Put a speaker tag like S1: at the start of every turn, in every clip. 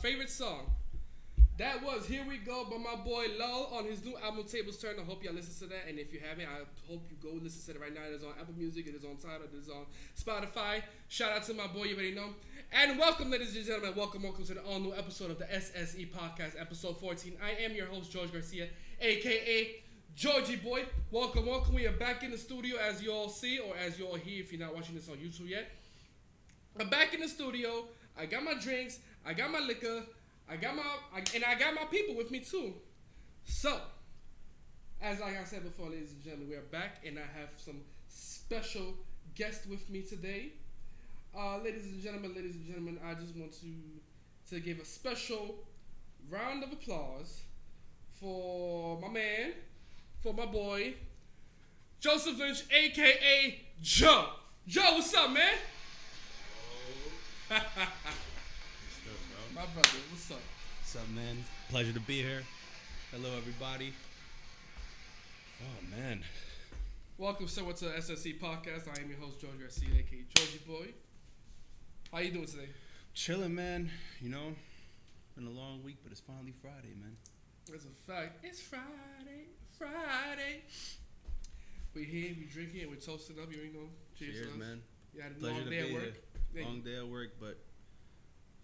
S1: favorite song. That was Here We Go by my boy Lull on his new album Tables Turn. I hope y'all listen to that. And if you haven't, I hope you go listen to it right now. It is on Apple Music, it is on Tidal, it is on Spotify. Shout out to my boy, you already know. And welcome, ladies and gentlemen. Welcome to the all new episode of the SSE Podcast, episode 14. I am your host, George Garcia, aka Georgie Boy. Welcome. We are back in the studio, as you all see, or as you all hear if you're not watching this on YouTube yet. I'm back in the studio. I got my drinks, I got my liquor, I got my people with me too. So, as like I said before, ladies and gentlemen, we are back, and I have some special guests with me today. Ladies and gentlemen, I just want to give a special round of applause for my man, for my boy, Joseph Lynch, aka Joe. Joe, what's up, man?
S2: What's good, bro?
S1: My brother, what's up?
S2: What's up, man? Pleasure to be here. Hello, everybody. Oh, man.
S1: Welcome, sir, to the SSE Podcast. I am your host, George Garcia, aka Georgie Boy. How you doing today?
S2: Chilling, man. You know, been a long week, but it's finally Friday, man.
S1: That's a fact. It's Friday. We're here, we're drinking, we're toasting up. You know,
S2: cheers man.
S1: You had a
S2: Pleasure
S1: long day at work.
S2: Long day at work, but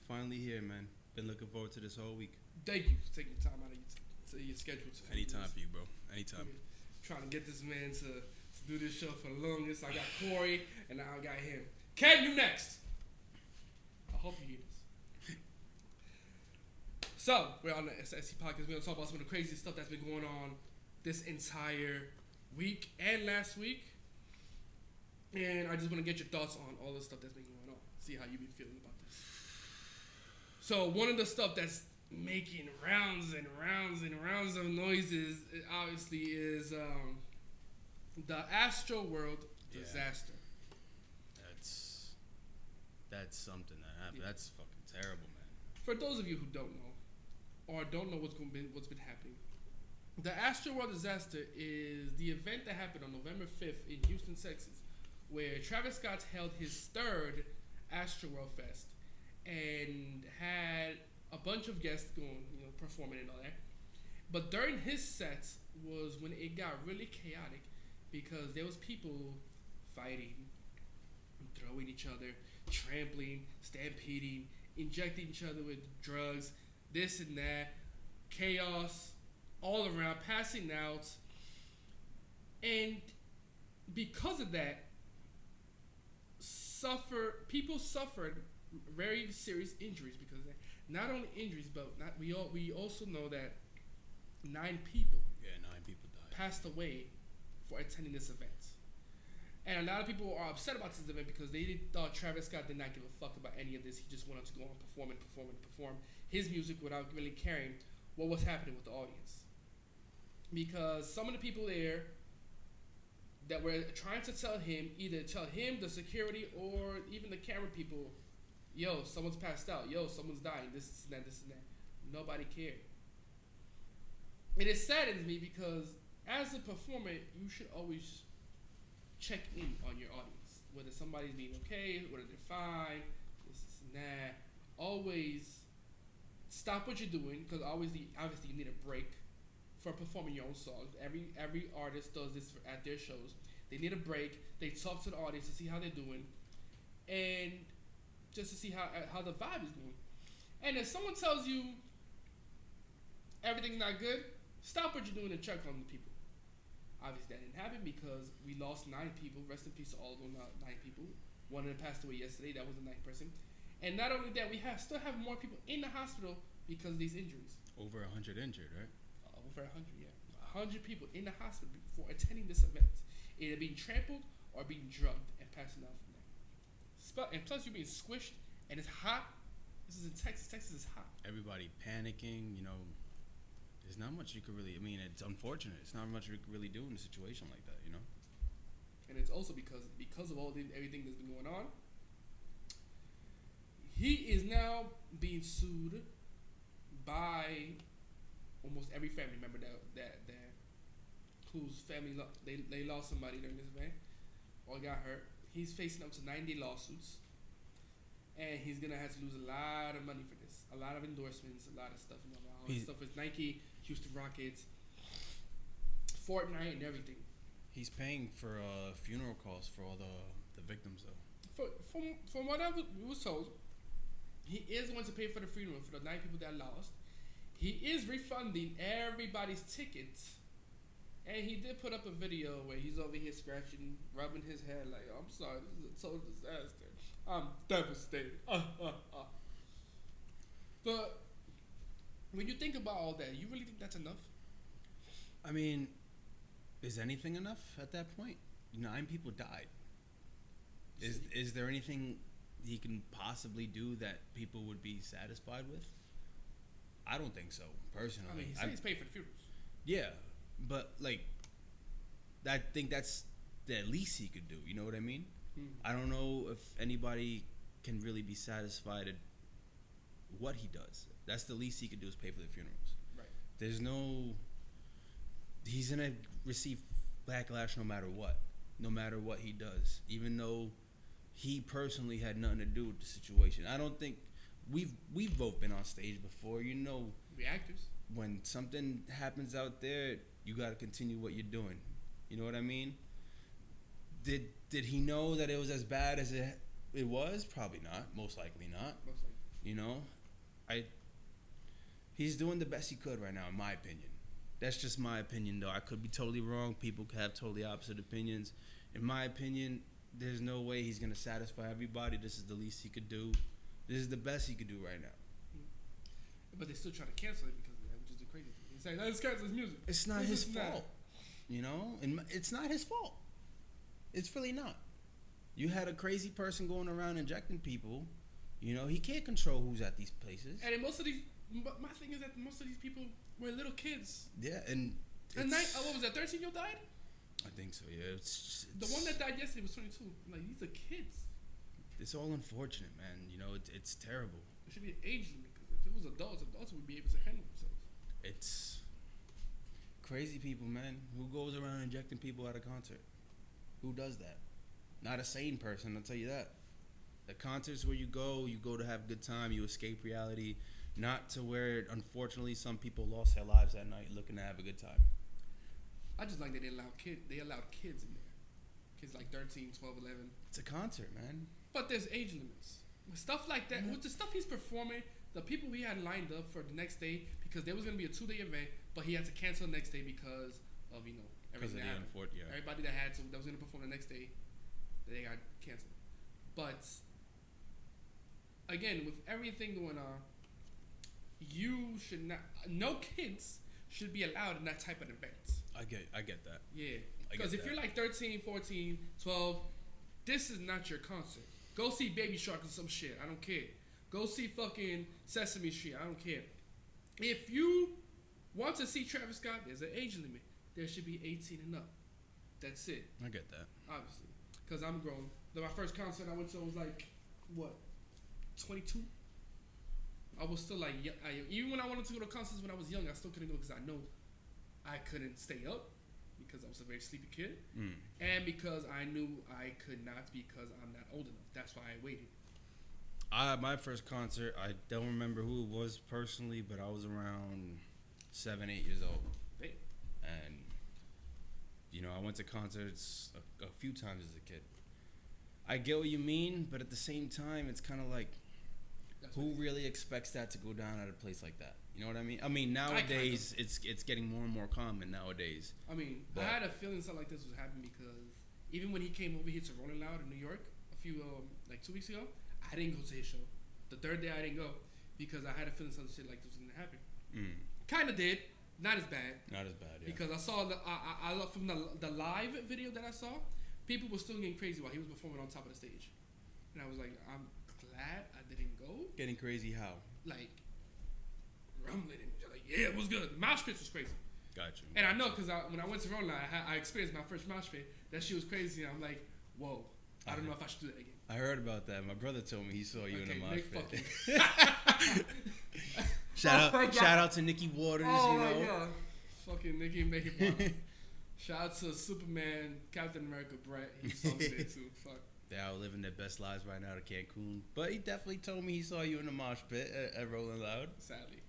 S2: finally here, man. Been looking forward to this whole week.
S1: Thank you for taking time out of your schedule.
S2: Anytime for you, bro. Anytime.
S1: Trying to get this man to do this show for the longest. I got Corey, and now I got him. Ken, you next. I hope you hear this. So, we're on the SSE Podcast. We're going to talk about some of the crazy stuff that's been going on this entire week and last week. And I just want to get your thoughts on all the stuff that's been going on. See how you've been feeling about this. So, one of the stuff that's making rounds and rounds of noises, obviously, is the Astroworld disaster.
S2: That's something that happened. Yeah. That's fucking terrible, man.
S1: For those of you who don't know, or don't know what's been happening, the Astroworld disaster is the event that happened on November 5th in Houston, Texas, where Travis Scott held his third Astroworld Fest and had a bunch of guests going, performing and all that. But during his sets was when it got really chaotic because there was people fighting, throwing each other, trampling, stampeding, injecting each other with drugs, this and that, chaos all around, passing out. And because of that, people suffered very serious injuries because of that. Not only injuries, but we also know that 9 people
S2: died,
S1: passed away for attending this event. And a lot of people are upset about this event because they thought Travis Scott did not give a fuck about any of this. He just wanted to go on perform his music without really caring what was happening with the audience. Because some of the people there that were trying to tell him, the security, or even the camera people, yo, someone's passed out, yo, someone's dying, this and that. Nobody cared. And it saddens me because as a performer, you should always check in on your audience, whether somebody's being okay, whether they're fine, this and that. Always stop what you're doing, because obviously you need a break for performing your own songs. Every artist does this at their shows. They need a break. They talk to the audience to see how they're doing, and just to see how the vibe is going. And if someone tells you everything's not good, stop what you're doing and check on the people. Obviously, that didn't happen because we lost 9 people. Rest in peace to all those 9 people. One of them passed away yesterday. That was the 9th person. And not only that, we still have more people in the hospital because of these injuries.
S2: Over 100 injured, right?
S1: Over 100, yeah. 100 people in the hospital for attending this event. Either being trampled or being drugged and passing out from that. And plus, you're being squished, and it's hot. This is in Texas. Texas is hot. Everybody
S2: panicking, There's not much you could really, it's unfortunate. It's not much you could really do in a situation like that,
S1: And it's also because of everything that's been going on, he is now being sued by almost every family member that whose family they lost somebody during this event or got hurt. He's facing up to 90 lawsuits. and he's gonna have to lose a lot of money for this. A lot of endorsements, a lot of stuff. You know, all this stuff with Nike, Houston Rockets, Fortnite, and everything.
S2: He's paying for funeral costs for all the victims, though.
S1: From what I was told, he is going to pay for the funeral for the 9 people that lost. He is refunding everybody's tickets. And he did put up a video where he's over here scratching, rubbing his head like, I'm sorry, this is a total disaster. I'm devastated. But when you think about all that, you really think that's enough?
S2: I mean, is anything enough at that point? 9 people died. Is there anything he can possibly do that people would be satisfied with? I don't think so, personally.
S1: I mean, he said he's paid for the funerals.
S2: Yeah, but like, I think that's the least he could do. You know what I mean? I don't know if anybody can really be satisfied at what he does. That's the least he could do is pay for the funerals.
S1: Right.
S2: There's no. He's gonna receive backlash no matter what. No matter what he does, even though he personally had nothing to do with the situation. I don't think we've both been on stage before. You know,
S1: we actors.
S2: When something happens out there, you got to continue what you're doing. You know what I mean? Did he know that it was as bad as it was? Probably not. Most likely not.
S1: Most likely.
S2: You know, he's doing the best he could right now, in my opinion. That's just my opinion, though. I could be totally wrong. People could have totally opposite opinions. In my opinion, there's no way he's gonna satisfy everybody. This is the least he could do. This is the best he could do right now.
S1: But they still try to cancel it because which is the crazy thing. He's saying, let's cancel his music.
S2: It's not his fault. You know? And it's not his fault. It's really not. You had a crazy person going around injecting people. You know, he can't control who's at these places.
S1: And most of these, my thing is that most of these people were little kids.
S2: Yeah, and
S1: what was that, 13-year-old died?
S2: I think so, yeah. It's
S1: the one that died yesterday was 22. Like, these are kids.
S2: It's all unfortunate, man. You know, it's terrible.
S1: There should be an age limit, because if it was adults would be able to handle themselves.
S2: It's crazy people, man. Who goes around injecting people at a concert? Who does that? Not a sane person, I'll tell you that. The concerts where you go to have a good time, you escape reality, not to where, unfortunately, some people lost their lives that night looking to have a good time.
S1: I just like that they allowed kids in there. Kids like 13, 12, 11.
S2: It's a concert, man.
S1: But there's age limits. With stuff like that, with the stuff he's performing, the people he had lined up for the next day, because there was going to be a 2-day event, but he had to cancel the next day because of, you know, everything that happened.
S2: Yeah.
S1: Everybody that was going to perform the next day, they got canceled. But, again, with everything going on, you should not, no kids should be allowed in that type of event.
S2: I get that.
S1: Yeah. Because if you're like 13, 14, 12, this is not your concert. Go see Baby Shark or some shit. I don't care. Go see fucking Sesame Street. I don't care. If you want to see Travis Scott, there's an age limit. There should be 18 and up. That's it.
S2: I get that.
S1: Obviously. Because I'm grown. My first concert I went to was like, 22? I was still like, even when I wanted to go to concerts when I was young, I still couldn't go because I know I couldn't stay up because I was a very sleepy kid, and because I knew I could not because I'm not old enough. That's why I waited.
S2: My first concert, I don't remember who it was personally, but I was around 7, 8 years old. And, you know, I went to concerts a few times as a kid. I get what you mean, but at the same time, it's kind of like, who really expects that to go down at a place like that? You know what I mean? I mean, nowadays, it's getting more and more common nowadays.
S1: I mean, I had a feeling something like this was happening because even when he came over here to Rolling Loud in New York a few, 2 weeks ago, I didn't go to his show. The third day I didn't go because I had a feeling something shit like this was going to happen. Kind of did. Not as bad.
S2: Not as bad, yeah.
S1: Because I saw, I from the live video that I saw, people were still getting crazy while he was performing on top of the stage. And I was like, I'm glad I didn't go.
S2: Getting crazy how?
S1: Like, rumbling and like, yeah, it was good. Mosh pit was crazy.
S2: Gotcha.
S1: And I know because when I went to Rolling, I experienced my first mosh pit. That shit was crazy. And I'm like, whoa, I don't know if I should do that again.
S2: I heard about that. My brother told me he saw you in a mosh pit. Shout out to Nikki Waters.
S1: Oh my God, fucking Nikki make it pop. Shout out to Superman, Captain America, Brett. He saw me there too. Fuck.
S2: They're out living their best lives right now to Cancun. But he definitely told me he saw you in the mosh pit at Rolling Loud.
S1: Sadly.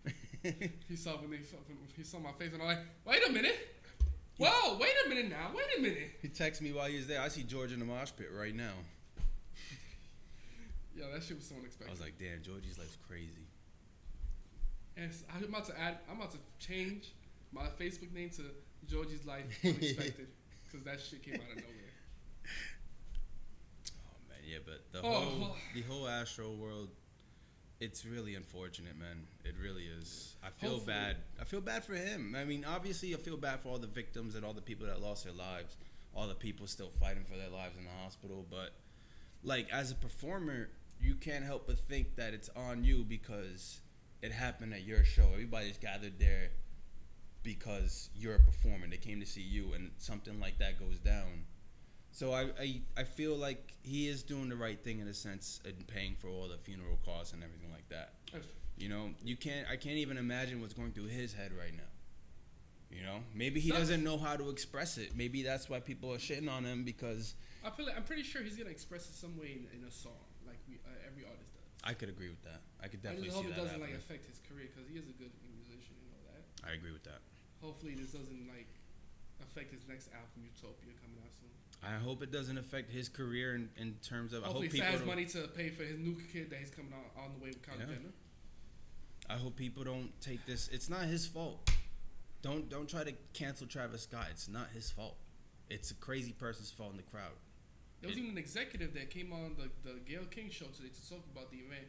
S1: he saw my face and I'm like, wait a minute. Whoa, wait a minute now. Wait a minute.
S2: He texted me while he was there. I see George in the mosh pit right now.
S1: Yo, that shit was so unexpected.
S2: I was like, damn, Georgie's life's crazy.
S1: And I'm about to change my Facebook name to Georgie's Life Unexpected. Because that shit came out of nowhere.
S2: Oh, man, yeah, but the whole Astroworld, it's really unfortunate, man. It really is. I feel bad. I feel bad for him. I mean, obviously, I feel bad for all the victims and all the people that lost their lives. All the people still fighting for their lives in the hospital. But, like, as a performer, you can't help but think that it's on you because it happened at your show. Everybody's gathered there because you're a performer. They came to see you, and something like that goes down. So I feel like he is doing the right thing in a sense in paying for all the funeral costs and everything like that. You know, I can't even imagine what's going through his head right now. You know, maybe he doesn't know how to express it. Maybe that's why people are shitting on him because
S1: I'm pretty sure he's gonna express it some way in a song, like every artist does.
S2: I could agree with that. I could definitely see that.
S1: I just hope it doesn't like affect his career because he is a good musician, you know that.
S2: I agree with that.
S1: Hopefully, this doesn't like affect his next album, Utopia, coming out soon.
S2: I hope it doesn't affect his career in terms of.
S1: Hopefully,
S2: he
S1: has money to pay for his new kid that he's coming out on the way with Kylie Jenner.
S2: I hope people don't take this. It's not his fault. Don't try to cancel Travis Scott. It's not his fault. It's a crazy person's fault in the crowd.
S1: There was even an executive that came on the Gayle King show today to talk about the event,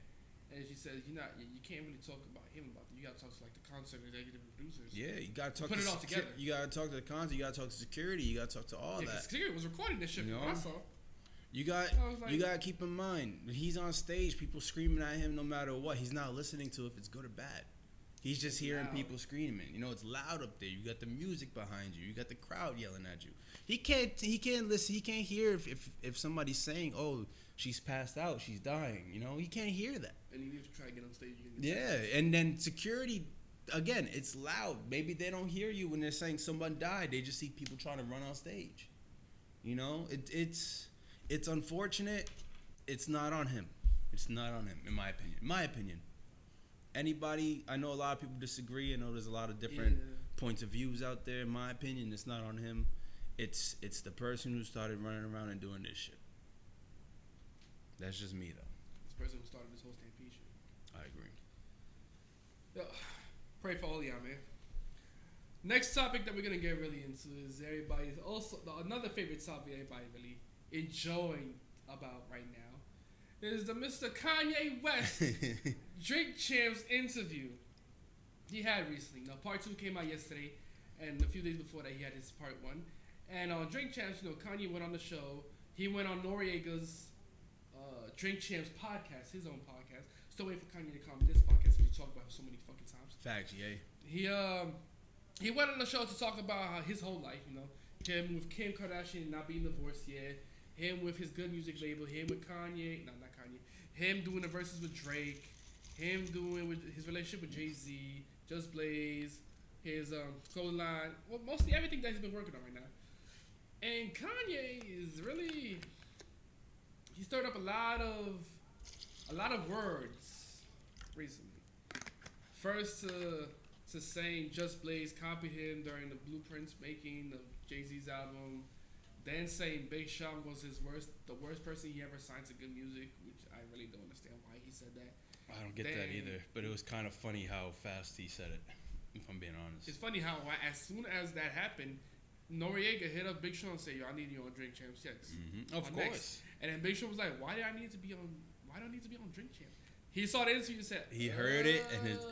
S1: and she said you can't really talk about him about it. You got to talk to like the concert executive producers.
S2: Yeah, you got to talk.
S1: Put it all together.
S2: You got to talk to the concert. You got to talk to security. You got to talk to all that.
S1: Security was recording this shit. You know? I saw.
S2: You got to keep in mind he's on stage. People screaming at him no matter what. He's not listening to if it's good or bad. He's just hearing people screaming. You know, it's loud up there. You got the music behind you. You got the crowd yelling at you. He can't listen. He can't hear if somebody's saying, "Oh, she's passed out. She's dying." You know, he can't hear that.
S1: And you need to try to get on stage.
S2: And then security, again, it's loud. Maybe they don't hear you when they're saying someone died. They just see people trying to run on stage. You know, it's unfortunate. It's not on him. It's not on him, in my opinion. Anybody, I know a lot of people disagree. I know there's a lot of different points of views out there. In my opinion, it's not on him. It's the person who started running around and doing this shit. That's just me, though.
S1: It's the person who started this whole stampede shit.
S2: I agree.
S1: Yo, pray for all y'all, man. Next topic that we're gonna get really into is everybody's also another favorite topic everybody really enjoying about right now is the Mr. Kanye West Drink Champs interview he had recently. Now, part 2 came out yesterday, and a few days before that, he had his part 1. And on Drink Champs, Kanye went on the show. He went on Noriega's Drink Champs podcast, his own podcast. Still waiting for Kanye to come on this podcast, which he talked about so many fucking times.
S2: Facts, yay.
S1: He went on the show to talk about his whole life, him with Kim Kardashian not being divorced yet, him with his good music label, him with Kanye, not Kanye, him doing the verses with Drake, him doing with his relationship with Jay-Z, Just Blaze, his clothing line, well, mostly everything that he's been working on right now. And Kanye is really, he stirred up a lot of words recently. First to saying Just Blaze copied him during the blueprints making of Jay-Z's album. Then saying Big Sean was the worst person he ever signed to good music, which I really don't understand why he said that.
S2: I don't get that either, but it was kind of funny how fast he said it, if I'm being honest.
S1: It's funny how as soon as that happened, Noriega hit up Big Sean and said, "Yo, I need you on Drink Champs Checks."
S2: Mm-hmm. Of course.
S1: Next. And then Big Sean was like, why do I need to be on Drink Champs? He saw the interview and said,
S2: he heard it,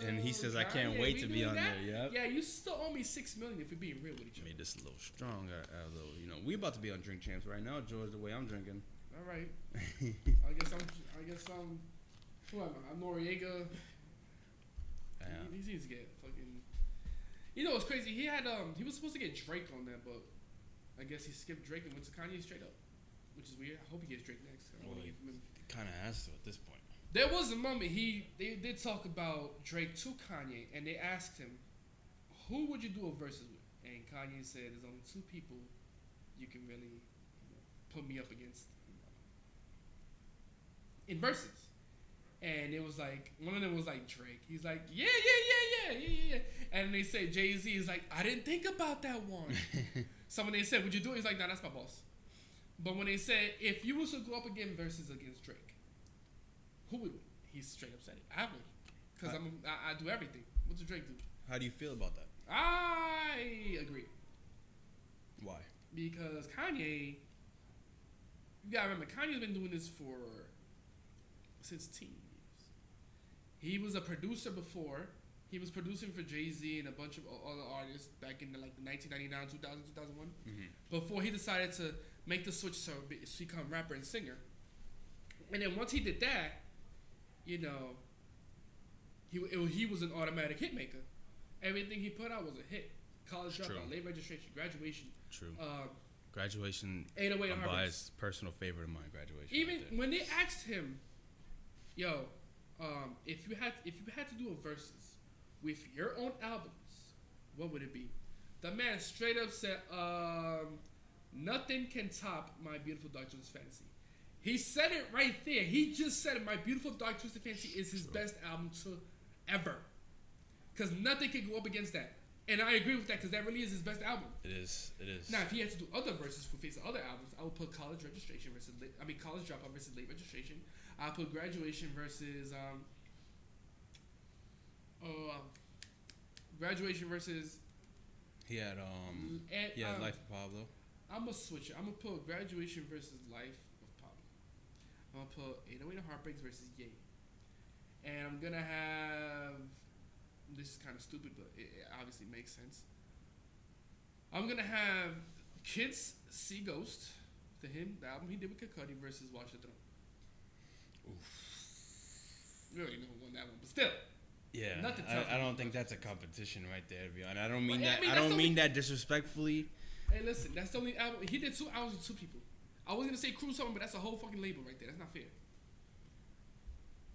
S2: and he says, "I can't wait to be on there." Yep.
S1: Yeah, you still owe me $6 million if you're being real with each other.
S2: Made this a little strong, we about to be on Drink Champs right now, George. The way I'm drinking.
S1: All right. I guess I'm. Who am I? I'm Noriega. Yeah. He needs to get fucking. You know what's crazy? He was supposed to get Drake on that, but I guess he skipped Drake and went to Kanye straight up, which is weird. I hope he gets Drake next.
S2: Well, he kind of has to at this point.
S1: There was a moment they did talk about Drake to Kanye, and they asked him, "Who would you do a versus with?" And Kanye said, "There's only 2 people you can really put me up against." in verses. And it was like, one of them was like Drake. He's like, yeah. And they said Jay-Z is like, I didn't think about that one. So when they said, would you do it? He's like, nah, that's my boss. But when they said, if you was to go up against verses against Drake, who would win? He's straight up said it. I win. Because I do everything. What does Drake do?
S2: How do you feel about that?
S1: I agree.
S2: Why?
S1: Because Kanye, you gotta remember, Kanye's been doing this since teen years. He was a producer before. He was producing for Jay-Z and a bunch of other artists back in the 1999, 2000, 2001. Before he decided to make the switch to become rapper and singer. And then once he did that, you know, he was an automatic hit maker. Everything he put out was a hit. College Dropout, Late Registration, Graduation.
S2: True. Graduation,
S1: 808
S2: a biased personal favorite of mine. Graduation.
S1: Even right when they asked him, yo, if you had to do a versus with your own albums, what would it be? The man straight up said, nothing can top My Beautiful Dark Twisted Fantasy. He said it right there. He just said it. My Beautiful Dark Twisted Fantasy is his best album to ever. Because nothing can go up against that. And I agree with that because that really is his best album.
S2: It is.
S1: Now, if he had to do other verses for face other albums, I would put College Dropout versus Late Registration. I put Graduation versus Graduation versus.
S2: He had Life of Pablo.
S1: I'm gonna switch it. I'm gonna put Graduation versus Life of Pablo. I'm gonna put 808 and Heartbreaks versus Ye. And I'm gonna have. This is kind of stupid, but it obviously makes sense. I'm gonna have Kids See Ghost, the album he did with Kid Cudi versus Watch the Throne. Oof. You already know who won that one, but still.
S2: Yeah, I don't think that's a competition right there. To be honest, I don't mean that. I don't mean that disrespectfully.
S1: Hey, listen, that's the only album he did. 2 albums with 2 people. I was gonna say Cruise Home, but that's a whole fucking label right there. That's not fair.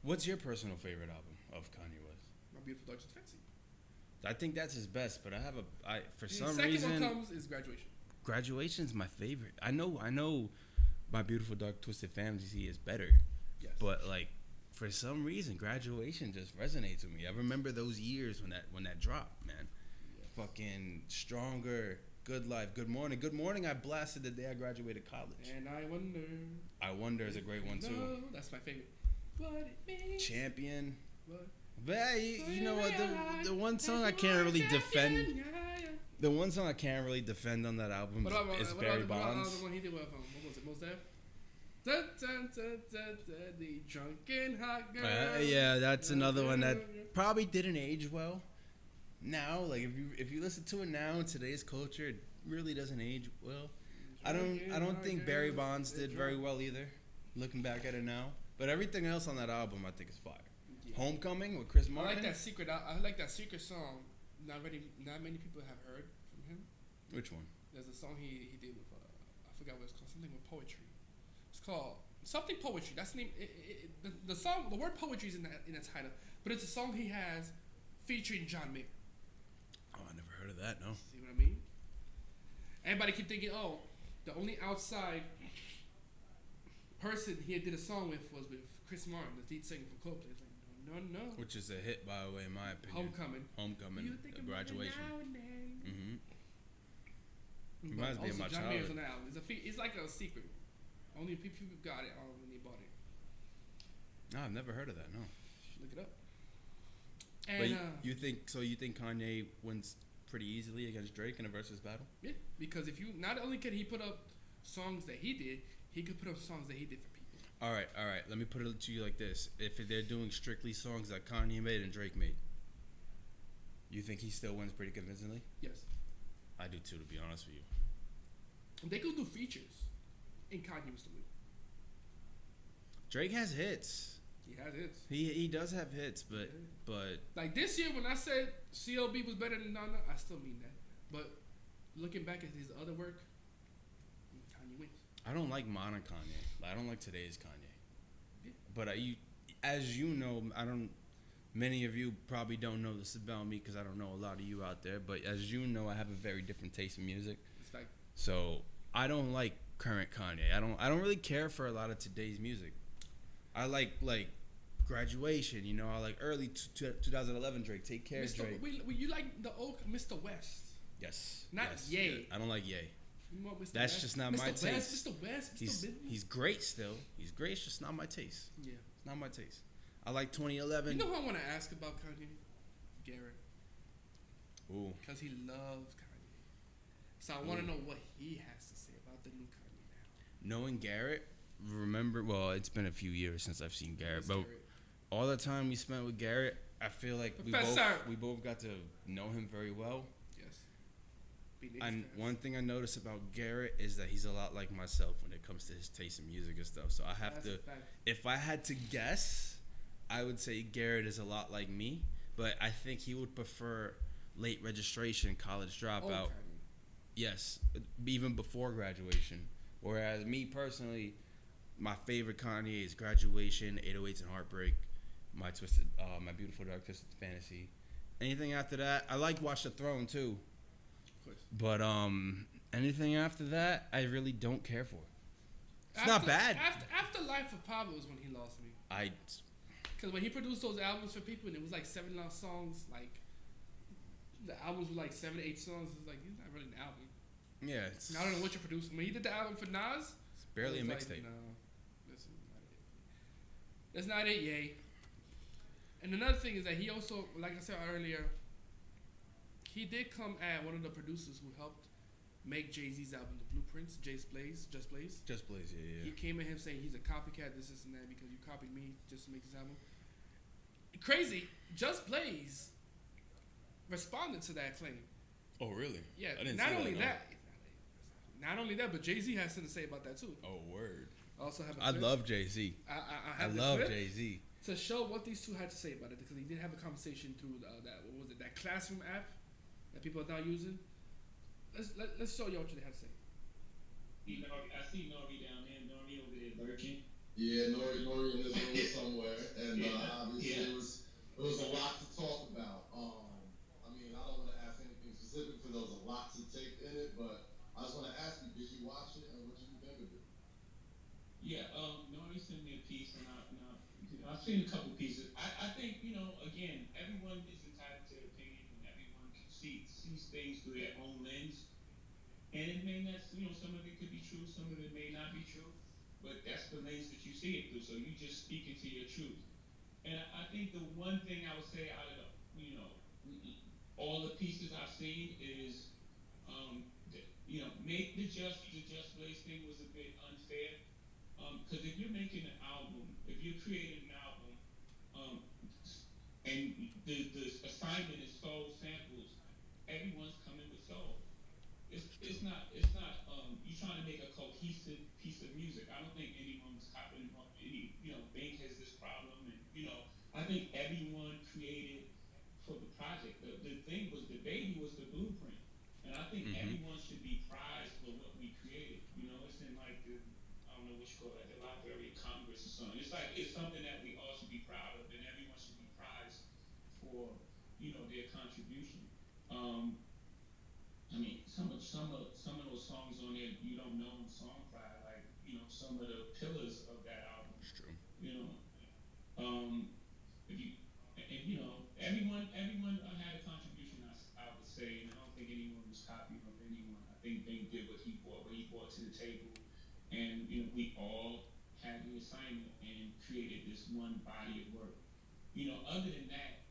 S2: What's your personal favorite album of Kanye West?
S1: My Beautiful Dark Twisted Fantasy.
S2: I think that's his best, but for some
S1: reason. The second one comes is Graduation.
S2: Graduation's my favorite. I know, My Beautiful Dark Twisted Fantasy is better.
S1: Yes.
S2: But for some reason, Graduation just resonates with me. I remember those years when that dropped, man. Yes. Fucking Stronger, Good Life, Good Morning. Good Morning, I blasted the day I graduated college.
S1: And I Wonder
S2: is a great one too.
S1: That's my favorite. What it means.
S2: Champion.
S1: What?
S2: But you know what? The one song I can't really defend. The one song I can't really defend on that album is Barry Bonds.
S1: What he did with what was it? Mos Def? The drunken hot girl.
S2: Yeah, that's another one that probably didn't age well. Now, if you listen to it now in today's culture, it really doesn't age well. I don't think Barry Bonds did very well either. Looking back at it now, but everything else on that album I think is fire. Homecoming with Chris Martin.
S1: I like that secret song. Not many people have heard from him.
S2: Which one?
S1: There's a song he did with I forgot what it's called. Something with poetry. It's called something poetry. That's the name. The song. The word poetry is in the title, but it's a song he has featuring John Mayer.
S2: Oh, I never heard of that. No.
S1: See what I mean? Everybody keep thinking, oh, the only outside person he did a song with was with Chris Martin, the lead singer from Coldplay. No.
S2: Which is a hit, by the way, in my opinion. Homecoming. Graduation. Reminds me of my
S1: John Mayer's on
S2: childhood.
S1: the album. It's like a secret. Only people got it when they bought it.
S2: No, I've never heard of that. No.
S1: Look it up.
S2: And but you think Kanye wins pretty easily against Drake in a versus battle?
S1: Yeah, because if you not only can he put up songs that he did, he could put up songs that he did for people.
S2: All right. Let me put it to you like this: if they're doing strictly songs that Kanye made and Drake made, you think he still wins pretty convincingly?
S1: Yes.
S2: I do too, to be honest with you.
S1: They could do features, and Kanye was to win.
S2: Drake has hits.
S1: He has hits.
S2: He does have hits, but
S1: like this year when I said CLB was better than Nana, I still mean that. But looking back at his other work, Kanye wins.
S2: I don't like modern Kanye. I don't like today's Kanye.
S1: Yeah.
S2: But as you know, many of you probably don't know this about me because I don't know a lot of you out there. But as you know, I have a very different taste in music. So I don't like current Kanye. I don't really care for a lot of today's music. I like Graduation. You know, I like early 2011 Drake. Take Care,
S1: Mr.
S2: Drake.
S1: You like the old Mr. West?
S2: Yes.
S1: Not
S2: yes,
S1: Ye.
S2: yeah. I don't like Ye.
S1: You want Mr.
S2: That's
S1: West?
S2: just not
S1: Mr.
S2: my
S1: West,
S2: taste.
S1: Mr. West, Mr.
S2: He's great still. He's great. It's just not my taste.
S1: Yeah.
S2: It's not my taste. I like 2011.
S1: You know who I want to ask about Kanye? Garrett.
S2: Ooh.
S1: Because he loves Kanye. So I want to know what he has to say about the new Kanye now.
S2: Knowing Garrett, well, it's been a few years since I've seen Garrett, but
S1: Garrett.
S2: all the time we spent with Garrett, I feel like we both got to know him very well.
S1: Yes.
S2: And one thing I notice about Garrett is that he's a lot like myself when it comes to his taste in music and stuff. So I have to, if I had to guess, I would say Garrett is a lot like me, but I think he would prefer Late Registration, College Dropout.
S1: Okay.
S2: Yes, even before Graduation. Whereas me personally, my favorite Kanye is Graduation, 808s and Heartbreak, My Beautiful Dark Twisted Fantasy. Anything after that, I like Watch the Throne too.
S1: Of course.
S2: But anything after that, I really don't care for. It's not bad.
S1: After Life of Pablo is when he lost me. Because when he produced those albums for people and it was like 7 songs, like the albums were like 7 to 8 songs, it's like, it's not really an album.
S2: Yeah.
S1: I don't know what you're producing. When he did the album for Nas,
S2: it's barely a mixtape.
S1: Like, no, this is not it. That's not it, yay. And another thing is that he also, like I said earlier, he did come at one of the producers who helped make Jay-Z's album, The Blueprints, Just Blaze,
S2: yeah.
S1: He came at him saying he's a copycat, this and that, because you copied me just to make this album. Crazy, Just Blaze responded to that claim.
S2: Oh, really?
S1: Yeah,
S2: I didn't
S1: not
S2: see
S1: only
S2: that,
S1: not only that, but Jay-Z has something to say about that too.
S2: Oh, word.
S1: Also have
S2: I love Jay-Z.
S1: I
S2: love Jay-Z.
S1: To show what these two had to say about it, because he did have a conversation through that Classroom app that people are now using. Let's show y'all what they had to say.
S3: I see Nori down there. Nori over there lurking.
S4: Yeah, Nori in this room somewhere, and obviously it was a lot to talk about. I mean, I don't want to ask anything specific because there was a lot to take in it, but I just want to ask you, did you watch it, and what did you think of it?
S3: Yeah, Nori sent me a piece, and I've seen a couple pieces. I think, again, everyone is entitled to their opinion, and everyone sees things through their own lens. And it may not, some of it could be true, some of it may not be true, but that's the lens that you see it through. So you just speak into your truth. And I think the one thing I would say out of all the pieces I've seen is, make the Just Blaze thing was a bit unfair. Because if you're making an album, if you're creating an album, and the assignment is soul samples, everyone's coming with soul. It's not you trying to make a cohesive piece of music. I don't think anyone was copying any, Bank has this problem, and I think everyone created for the project. The thing was, the baby was the blueprint, and I think everyone should be prized for what we created. It's in like I don't know what you call that, the Library of Congress or something. It's like it's something that we all should be proud of, and everyone should be prized for their contribution. I mean, some of those songs on there you don't know in song pride, like some of the pillars of that album.
S2: It's true.
S3: Everyone had a contribution. I would say, and I don't think anyone was copying of anyone. I think Bing did what he brought to the table, and we all had the assignment and created this one body of work. Other than that,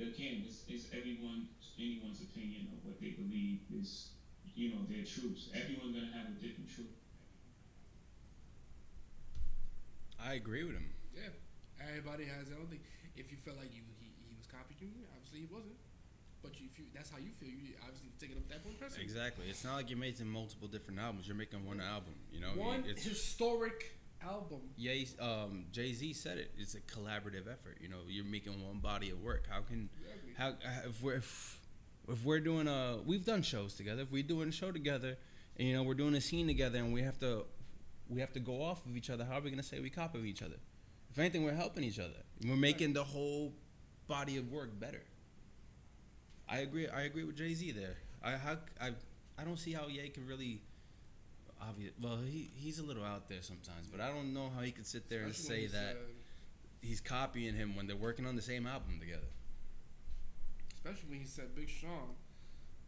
S3: again, it's anyone's opinion of what they believe is, their truths. Everyone's gonna have a different truth.
S2: I agree with him.
S1: Yeah, everybody has their own thing. If you felt like he was copying you, obviously he wasn't. But if that's how you feel, you obviously take it up with that one person.
S2: Exactly. It's not like you're making multiple different albums. You're making one album.
S1: One historic album.
S2: Yeah, Jay-Z said it. It's a collaborative effort. You're making one body of work. If we're doing we've done shows together. If we're doing a show together, and we're doing a scene together, and we have to go off of each other, how are we gonna say we copy each other? If anything, we're helping each other. We're making the whole body of work better. I agree with Jay-Z there. I don't see how Ye can really obvious. Well, he's a little out there sometimes, but I don't know how he could sit there
S1: Especially
S2: and say that he's copying him when they're working on the same album together.
S1: Especially when he said Big Sean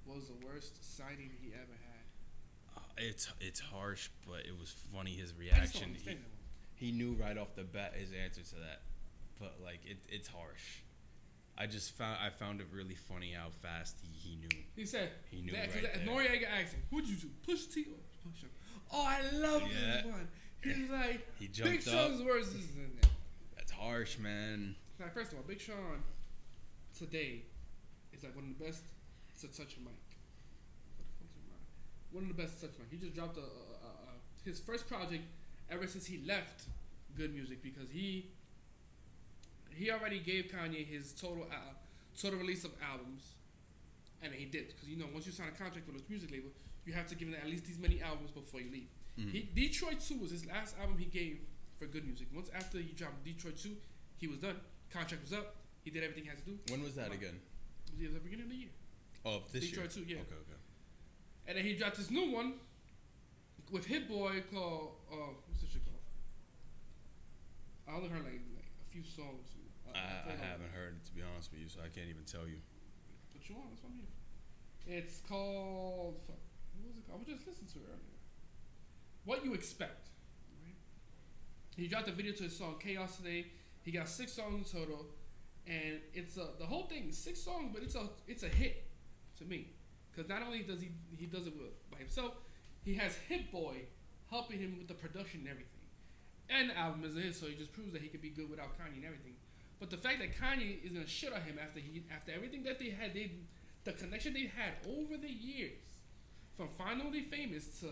S1: was the worst signing he ever had.
S2: It's harsh, but it was funny his
S1: I just don't
S2: reaction.
S1: understand that one.
S2: He knew right off the bat his answer to that, but like it's harsh. I found it really funny how fast he knew.
S1: He said
S2: He knew
S1: that,
S2: right there.
S1: Noriega asked him, "Who'd you do? Push T or Push Sean?" Oh, I love this one. He's like,
S2: He jumped
S1: Big Sean's
S2: up.
S1: worse than that.
S2: That's harsh, man.
S1: Like, first of all, Big Sean today is like one of the best to touch a mic. What the fuck's your mind? One of the best to touch a mic. He just dropped his first project ever since he left Good Music, because he already gave Kanye his total release of albums, and he did, because once you sign a contract with a music label, you have to give them at least these many albums before you leave.
S2: Mm-hmm.
S1: Detroit 2 was his last album he gave for Good Music. Once after he dropped Detroit 2, he was done. Contract was up. He did everything he had to do.
S2: When was that again?
S1: It was the beginning of the year.
S2: Oh, this
S1: Detroit
S2: year.
S1: 2, yeah.
S2: Okay.
S1: And then he dropped this new one with Hit Boy called what's this shit called? I only heard like a few songs.
S2: I haven't heard it, to be honest with you, so I can't even tell you.
S1: What you want? That's what I'm here for. It's called. Fuck, what was it called? We just listened to it earlier. What You Expect. Right? He dropped a video to his song Chaos today. He got 6 songs in total, and it's the whole thing is 6 songs, but it's a hit to me, because not only does he does it by himself, he has Hit Boy helping him with the production and everything. And the album is a hit, so he just proves that he could be good without Kanye and everything. But the fact that Kanye is gonna shit on him after everything that they had, the connection they had over the years, from Finally Famous to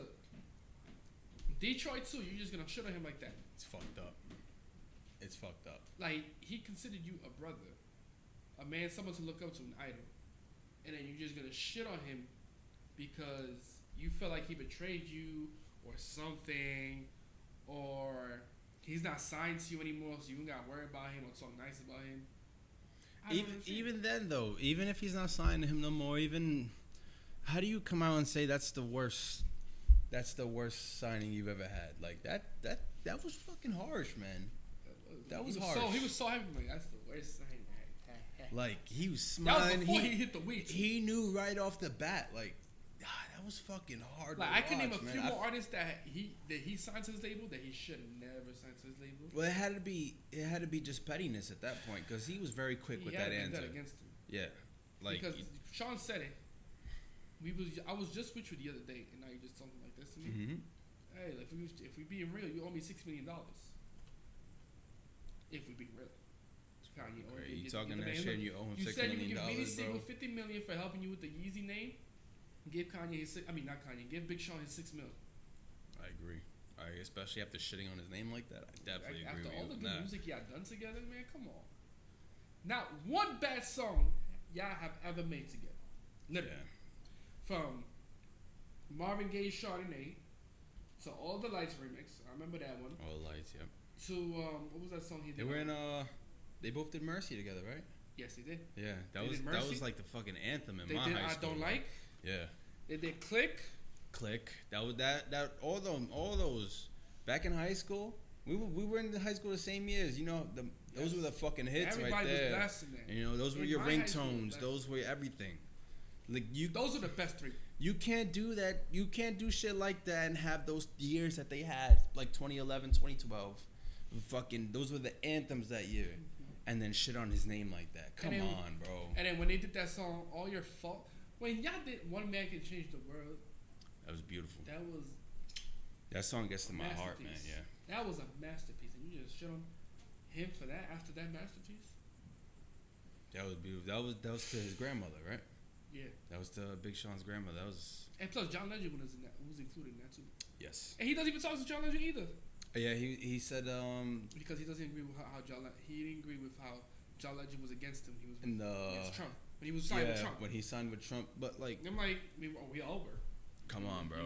S1: Detroit 2, you're just gonna shit on him like that.
S2: It's fucked up. It's fucked up.
S1: Like, he considered you a brother, a man, someone to look up to, an idol, and then you're just gonna shit on him because you feel like he betrayed you or something, or he's not signed to you anymore, so you don't gotta worry about him or talk nice about him.
S2: Even then, though, even if he's not signed to him no more, how do you come out and say that's the worst signing you've ever had? Like that was fucking harsh, man. That was harsh.
S1: He was so happy. Like, that's the worst signing.
S2: Like, he was smiling.
S1: That was before he hit the weeds.
S2: He knew right off the bat. Like, that was fucking hard.
S1: Like,
S2: to
S1: I can name
S2: watch,
S1: a few more artists that he signed to his label that he should never signed to his label.
S2: Well, it had to be just pettiness at that point, because he was very quick with that answer.
S1: That against him.
S2: Yeah, like
S1: because Sean said it. I was just with you the other day, and now you're just talking like this to me.
S2: Mm-hmm.
S1: Hey, if we being real, you owe me $6 million. If we being real, Kanye.
S2: Okay, you talking that shit and you owe him $6 million,
S1: You said you would give me
S2: bro?
S1: $50 million for helping you with the Yeezy name. Give Kanye not Kanye. Give Big Sean his $6 million.
S2: I agree. Especially after shitting on his name like that, I definitely agree with you.
S1: After all the
S2: on
S1: good
S2: that.
S1: music y'all done together, man, come on. Not one bad song y'all have ever made together. Literally.
S2: Yeah.
S1: From Marvin Gaye's Chardonnay to All the Lights remix. I remember that one.
S2: All the Lights, yep.
S1: To what was that song he did?
S2: They were in they both did Mercy together, right?
S1: Yes, they did.
S2: Yeah, that was like the fucking anthem in
S1: They
S2: my
S1: did
S2: high
S1: I
S2: school.
S1: Don't Like.
S2: Yeah.
S1: They did Click.
S2: That was that all those back in high school. We were in high school the same years. Those were the fucking hits.
S1: Everybody
S2: right there.
S1: was blasting that.
S2: Those were
S1: In
S2: your
S1: my high school,
S2: ringtones. Those were everything. Like
S1: Those are the best 3.
S2: You can't do that. You can't do shit like that and have those years that they had, like 2011, 2012. Fucking, those were the anthems that year. And then shit on his name like that. Come on, bro.
S1: And then when they did that song, All Your Fault, when y'all did One Man Can Change the World,
S2: that was beautiful.
S1: That
S2: song gets to my heart, man. Yeah.
S1: That was a masterpiece, and you just shit on him for that after that masterpiece.
S2: That was beautiful. That was to his grandmother, right?
S1: Yeah.
S2: That was to Big Sean's grandmother. That was.
S1: And plus, John Legend was included in that too.
S2: Yes.
S1: And he doesn't even talk to John Legend either.
S2: Yeah, he said
S1: because he doesn't agree with how he didn't agree with how John Legend was against him. He was against Trump when he was signed with Trump.
S2: When he signed with Trump, but like
S1: I'm like we all were.
S2: Come on, bro.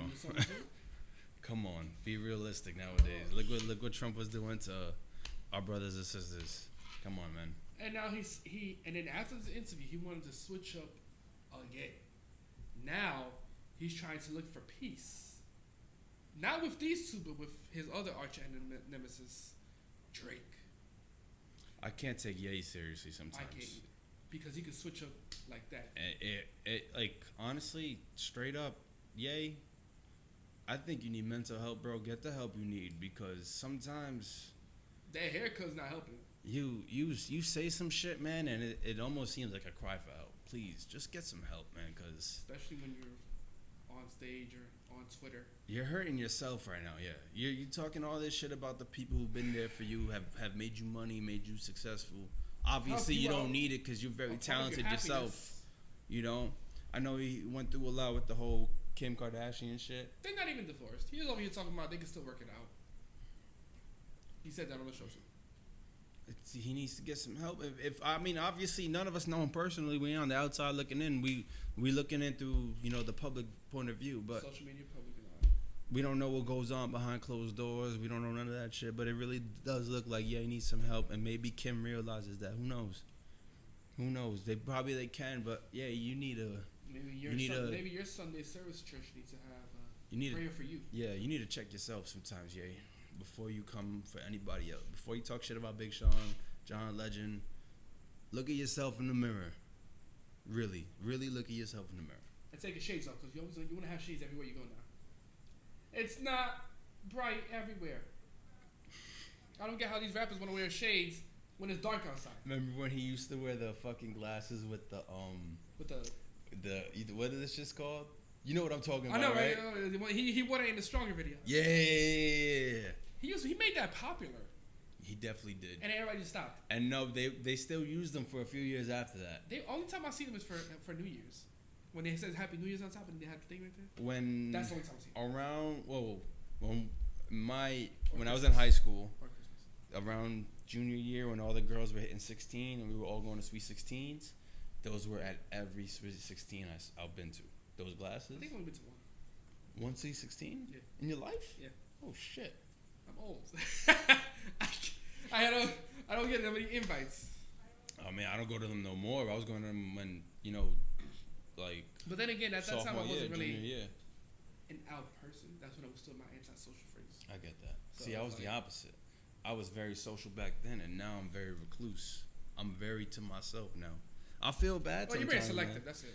S2: Come on, be realistic nowadays. Look what Trump was doing to our brothers and sisters. Come on, man.
S1: And now and then after this interview, he wanted to switch up again. Now he's trying to look for peace Not with these two, but with his other arch nemesis, Drake.
S2: I can't take Ye seriously sometimes.
S1: I can't either. Because he could switch up like that.
S2: It like, honestly, straight up, Ye, I think you need mental help, bro. Get the help you need, because sometimes
S1: that haircut's not helping.
S2: You say some shit, man, and it almost seems like a cry for help. Please, just get some help, man, because
S1: especially when you're on stage or on Twitter.
S2: You're hurting yourself right now, yeah. You're talking all this shit about the people who've been there for you, have made you money, made you successful. Obviously, you don't need it because you're very talented yourself. You know? I know he went through a lot with the whole Kim Kardashian shit.
S1: They're not even divorced. He was over here talking about they can still work it out. He said that on the show too.
S2: He needs to get some help. If I mean, obviously, none of us know him personally. We're on the outside looking in. We looking in through, you know, the public point of view, but
S1: social media public.
S2: We don't know what goes on behind closed doors. We don't know none of that shit. But it really does look like he needs some help, and maybe Kim realizes that. Who knows? Who knows? They can, but yeah, you need a.
S1: Maybe your Sunday service church needs to have prayer for you.
S2: Yeah, you need to check yourself sometimes, yeah, before you come for anybody else. Before you talk shit about Big Sean, John Legend, look at yourself in the mirror. Really, really look at yourself in the mirror.
S1: And take your shades off, because you want to have shades everywhere you go now. It's not bright everywhere. I don't get how these rappers want to wear shades when it's dark outside.
S2: Remember when he used to wear the fucking glasses with the what is this shit called? You know what I'm talking about,
S1: I know,
S2: right?
S1: He wore it in the Stronger video.
S2: Yeah.
S1: He made that popular.
S2: He definitely did.
S1: And everybody just stopped.
S2: And no, they still used them for a few years after that.
S1: The only time I see them is for New Year's. When they says Happy New Year's on top and they have the thing right there. That's the only time I see them. When I was in high school, around junior year when all the girls were hitting 16 and we were all going to Sweet 16s, those were at every Sweet 16 I've been to. Those glasses? I think I've only been to one. One Sweet 16? Yeah. In your life? Yeah.
S2: Oh shit.
S1: I'm old. I don't get that many invites.
S2: Oh man, I don't go to them no more. I was going to them when, you know, like.
S1: But then again, at that time I wasn't really
S2: an
S1: out person. That's when I was still my antisocial phase.
S2: I get that. So see, I was the opposite. I was very social back then, and now I'm very recluse. I'm very to myself now. I feel bad sometimes.
S1: You're very selective. Man. That's it.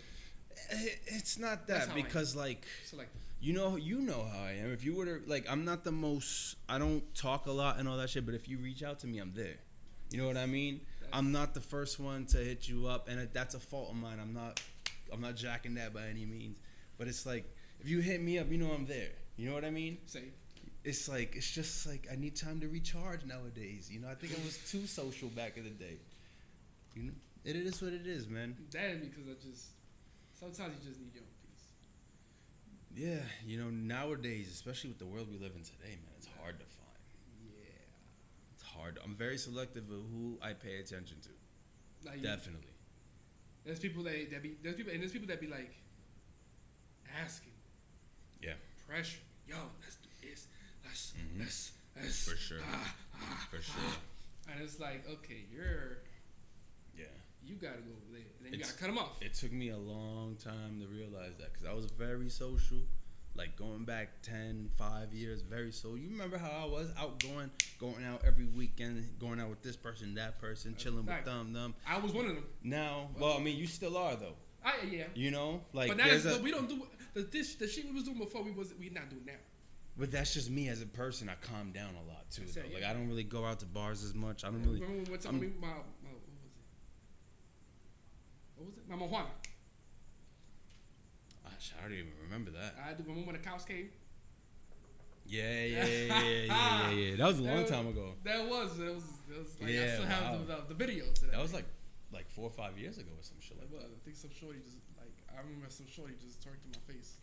S2: It's not that because like selective. You know how I am. If you were to like, I'm not the most. I don't talk a lot and all that shit. But if you reach out to me, I'm there. You know what I mean? I'm not the first one to hit you up, and that's a fault of mine. I'm not jacking that by any means. But it's like if you hit me up, you know I'm there. You know what I mean?
S1: Same.
S2: It's just like I need time to recharge nowadays. You know, I think I was too social back in the day. You know, it is what it is, man.
S1: That because sometimes you just need your own peace.
S2: Yeah, you know, nowadays, especially with the world we live in today, man, it's hard to find.
S1: Yeah.
S2: It's hard. I'm very selective of who I pay attention to. Like, definitely.
S1: There's people that be like asking.
S2: Yeah.
S1: Pressure. Yo, let's do this. Let's
S2: for sure. For sure.
S1: And it's like, okay, you gotta go over there, and then you gotta cut them off.
S2: It took me a long time to realize that because I was very social, like going back 5 years, very social. You remember how I was outgoing, going out every weekend, going out with this person, that person, chilling with them.
S1: I was one of them.
S2: Now, well, I mean, you still are though.
S1: Yeah.
S2: You know, like,
S1: but now we don't do the shit we was doing before. We not doing now.
S2: But that's just me as a person. I calm down a lot too. Though. Like I don't really go out to bars as much. I don't really.
S1: Remember what time what was it? Mama Juana.
S2: Gosh, I don't even remember that.
S1: I do remember when the cows came.
S2: Yeah. That was a long time ago.
S1: That was like
S2: I
S1: still have the videos.
S2: That was like 4 or 5 years ago or some shit like that.
S1: I think some shorty I remember some shorty just turned to my face.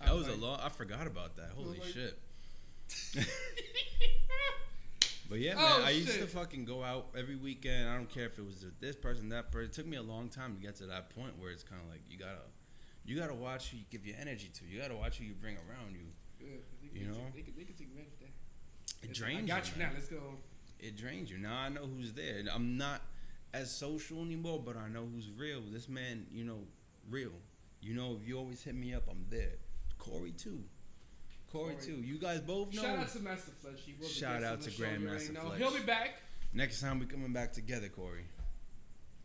S2: That was I forgot about that. Holy shit. But yeah, man, I used to fucking go out every weekend. I don't care if it was this person, that person. It took me a long time to get to that point where it's kind of like you gotta watch who you give your energy to. You gotta watch who you bring around you.
S1: Yeah, you know, they can take advantage of that.
S2: It drains you.
S1: I got you now. Let's go.
S2: It drains you. Now I know who's there. I'm not as social anymore, but I know who's real. This man, you know, real. You know, if you always hit me up, I'm there. Corey too. Corey too. You guys both know.
S1: Shout out to Master Flesh. He will be
S2: Shout
S1: guest
S2: out
S1: on the
S2: to
S1: show, you already
S2: Grandmaster
S1: know.
S2: Flesh.
S1: He'll be back.
S2: Next time we coming back together, Corey.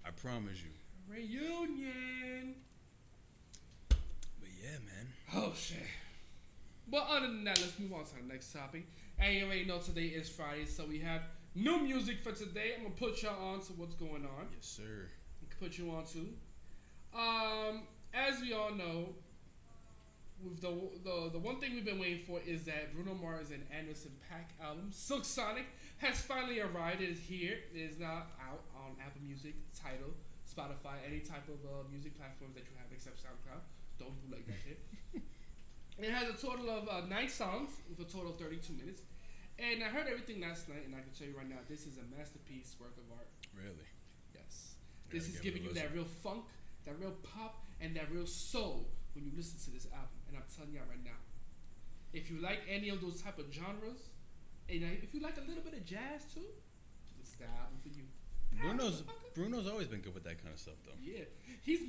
S2: I promise you.
S1: Reunion.
S2: But yeah, man.
S1: Oh shit. But other than that, let's move on to the next topic. And you already know today is Friday, so we have new music for today. I'm gonna put y'all on to what's going on.
S2: Yes, sir.
S1: Put you on to. As we all know, with the one thing we've been waiting for is that Bruno Mars and Anderson .Paak album Silk Sonic has finally arrived. It is here. It is now out on Apple Music, Tidal, Spotify, any type of music platforms that you have except SoundCloud. Don't do like that shit. It has a total of 9 songs with a total of 32 minutes. And I heard everything last night, and I can tell you right now, this is a masterpiece work of art.
S2: Really?
S1: Yes.
S2: Yeah,
S1: This is giving you that real funk, that real pop, and that real soul when you listen to this album. And I'm telling y'all right now, if you like any of those type of genres, and if you like a little bit of jazz too, this is the album for you.
S2: Bruno's always been good with that kind of stuff, though.
S1: Yeah, he's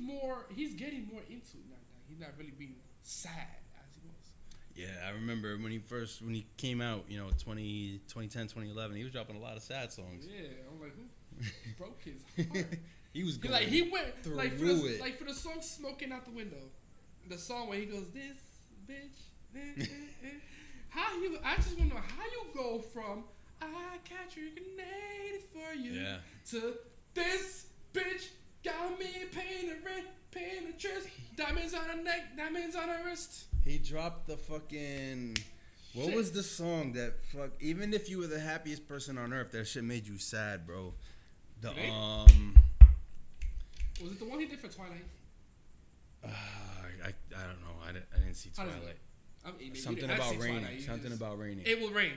S1: getting more into it now. He's not really being sad as he was.
S2: Yeah, I remember when he came out, 2010, 2011, he was dropping a lot of sad songs.
S1: Yeah, I'm like, who broke his heart?
S2: He was going
S1: he went
S2: through
S1: it.
S2: Like
S1: for the song "Smoking Out the Window," the song where he goes, "This bitch." I just want to know how you go from "I captured a grenade for you" to "This bitch got me paying the rent, paying the interest, diamonds on her neck, diamonds on her wrist."
S2: He dropped the fucking. What was the song that even if you were the happiest person on earth, that shit made you sad, bro?
S1: Was it the one he did for Twilight?
S2: I don't know. I didn't see Twilight. Something about raining. Something about raining.
S1: It will rain.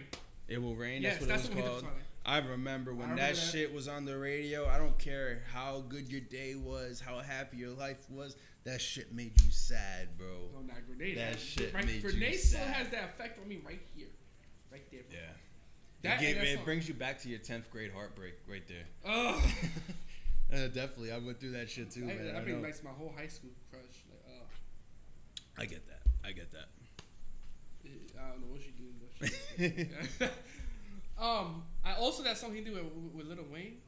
S2: It will rain.
S1: Yes,
S2: that's what it was called. I remember when that shit was on the radio. I don't care how good your day was, how happy your life was. That shit made you sad, bro.
S1: No, not Grenade.
S2: That shit made you sad.
S1: Grenade still has that effect on me right here, right there. Bro.
S2: Yeah. It brings you back to your 10th grade heartbreak right there.
S1: Oh.
S2: Definitely, I went through that shit too, man.
S1: That brings back to my whole high school crush.
S2: I get that.
S1: I don't know what she doing, but I also that song he did with Lil Wayne.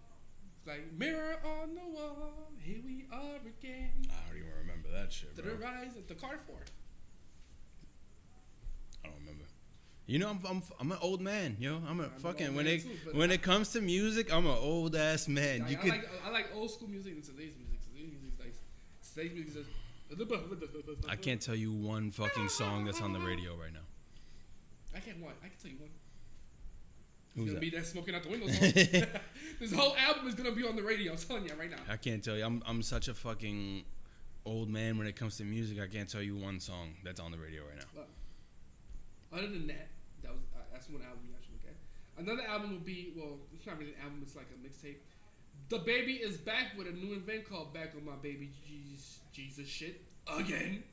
S1: It's like mirror on the wall, here we are again.
S2: I don't even remember that shit, bro.
S1: The rise of the Carter 4.
S2: I don't remember. I'm an old man, I'm a fucking when it comes to music, I'm an old ass man.
S1: I like old school music and today's music. Today's music is
S2: I can't tell you one fucking song that's on the radio right now.
S1: I can tell you one. It's
S2: Who's
S1: gonna
S2: that?
S1: be that "Smoking Out the Window" song. This whole album is gonna be on the radio. I'm telling you right now.
S2: I can't tell you. I'm such a fucking old man when it comes to music. I can't tell you one song that's on the radio right now.
S1: Other than that, that's one album you actually look at. Another album would be, well, it's not really an album. It's like a mixtape. The Baby is back with a new event called "Back on My Baby Jesus Shit" again.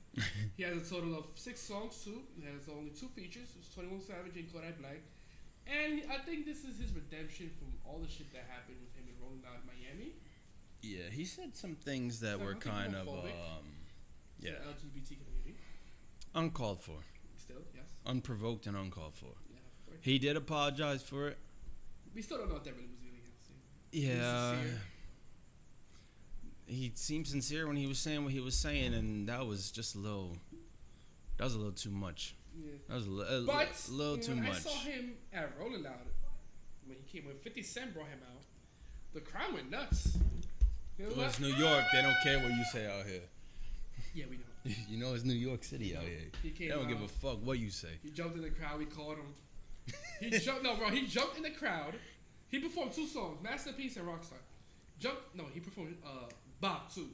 S1: He has a total of 6 songs too. He has only 2 features. It's 21 Savage and Kodak Black. And I think this is his redemption from all the shit that happened with him in Rolling Loud in Miami.
S2: Yeah, he said some things that were kind of
S1: the LGBT community.
S2: Uncalled for.
S1: Still, yes.
S2: Unprovoked and uncalled for.
S1: Yeah, of course.
S2: He did apologize for it.
S1: We still don't know what that really was really going to say.
S2: Yeah. He seemed sincere when he was saying what he was saying, and that was just a little too much.
S1: Yeah.
S2: That was a little too much.
S1: I saw him at Rolling Loud when 50 Cent brought him out. The crowd went nuts.
S2: Well, it's New York. They don't care what you say out here.
S1: Yeah, we know.
S2: You know it's New York City out here. They don't give a fuck what you say.
S1: He jumped in the crowd. We called him. He jumped in the crowd. He performed 2 songs, Masterpiece and Rockstar. He performed Bob too.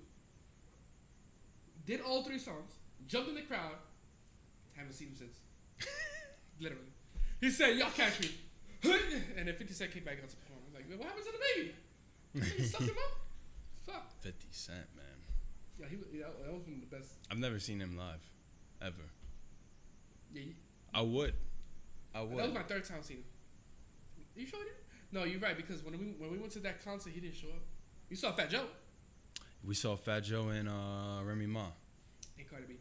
S1: Did all 3 songs. Jumped in the crowd. Haven't seen him since. Literally. He said, "Y'all catch me." And then 50 Cent came back out to perform. I was like, what happens to the baby? He sucked him up? Fuck.
S2: 50 Cent, man.
S1: Yeah, that was one of the best.
S2: I've never seen him live. Ever.
S1: Yeah.
S2: I would.
S1: That was my 3rd time seeing him. You sure you? No, you're right, because when we went to that concert, he didn't show up. You saw Fat Joe. We
S2: saw Fat Joe and Remy Ma.
S1: And Cardi B.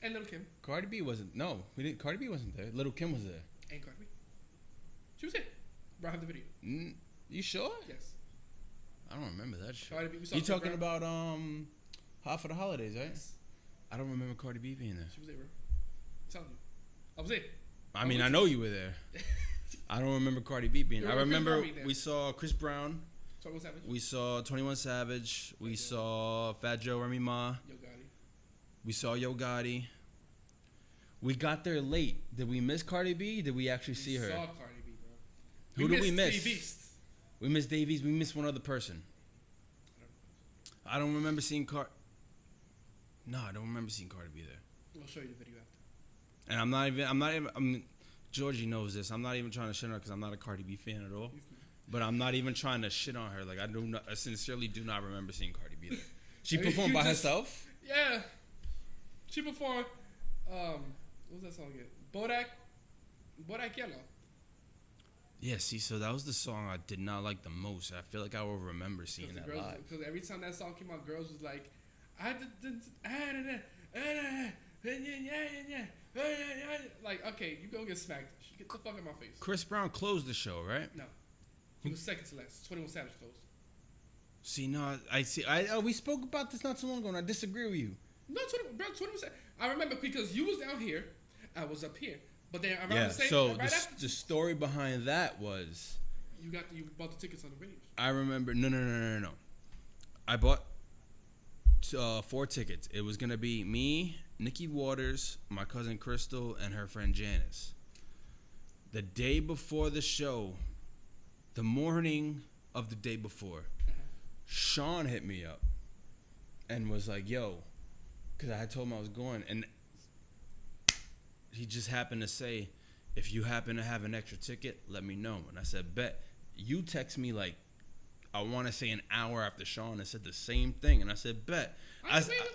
S1: And Little Kim.
S2: Cardi B wasn't. No, we didn't. Cardi B wasn't there. Little Kim was there.
S1: And Cardi B. She was here. Bro, I have the video.
S2: You sure?
S1: Yes.
S2: I don't remember that shit.
S1: Cardi B.
S2: You talking about Hot for the Holidays, right?
S1: Yes.
S2: I don't remember Cardi B being there.
S1: She was there, bro. I'm telling you. I was there.
S2: I mean, I know you were there. I don't remember Cardi B being there. I remember we saw Chris Brown.
S1: 21 Savage.
S2: We saw 21 Savage. We saw Fat Joe, Remy Ma.
S1: Yo Gotti.
S2: We saw Yo Gotti. We got there late. Did we miss Cardi B? Did we actually see her?
S1: We saw Cardi B, bro.
S2: Who did we miss?
S1: Dave East.
S2: We missed Dave East. We missed one other person. I don't remember seeing No, I don't remember seeing Cardi B there.
S1: I'll show you the video after.
S2: And Georgie knows this. I'm not even trying to shit on her because I'm not a Cardi B fan at all. But I'm not even trying to shit on her. Like, I sincerely do not remember seeing Cardi B there. She performed by herself?
S1: Yeah. She performed, what was that song again? Bodak Yellow.
S2: Yeah, see, so that was the song I did not like the most. I feel like I will remember seeing that live.
S1: Because every time that song came out, girls was like, like, okay, you go get smacked. Get the fuck out of my face.
S2: Chris Brown closed the show, right?
S1: No. He was second to last. 21 Savage closed.
S2: See, no, we spoke about this not too long ago, and I disagree with you.
S1: No, 21 Savage. I remember because you was down here, I was up here. But then around the same
S2: so
S1: right after,
S2: the story behind that was
S1: you bought the tickets on the radio.
S2: I remember no. I bought 4 tickets. It was gonna be me, Nikki Waters, my cousin Crystal, and her friend Janice. The day before the show, the morning of the day before, Sean hit me up and was like, "Yo," because I had told him I was going, and he just happened to say, "If you happen to have an extra ticket, let me know." And I said, "Bet." You text me like, I want to say an hour after Sean and said the same thing. And I said, "Bet."
S1: I didn't say I was.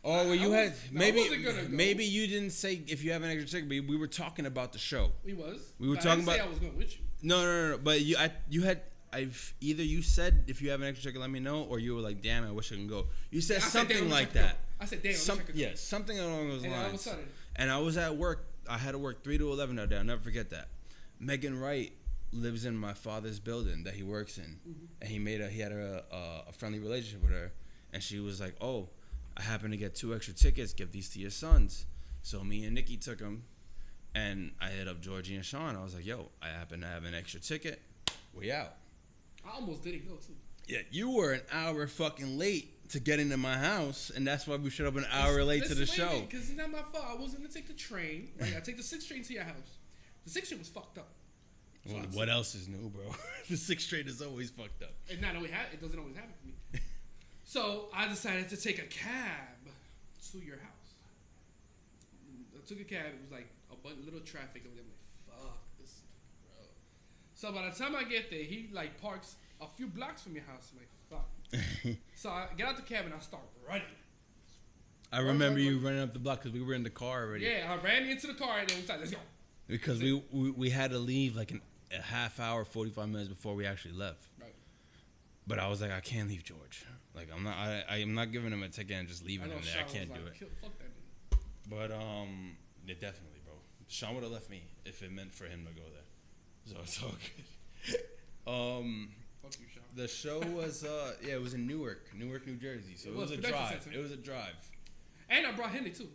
S2: Oh, well, you had maybe
S1: go.
S2: Maybe you didn't say if you have an extra ticket, but we were talking about the show.
S1: We
S2: were talking about.
S1: I was going with you.
S2: No. But you had. Either you said if you have an extra ticket, let me know, or you were like, "Damn, I wish I could go." You said something like that.
S1: I said, "Damn, I wish I could go."
S2: Yeah, something along those lines.
S1: And all of a sudden,
S2: and I was at work. I had to work 3 to 11 that day. I'll never forget that. Megan Wright lives in my father's building that he works in, and he had a friendly relationship with her, and she was like, "Oh, I happen to get 2 extra tickets. Give these to your sons." So me and Nikki took them, and I hit up Georgie and Sean. I was like, "Yo, I happen to have an extra ticket. We out."
S1: I almost didn't go too.
S2: Yeah, you were an hour fucking late to get into my house, and that's why we showed up an hour late to the show.
S1: Because it's not my fault. I was gonna take the train. Right? I take the 6 train to your house. The 6 train was fucked up. So
S2: Well, what else is new, bro? The 6 train is always fucked up.
S1: It doesn't always happen for me. So I decided to take a cab to your house. I took a cab. It was like a little traffic over there. I'm like, fuck this, bro. So by the time I get there, he like parks a few blocks from your house. I'm like, fuck. So I get out the cab and I start running.
S2: I remember you running up the block because we were in the car already.
S1: Yeah, I ran into the car and then we started, let's go.
S2: Because we had to leave like a half hour, 45 minutes before we actually left. Right. But I was like, I can't leave George. Like I'm not giving him a ticket and just leaving him there. I can't do it.
S1: Fuck that dude.
S2: But yeah, definitely, bro. Sean would have left me if it meant for him to go there. So it's all good.
S1: Fuck you, Sean.
S2: The show was it was in Newark, New Jersey. So it was a drive. It was a drive.
S1: And I brought Henny too.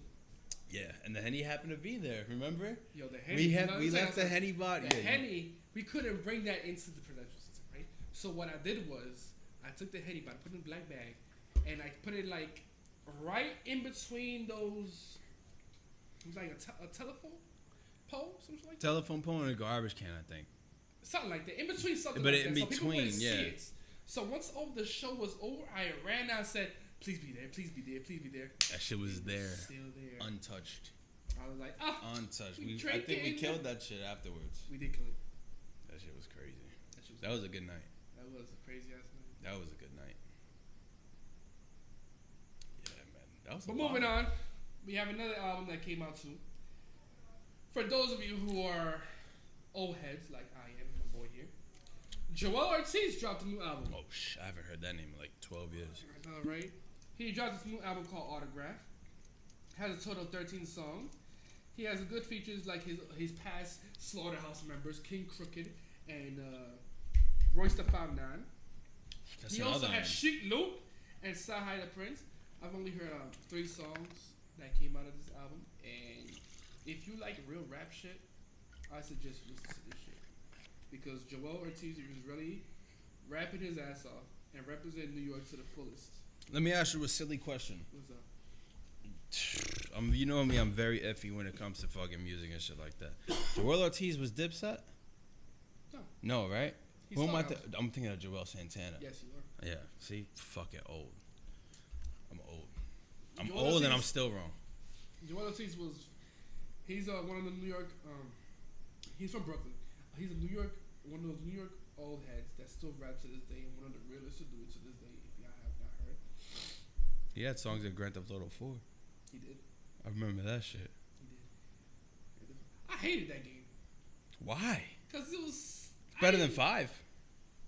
S2: Yeah, and the Henny happened to be there. Remember?
S1: Yo, the Henny.
S2: We left the Henny body.
S1: The Henny, we couldn't bring that into the production system, right? So what I did was I took the Henny, but I put it in a black bag, and I put it like right in between those. It was like a telephone pole, something like that.
S2: Telephone pole and a garbage can, I think.
S1: Something like that. In between something.
S2: But
S1: like
S2: in
S1: that.
S2: between,
S1: So
S2: yeah.
S1: see it. So once the show was over, I ran out and said, "Please be there, please be there, please be there."
S2: That shit was there.
S1: Still there.
S2: Untouched.
S1: I was like,
S2: untouched. I think we killed that shit afterwards.
S1: We did kill it.
S2: That shit was crazy. That was a good night.
S1: That was a crazy ass night.
S2: That was a good night. Yeah, man. That was.
S1: But moving on, we have another album that came out too. For those of you who are old heads like I am, my boy here, Joel Ortiz dropped a new album.
S2: Oh I haven't heard that name in like 12 years.
S1: I know, right? He dropped this new album called Autograph. Has a total of 13 songs. He has good features like his past Slaughterhouse members, King Crooked and Royce the 5'9". He also has Sheik Luke and Sahai the Prince. I've only heard 3 songs that came out of this album, and if you like real rap shit, I suggest you listen to this shit because Joel Ortiz is really rapping his ass off and representing New York to the fullest.
S2: Let me ask you a silly question.
S1: What's up?
S2: You know me, I'm very iffy when it comes to fucking music and shit like that. Joel Ortiz was Dipset?
S1: No.
S2: No, right?
S1: He's
S2: Who am I? I'm thinking of Joel Santana.
S1: Yes, you are.
S2: Yeah. See, fucking old. I'm old. I'm
S1: Joel
S2: old
S1: Ortiz,
S2: and I'm still wrong.
S1: Joel Ortiz he's one of the New York. He's from Brooklyn. He's one of those New York old heads that still rap to this day, and one of the realest to do it to this day. If y'all have not heard,
S2: He had songs in Grand Theft Auto 4.
S1: he did.
S2: I remember that shit.
S1: He did. I hated that game
S2: Why?
S1: because it was
S2: It's better than 5.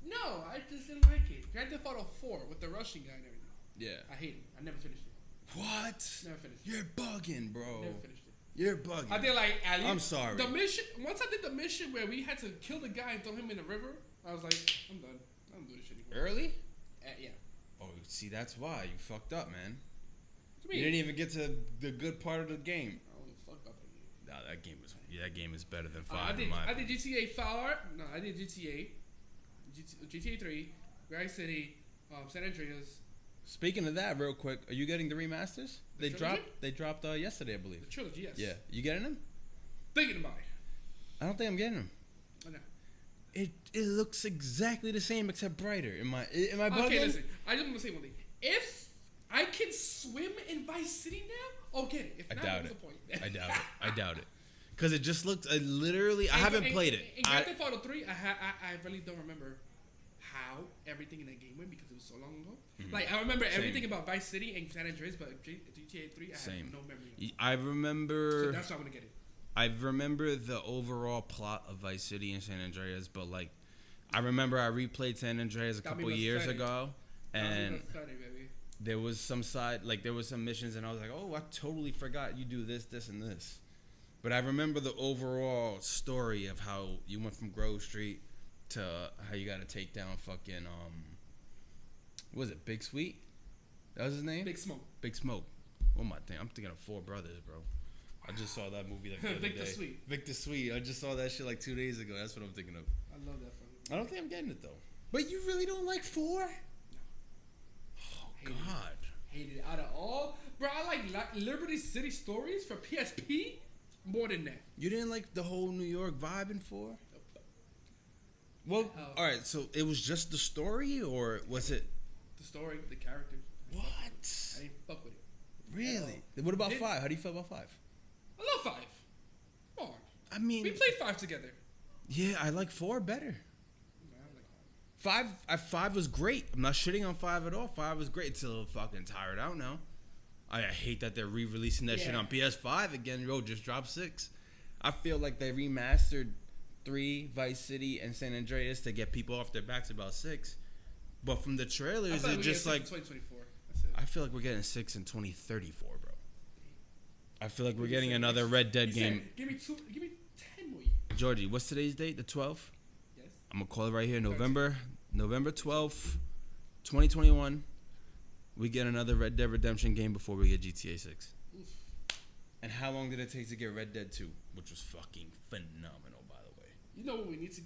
S1: No, I just didn't like it. Grand Theft Auto 4 with the Russian guy and everything.
S2: Yeah.
S1: I hate it. I never finished it.
S2: What?
S1: Never finished it.
S2: You're bugging, bro.
S1: Never finished it.
S2: You're bugging.
S1: I did like at least
S2: I'm sorry.
S1: The mission. Once I did the mission where we had to kill the guy and throw him in the river, I was like, I'm done. I don't do this shit anymore.
S2: Early?
S1: Yeah.
S2: Oh, see, that's why. You fucked up, man.
S1: What do
S2: You
S1: you mean?
S2: didn't even get to the good part of the game.
S1: I don't give a fuck about that game.
S2: Nah, that game is better than 5
S1: I did GTA 5. No, I did GTA 3, Vice City, San Andreas.
S2: Speaking of that, real quick, are you getting the remasters?
S1: The trilogy?
S2: They dropped yesterday, I believe.
S1: The trilogy, yes.
S2: Yeah. You getting them?
S1: Thinking about it.
S2: I don't think I'm getting them.
S1: I know.
S2: It looks exactly the same except brighter. Am I bugging?
S1: Okay, listen. I just want to say one thing. If I can swim in Vice City now, I'll get it. If
S2: I
S1: not,
S2: doubt
S1: what's
S2: it.
S1: the point?
S2: I doubt it. Because it just looked literally. I haven't played it.
S1: In Grand Theft Auto 3, I really don't remember how everything in that game went because it was so long ago.
S2: Mhm.
S1: Like I remember
S2: Same.
S1: everything about Vice City and San Andreas, but GTA 3, I
S2: Same.
S1: have no memory.
S2: I remember.
S1: So that's why I'm gonna get it.
S2: I remember the overall plot of Vice City and San Andreas, but like, I remember I replayed San Andreas a
S1: Got me
S2: couple years
S1: excited.
S2: ago, and
S1: Funny, baby.
S2: there was some missions, and I was like, oh, I totally forgot you do this, and this. But I remember the overall story of how you went from Grove Street to how you got to take down fucking what was it, Big Sweet? That was his name?
S1: Big Smoke.
S2: Big Smoke. What am I thinking? I'm thinking of 4 Brothers, bro. I just saw that movie like the other
S1: Victor
S2: day.
S1: Sweet.
S2: Victor Sweet. I just saw that shit like 2 days ago. That's what I'm thinking of.
S1: I love that film.
S2: I don't think I'm getting it though. But you really don't like 4?
S1: No.
S2: Oh
S1: Hate it.
S2: God.
S1: Hated it. Out of all, bro, I like Liberty City Stories for PSP more than that.
S2: You didn't like the whole New York vibe in 4? Well, all right. So it was just the story, or was it?
S1: The story, the characters.
S2: What?
S1: I didn't fuck with it.
S2: Really? What about 5? How do you feel about 5?
S1: I love 5. Come on.
S2: I mean,
S1: We played 5 together.
S2: yeah, I like 4 better.
S1: Nah, I like 5.
S2: 5 was great. I'm not shitting on 5 at all. 5 was great. It's a little fucking tired out now. I hate that they're re-releasing that shit
S1: Yeah.
S2: on PS5 again. Yo, just dropped 6. I feel like they remastered 3, Vice City, and San Andreas to get people off their backs about 6. But from the trailers, it's just like
S1: 2024. That's it.
S2: I feel like we're getting 6 in 2034, bro. I feel like we're getting another Red Dead
S1: He
S2: game.
S1: said, give me 10 more years.
S2: Georgie, what's today's date? The 12th?
S1: Yes.
S2: I'm gonna call it right here. November 12th, 2021. We get another Red Dead Redemption game before we get GTA 6.
S1: Oof.
S2: And how long did it take to get Red Dead 2? Which was fucking phenomenal, by the way.
S1: You know what we need to?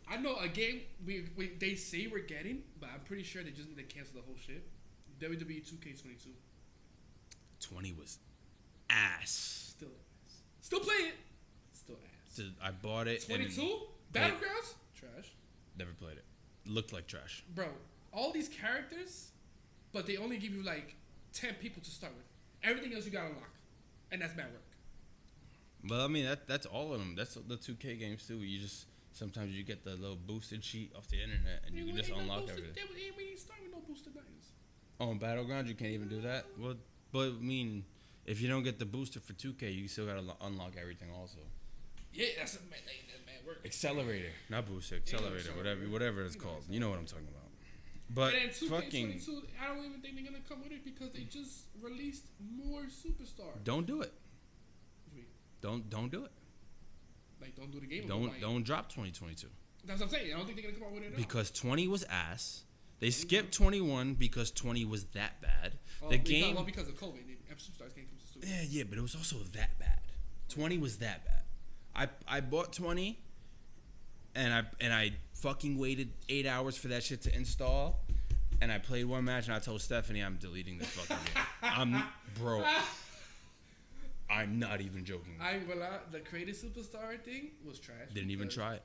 S1: I know a game they say we're getting, but I'm pretty sure they just need to cancel the whole shit. WWE 2K22.
S2: 20 was ass.
S1: Still play it. Still ass.
S2: Dude, I bought it.
S1: 22
S2: and
S1: Battlegrounds. Trash.
S2: never played it. Looked like trash.
S1: Bro, all these characters, but they only give you like 10 people to start with. Everything else you gotta unlock, and that's bad work.
S2: Well, I mean that's all of them. That's the 2K games too. You just sometimes you get the little boosted sheet off the internet and you can just unlock everything.
S1: We ain't starting with no boosted items.
S2: On Battleground, you can't even do that. Well, but I mean, if you don't get the booster for 2K, you still gotta unlock everything also.
S1: Yeah, that's mad work.
S2: Accelerator, not booster, accelerator, whatever it's called. You know what I'm talking about. But
S1: and then 2K22,
S2: fucking
S1: I don't even think they're gonna come with it because they just released more superstars.
S2: don't do it.
S1: Wait,
S2: Don't do it.
S1: like don't do the game.
S2: Don't drop 2022
S1: That's what I'm saying. I don't think they're gonna come out with it at all.
S2: because 20 was ass. They skipped 21 because 20 was that bad.
S1: Oh,
S2: The game.
S1: well, because of COVID, superstars can't come to the studio.
S2: Yeah, but it was also that bad. 20 was that bad. I bought 20, and I fucking waited 8 hours for that shit to install, and I played one match, and I told Stephanie I'm deleting this fucking game. I'm not even joking.
S1: The creative superstar thing was trash.
S2: Didn't even try it.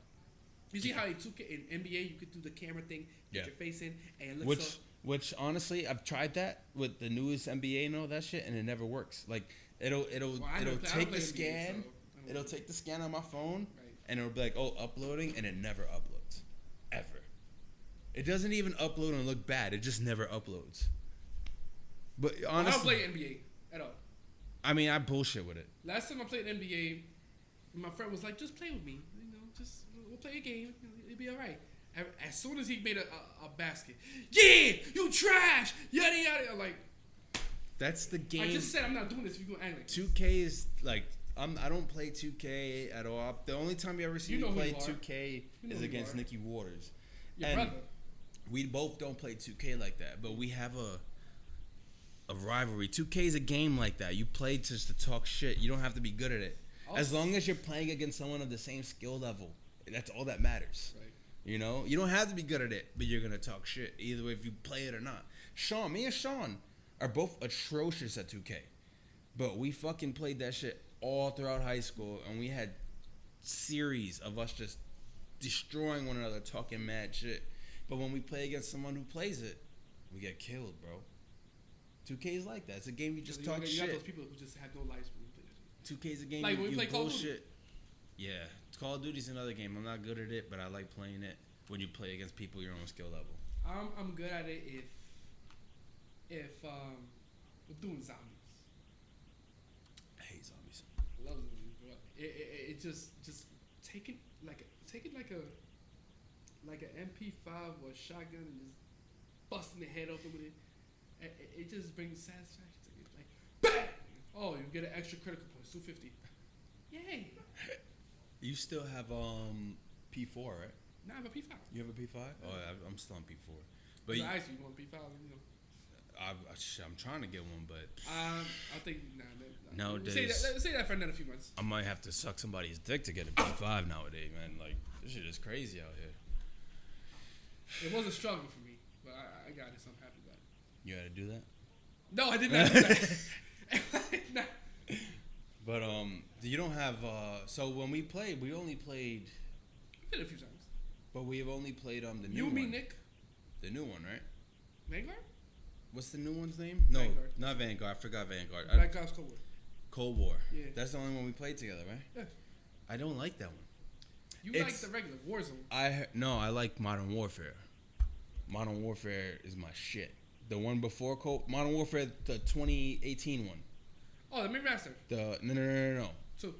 S1: You see how in NBA you could do the camera thing, put your face in, and it looks
S2: Which honestly, I've tried that with the newest NBA and all that shit, and it never works. Like it'll take the scan, it'll take the scan on my phone,
S1: Right.
S2: and it'll be like, oh, uploading, and it never uploads, ever. It doesn't even upload and look bad. It just never uploads. But honestly,
S1: I don't play NBA at all.
S2: I mean, I bullshit with it.
S1: Last time I played NBA, my friend was like, "Just play with me. We'll play a game. It'll be all right." As soon as he made a basket, yeah, you trash, yada yada. I'm like,
S2: That's the game.
S1: I just said I'm not doing this. If you gonna act like
S2: 2K is like I don't play 2K at all. The only time you ever see me play 2K is against Nicky Waters.
S1: Your brother.
S2: We both don't play 2K like that, but we have a rivalry. 2K is a game like that. You play just to talk shit. You don't have to be good at it. As long as you're playing against someone of the same skill level, that's all that matters.
S1: Right.
S2: You know, you don't have to be good at it, but you're gonna talk shit either way if you play it or not. Me and Sean are both atrocious at 2K, but we fucking played that shit all throughout high school, and we had series of us just destroying one another, talking mad shit. But when we play against someone who plays it, we get killed, bro. 2K is like that. It's a game you just talk shit.
S1: You got those people who just have no lives when you play that shit.
S2: 2K is a game
S1: like when we
S2: you
S1: play Call of Duty.
S2: bullshit. Yeah, Call of Duty's another game. I'm not good at it, but I like playing it when you play against people your own skill level.
S1: I'm good at it if we're doing zombies.
S2: I hate zombies.
S1: I love zombies, but it just take it like an MP5 or a shotgun and just busting the head open with it. It just brings satisfaction to me. Like bang! Oh, you get an extra critical points, 250. Yay!
S2: You still have P4, right?
S1: Nah, I have a P5.
S2: You have a P5? Oh, I'm still on P4. But
S1: I actually want P5, you know.
S2: I'm trying to get one, but
S1: I think nah.
S2: Nowadays,
S1: Let's say that for another few months.
S2: I might have to suck somebody's dick to get a P5 nowadays, man. Like this shit is crazy out here.
S1: It was a struggle for me, but I got it, so I'm happy about it.
S2: You had to do that?
S1: No, I did not do that. Nah.
S2: But you don't have. So when we played, we only played.
S1: We played a few times.
S2: But we have only played the new
S1: You,
S2: one.
S1: me, Nick.
S2: The new one, right?
S1: Vanguard?
S2: What's the new one's name? No,
S1: Vanguard.
S2: not Vanguard. I forgot Vanguard.
S1: Black Ops Cold War.
S2: Cold War.
S1: Yeah.
S2: That's the only one we played together, right?
S1: Yeah.
S2: I don't like that one.
S1: You like the regular Warzone.
S2: I like Modern Warfare. Modern Warfare is my shit. The one before Modern Warfare, the 2018 one.
S1: Oh, the remaster.
S2: No.
S1: Two.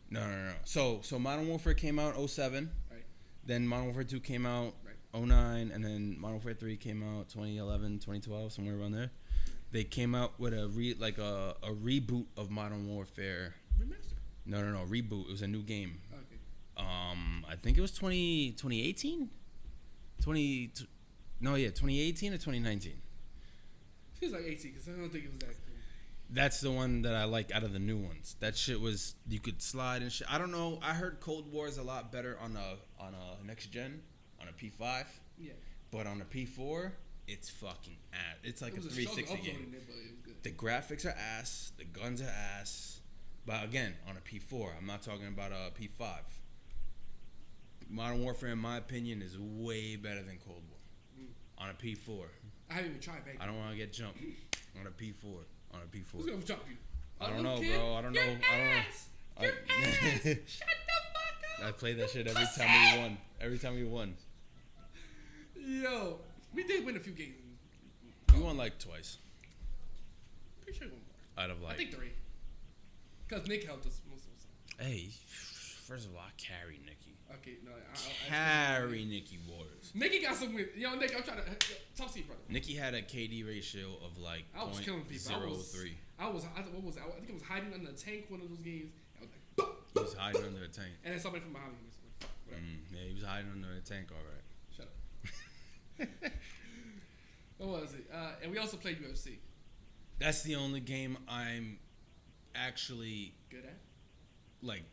S2: No. So Modern Warfare came out 07.
S1: Right.
S2: Then Modern Warfare 2 came out
S1: Right.
S2: 09, and then Modern Warfare 3 came out 2011, 2012, somewhere around there. They came out with a reboot of Modern Warfare.
S1: Remaster.
S2: No, reboot. It was a new game.
S1: Okay.
S2: I think it was 2018? 2018 or 2019.
S1: Feels like 18 because I don't think it was that cool.
S2: That's the one that I like out of the new ones. That shit was, you could slide and shit. I don't know. I heard Cold War is a lot better on a next gen, on a P5.
S1: Yeah.
S2: But on a P4, it's fucking ass. It's like a 360 game.
S1: It, but it was good.
S2: The graphics are ass. The guns are ass. But again, on a P4, I'm not talking about a P5. Modern Warfare, in my opinion, is way better than Cold War. On a P4.
S1: I haven't even tried back.
S2: I don't want to get jumped. On a P4. On a P4.
S1: Who's gonna jump you?
S2: I don't know, bro. I don't know.
S1: Ass. Your ass. Shut the fuck up.
S2: I play that shit every time we won.
S1: Yo, we did win a few games.
S2: We won like twice.
S1: Pretty sure we won more.
S2: Out of like.
S1: I think 3. Because Nick helped us most of the time.
S2: Hey, first of all, I carry Nikki.
S1: Okay, no.
S2: Carry Nikki Waters.
S1: Nikki got some wins. Yo, Nick, I'm trying to talk to you, brother.
S2: Nikki had a KD ratio of like
S1: I was killing people.
S2: .03.
S1: What was it? I think it was hiding under a tank one of those games. I was like,
S2: He was hiding under a tank.
S1: and then somebody from behind me was like, whatever.
S2: Yeah, he was hiding under a tank, all right.
S1: Shut up. What was it? And we also played UFC.
S2: That's the only game I'm actually
S1: Good at?
S2: like.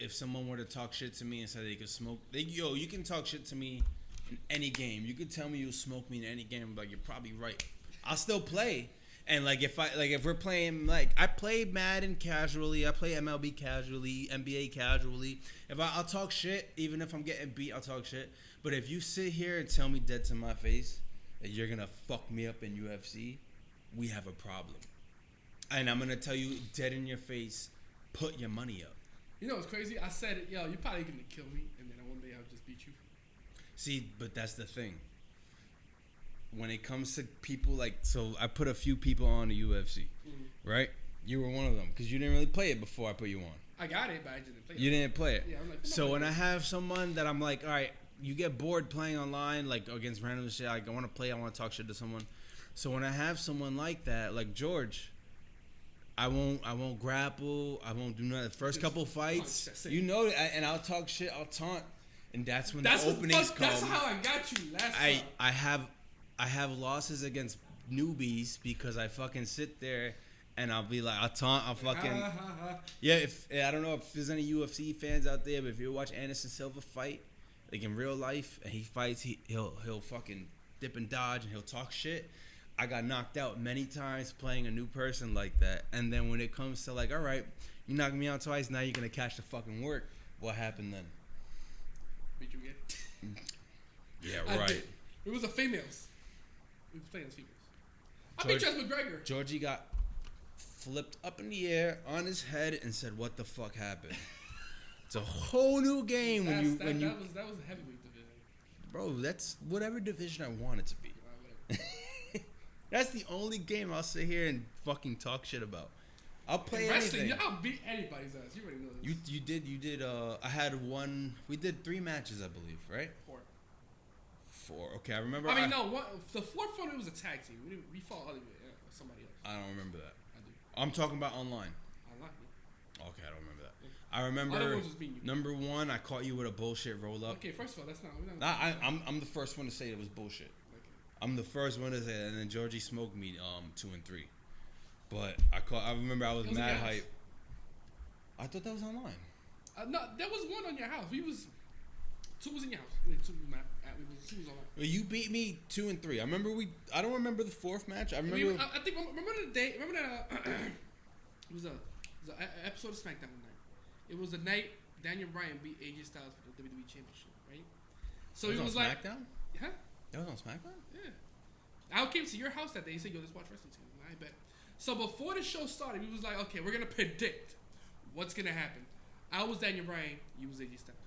S2: If someone were to talk shit to me and said they could smoke, you can talk shit to me in any game. You could tell me you'll smoke me in any game, but you're probably right. I'll still play. And if we're playing, like, I play Madden casually, I play MLB casually, NBA casually. I'll talk shit, even if I'm getting beat, I'll talk shit. But if you sit here and tell me dead to my face that you're gonna fuck me up in UFC, we have a problem. And I'm gonna tell you dead in your face, put your money up.
S1: You know what's crazy? I said it, yo, you're probably gonna kill me, and then one day I'll just beat you.
S2: See, but that's the thing. When it comes to people so I put a few people on the UFC, right? You were one of them because you didn't really play it before I put you on.
S1: I got it, but I didn't play it.
S2: You didn't play it.
S1: Yeah, I'm like,
S2: so when I have someone that I'm like, all right, you get bored playing online, like against random shit. Like I want to play, I want to talk shit to someone. So when I have someone like that, like George, I won't grapple. I won't do nothing. First couple fights, you know, and I'll talk shit. I'll taunt, and that's when the openings come.
S1: That's how I got you last time.
S2: I have losses against newbies because I fucking sit there and I'll be like, I'll taunt, I'll fucking yeah. I don't know if there's any UFC fans out there, but if you watch Anderson Silva fight, like in real life, and he fights, he'll fucking dip and dodge and he'll talk shit. I got knocked out many times playing a new person like that. And then when it comes to like, all right, you knocked me out twice, now you're going to catch the fucking work. What happened then?
S1: Beat you again?
S2: Yeah, right.
S1: It was the females. We were playing as females. I beat Jess McGregor.
S2: Georgie got flipped up in the air on his head and said, what the fuck happened? It's a whole new game
S1: that was a heavyweight division.
S2: Bro, that's whatever division I want it to be. That's the only game I'll sit here and fucking talk shit about. I'll play anything.
S1: I'll beat anybody's ass. You already know this.
S2: You did. I had one. We did 3 matches, I believe, right? 4. Okay, I remember.
S1: The fourth one, it was a tag team. We fought somebody else.
S2: I don't remember that.
S1: I do.
S2: I'm talking about online.
S1: Online. Yeah.
S2: Okay, I don't remember that. Yeah. I remember number 1. I caught you with a bullshit roll up.
S1: Okay, first of all, that's not.
S2: I'm the first one to say it was bullshit. I'm the first one to say it, and then Georgie smoked me 2 and 3. But I remember I was mad hype. I thought that was online.
S1: No, there was one on your house. 2 was in your house. And then 2 was online.
S2: Well, you beat me 2 and 3. I don't remember the 4th match. I remember.
S1: Remember the day. Remember that? It was an episode of SmackDown one night. It was the night Daniel Bryan beat AJ Styles for the WWE Championship, right? So
S2: it
S1: was
S2: on
S1: like
S2: SmackDown.
S1: Huh?
S2: That was on SmackDown?
S1: Yeah. I came to your house that day. He said, yo, let's watch wrestling together. I bet. So before the show started, we was like, okay, we're going to predict what's going to happen. I was Daniel Bryan. You was AJ Styles.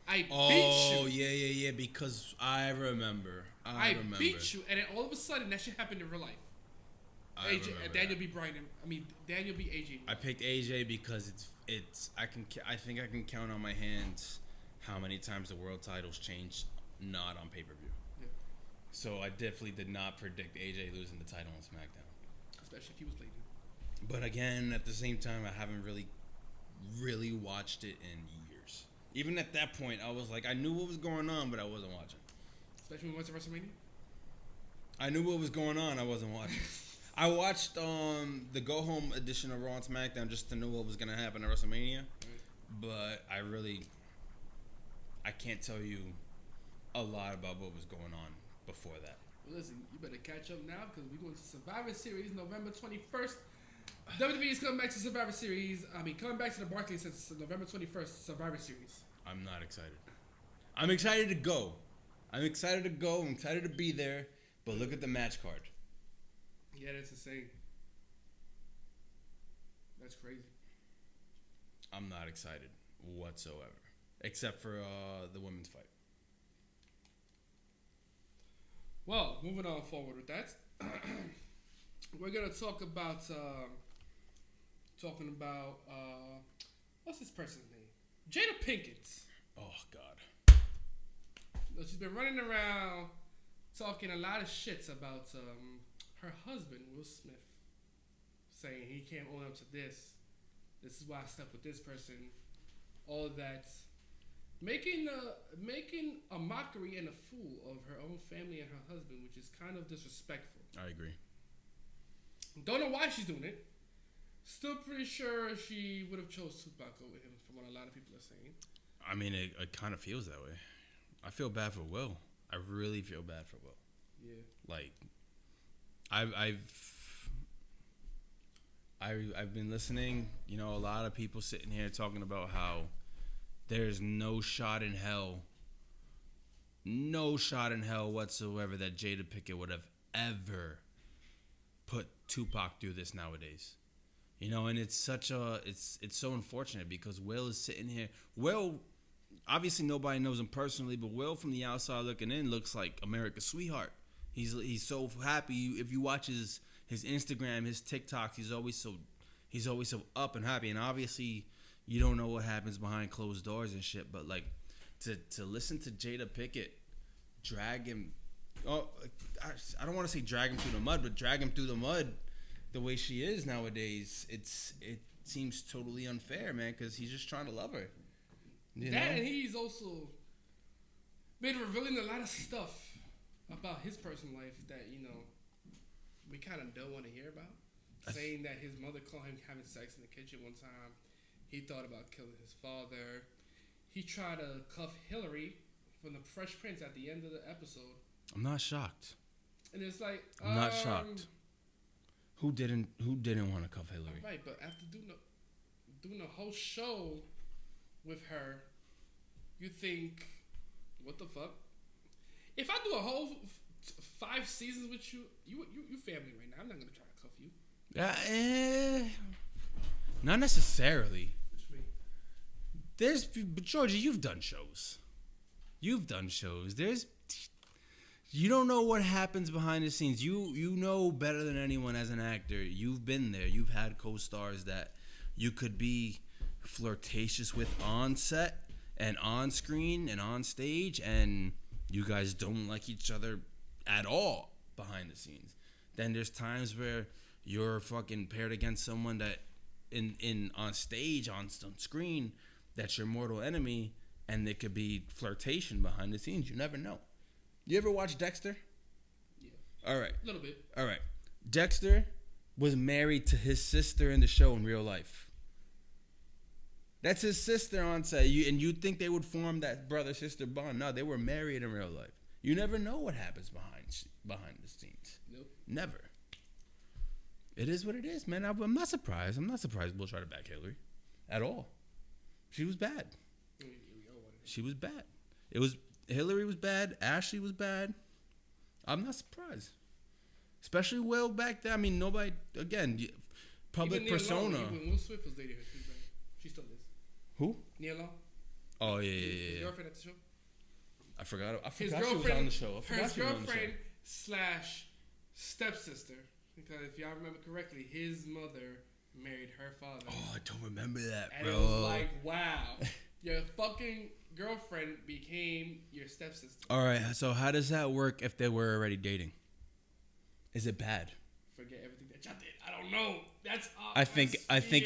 S1: I beat you.
S2: Oh, yeah, because I remember. I
S1: beat you, and then all of a sudden, that shit happened in real life. Daniel beat Bryan. Daniel beat AJ.
S2: I picked AJ because I think I can count on my hands how many times the world titles changed not on pay-per-view. Yeah. So I definitely did not predict AJ losing the title on SmackDown.
S1: Especially if he was playing.
S2: But again, at the same time, I haven't really watched it in years. Even at that point, I was like, I knew what was going on, but I wasn't watching.
S1: Especially when we went to WrestleMania?
S2: I knew what was going on, I wasn't watching. I watched the go-home edition of Raw and SmackDown just to know what was going to happen at WrestleMania. Right. But I can't tell you a lot about what was going on before that.
S1: Well, listen, you better catch up now because we're going to Survivor Series November 21st. WWE is coming back to Survivor Series. Coming back to the Barclays since November 21st, Survivor Series.
S2: I'm not excited. I'm excited to go. I'm excited to be there. But look at the match card.
S1: Yeah, that's insane. That's crazy.
S2: I'm not excited whatsoever. Except for the women's fight.
S1: Well, moving on forward with that. We're going to talk about... what's this person's name? Jada Pinkett.
S2: Oh, God.
S1: she's been running around talking a lot of shits about her husband, Will Smith, saying he can't own up to this. This is why I slept with this person. All that. Making a mockery and a fool of her own family and her husband, which is kind of disrespectful.
S2: I agree.
S1: Don't know why she's doing it. Still pretty sure she would have chose Tupac over him, from what a lot of people are saying.
S2: I mean, it kind of feels that way. I feel bad for Will. I really feel bad for Will.
S1: Yeah.
S2: Like, I've been listening. You know, a lot of people sitting here talking about how there's no shot in hell whatsoever that Jada Pinkett would have ever put Tupac through this nowadays. You know, and it's so unfortunate because Will is sitting here. Will, obviously nobody knows him personally, but Will from the outside looking in looks like America's sweetheart. He's so happy. If you watch his Instagram, his TikToks, he's always so up and happy. And obviously, you don't know what happens behind closed doors and shit. But like, to listen to Jada Pinkett drag him, I don't want to say drag him through the mud, but drag him through the mud the way she is nowadays, it seems totally unfair, man. Because he's just trying to love her. You know?
S1: And he's also been revealing a lot of stuff about his personal life that, you know, we kind of don't want to hear about. Saying that his mother caught him having sex in the kitchen one time. He thought about killing his father. He tried to cuff Hillary from the Fresh Prince at the end of the episode.
S2: I'm not shocked.
S1: And it's like,
S2: I'm not shocked. Who didn't want to cuff Hillary?
S1: Right, but after doing a whole show with her, you think, what the fuck? If I do a whole 5 seasons with you family right now. I'm not gonna try to cuff you.
S2: Not necessarily.
S1: What you mean?
S2: But Georgia, you've done shows. You don't know what happens behind the scenes. You know better than anyone as an actor. You've been there. You've had co-stars that you could be flirtatious with on set and on screen and on stage, and you guys don't like each other at all behind the scenes. Then there's times where you're fucking paired against someone that in on stage, on screen, that's your mortal enemy, and there could be flirtation behind the scenes. You never know. You ever watch Dexter?
S1: Yeah.
S2: All right.
S1: A little bit.
S2: All right. Dexter was married to his sister in the show in real life. That's his sister on set. And you think they would form that brother-sister bond. No, they were married in real life. You never know what happens behind the scenes.
S1: Nope.
S2: Never. It is what it is, man. I'm not surprised. We'll try to back Hillary at all. She was bad. She was bad. Hillary was bad. Ashley was bad. I'm not surprised. Especially Will back then. I mean, nobody, again, public
S1: Even
S2: persona.
S1: When Will Smith was dating her, she was bad. She still is.
S2: Who?
S1: Nia Long.
S2: Oh, yeah.
S1: His girlfriend at the show.
S2: I forgot she was
S1: girlfriend
S2: on the show.
S1: His girlfriend / stepsister. Because if y'all remember correctly, his mother married her father.
S2: Oh, I don't remember that,
S1: and
S2: bro.
S1: And it was like, wow. Your fucking girlfriend became your stepsister.
S2: All right, so how does that work if they were already dating? Is it bad?
S1: Forget everything that y'all did. I don't know. That's
S2: I think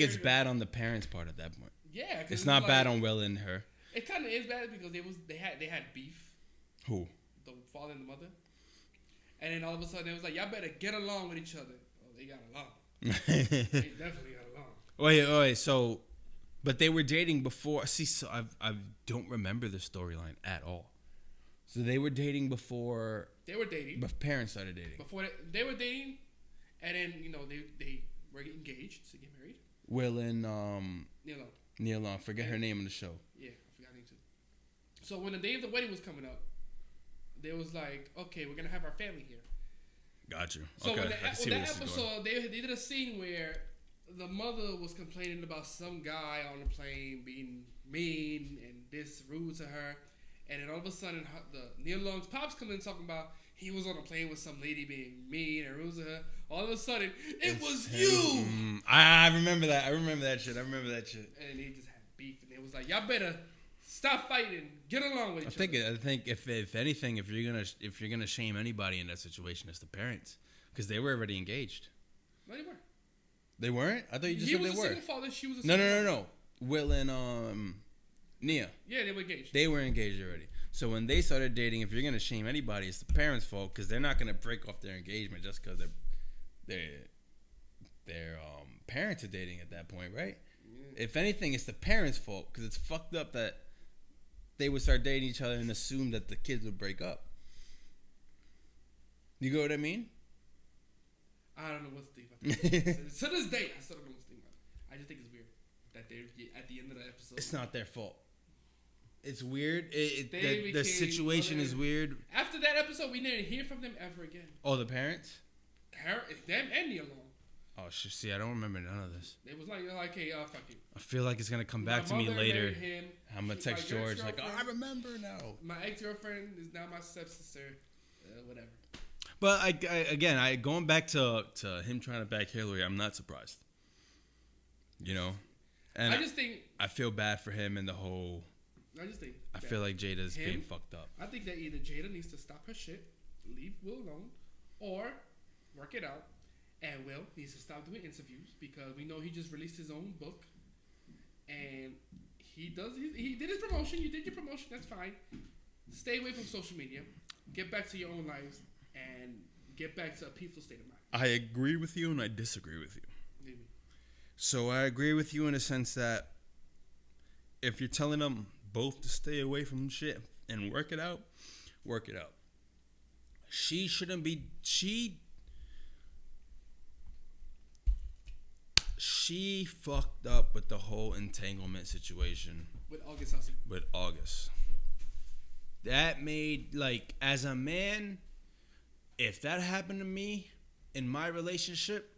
S2: it's bad on the parents' part at that point.
S1: Yeah,
S2: it's not bad on Will and her.
S1: It kind of is bad because they had beef.
S2: Who?
S1: The father and the mother. And then all of a sudden it was like, y'all better get along with each other. Oh, they got along. They definitely got along.
S2: Wait. So, but they were dating before. See, so I don't remember the storyline at all. So they were dating before.
S1: They were dating.
S2: But parents started dating.
S1: Before they were dating, and then they were engaged to get married.
S2: Will and Nia Long. Forget her name in the show.
S1: Yeah, I forgot her name too. So when the day of the wedding was coming up, they was like, okay, we're gonna have our family here.
S2: Got you.
S1: So
S2: okay,
S1: when that episode, they did a scene where the mother was complaining about some guy on the plane being mean and this rude to her, and then all of a sudden, Nia Long's pops come in talking about he was on a plane with some lady being mean and rude to her. All of a sudden, it was you.
S2: I remember that. I remember that shit.
S1: And he just had beef, and it was like, y'all better Stop fighting. Get along with each other.
S2: I think if anything, if you're gonna shame anybody in that situation, it's the parents, because they were already engaged.
S1: No, they weren't.
S2: They weren't? I thought you just said they were.
S1: He was a single father. She was a single
S2: No. Will and Nia.
S1: Yeah, they were engaged.
S2: They were engaged already. So when they started dating, if you're gonna shame anybody, it's the parents' fault, because they're not gonna break off their engagement just because their parents are dating at that point, right? Yeah. If anything, it's the parents' fault, because it's fucked up that they would start dating each other and assume that the kids would break up. You get what I mean?
S1: I don't know what to think about that. To this day, I still don't know what to think about it. I just think it's weird that they're at the end of the episode.
S2: It's not their fault. It's weird. The situation is weird.
S1: After that episode, we didn't hear from them ever again.
S2: Oh, the parents?
S1: Them and Nia Long.
S2: Oh, shit. See, I don't remember none of this.
S1: It was like, hey, fuck you.
S2: I feel like it's going to come back to me later. I'm going to text George like, oh, I remember now.
S1: My ex-girlfriend is now my stepsister. Whatever.
S2: But again, going back to him trying to back Hillary, I'm not surprised. You know? And
S1: I just think...
S2: I feel bad for him and the whole... I feel like Jada's being fucked up.
S1: I think that either Jada needs to stop her shit, leave Will alone, or work it out. And Will needs to stop doing interviews, because we know he just released his own book, and he did his promotion. You did your promotion, that's fine. Stay away from social media, get back to your own lives, and get back to a peaceful state of mind.
S2: I agree with you, and I disagree with you.
S1: Maybe.
S2: So I agree with you in the sense that if you're telling them both to stay away from shit and work it out, work it out. She shouldn't be... She fucked up with the whole entanglement situation.
S1: With August Hussey.
S2: With August. That made, like, as a man, if that happened to me in my relationship,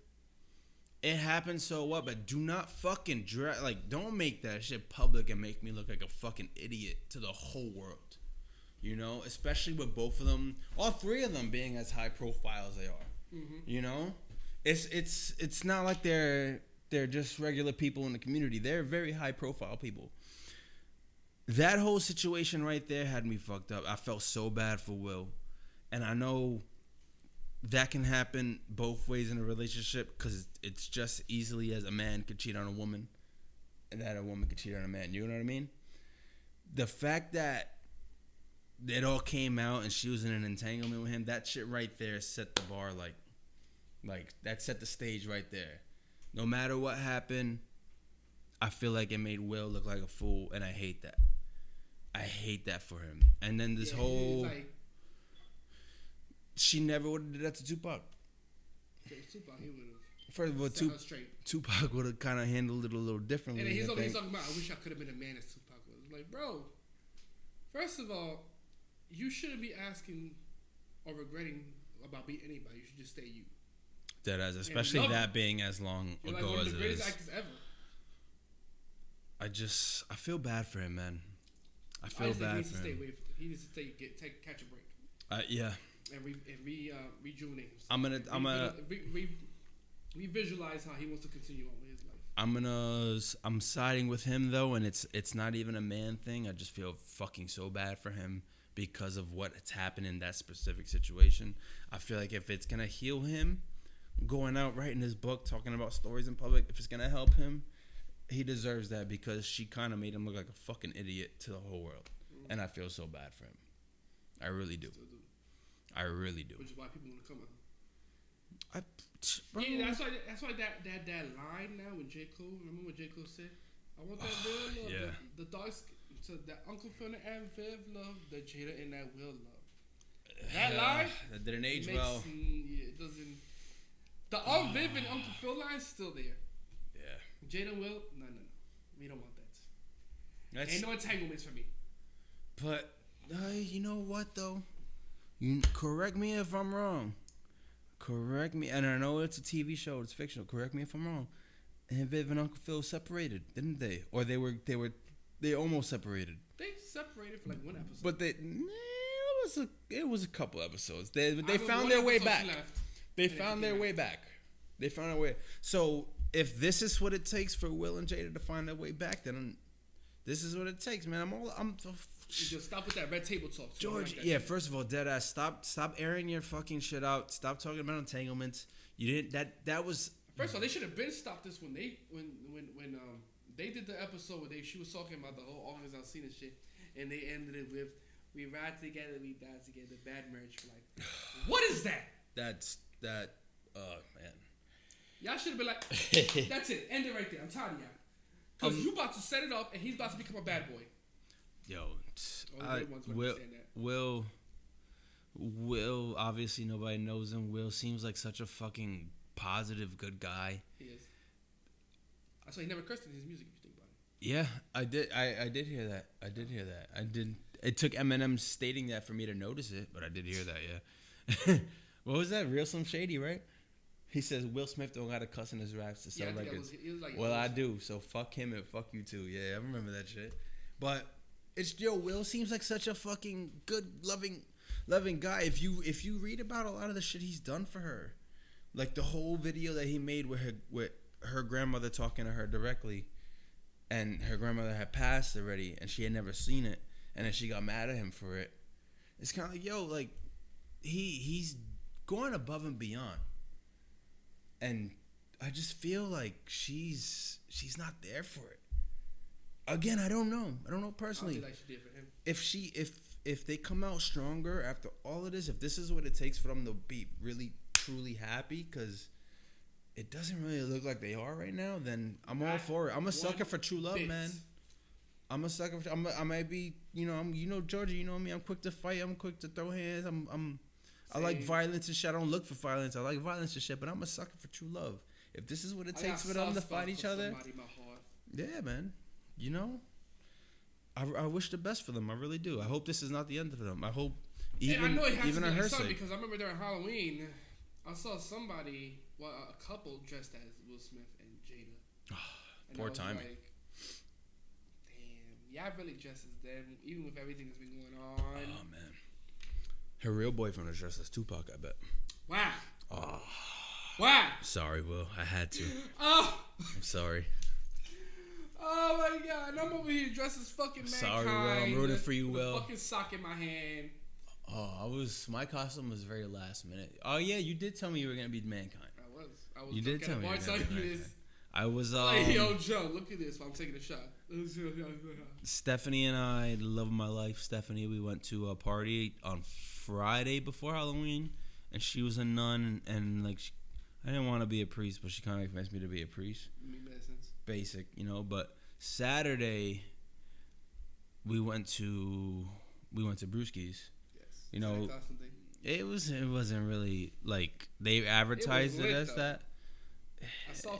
S2: it happened, so what? But do not fucking don't make that shit public and make me look like a fucking idiot to the whole world. You know? Especially with both of them, all three of them being as high profile as they are. Mm-hmm. You know? It's not like they're just regular people in the community. They're very high profile people. That whole situation right there had me fucked up. I felt so bad for Will. And I know that can happen both ways in a relationship, because it's just easily as a man could cheat on a woman and that a woman could cheat on a man. You know what I mean? The fact that it all came out and she was in an entanglement with him, that shit right there set the bar like that set the stage right there. No matter what happened, I feel like it made Will look like a fool, and I hate that. I hate that for him. And then this whole... She never would have did that to Tupac.
S1: Tupac, he would have...
S2: First of all, Tupac would have kind of handled it a little differently.
S1: And then he's talking about, I wish I could have been a man as Tupac was. Like, bro, first of all, you shouldn't be asking or regretting about being anybody. You should just stay you.
S2: Deadass, especially that being as long ago as it is. One of the greatest
S1: actors ever.
S2: I feel bad for him, man. I feel bad for him.
S1: He needs to catch a break.
S2: Yeah.
S1: And rejuvenate himself. I'm gonna visualize how he wants to continue on with his life.
S2: I'm siding with him though, and it's not even a man thing. I just feel fucking so bad for him because of what's happened in that specific situation. I feel like if it's gonna heal him, going out writing his book, talking about stories in public, if it's gonna help him, he deserves that, because she kind of made him look like a fucking idiot to the whole world. And I feel so bad for him. I really do. I really do.
S1: Which is why people want to come at him. Yeah, that's why that line now with J. Cole. Remember what J. Cole said? I want that real love.
S2: Yeah.
S1: The dark, so that Uncle Phil and Viv love, the Jada and that Will love. That line
S2: that didn't age well.
S1: It doesn't. The Viv and Uncle Phil line is still there. Yeah. Jada and Will, no. We don't want that. Ain't no entanglements for me.
S2: But you know what though? Correct me if I'm wrong. Correct me, and I know it's a TV show, it's fictional. Correct me if I'm wrong. And Viv and Uncle Phil separated, didn't they? Or they almost separated.
S1: They separated for like one episode.
S2: But it was a couple episodes. They found their way back. They found their way back. They found their way. So if this is what it takes for Will and Jada to find their way back, then This is what it takes, man.
S1: You just stop with that red table talk.
S2: George,
S1: like
S2: yeah.
S1: shit.
S2: First of all, dead ass. Stop airing your fucking shit out. Stop talking about entanglements. You didn't. That was.
S1: First of all, they should have been stopped this when they did the episode where she was talking about the whole August Alsina shit, and they ended it with "We ride together, we die together." Bad marriage. Like, what is that?
S2: That's that. Man.
S1: Y'all should have been like, that's it. End it right there. I'm tired of y'all. Because you about to set it up, and he's about to become a bad boy.
S2: Yo,
S1: Will.
S2: Will, obviously nobody knows him. Will seems like such a fucking positive, good guy.
S1: He is. I saw he never cursed in his music, if you think about it.
S2: Yeah, I did. I did hear that. I did. It took Eminem stating that for me to notice it, but I did hear that, yeah. What was that? Real Slim Shady, right? He says Will Smith don't got to cuss in his raps to sell records. Well, I do, so fuck him and fuck you too. Yeah, I remember that shit. But Will seems like such a fucking good, loving guy. If you read about a lot of the shit he's done for her, like the whole video that he made with her grandmother talking to her directly, and her grandmother had passed already, and she had never seen it, and then she got mad at him for it. It's kind of like, yo, like he's going above and beyond. And I just feel like she's not there for it. Again, I don't know personally.
S1: Like she did for him.
S2: If they come out stronger after all of this, if this is what it takes for them to be really truly happy, because it doesn't really look like they are right now, then I'm all for it. I'm a sucker for true love, man. I'm a sucker for. I might be, Georgia. You know me. I'm quick to fight. I'm quick to throw hands. I like violence and shit. I don't look for violence. I like violence and shit, but I'm a sucker for true love. If this is what it takes for them to fight each other, yeah, man. I wish the best for them. I really do. I hope this is not the end of them. I hope even on her sake.
S1: Because I remember during Halloween, I saw somebody, a couple dressed as Will Smith and Jada.
S2: Poor timing.
S1: Like, damn, y'all really dressed as them, even with everything that's been going on.
S2: Oh man. Her real boyfriend was dressed as Tupac, I bet.
S1: Wow.
S2: Oh.
S1: Wow.
S2: Sorry, Will. I had to.
S1: Oh.
S2: I'm sorry.
S1: Oh my God. And I'm over here dressed as fucking Mankind.
S2: Sorry, Will. I'm rooting for you,
S1: with
S2: Will.
S1: a fucking sock in my hand.
S2: Oh, my costume was very last minute. Oh yeah, you did tell me you were gonna be Mankind.
S1: I was.
S2: You did tell me. I was.
S1: Like, yo, Joe, look at this. I'm taking a shot.
S2: Stephanie and I, the love of my life, Stephanie, we went to a party on Friday before Halloween, and she was a nun, and like, I didn't want to be a priest, but she kind of convinced me to be a priest. Basic, but Saturday we went to Brewski's. Yes. It wasn't really like they advertised it as that.
S1: I saw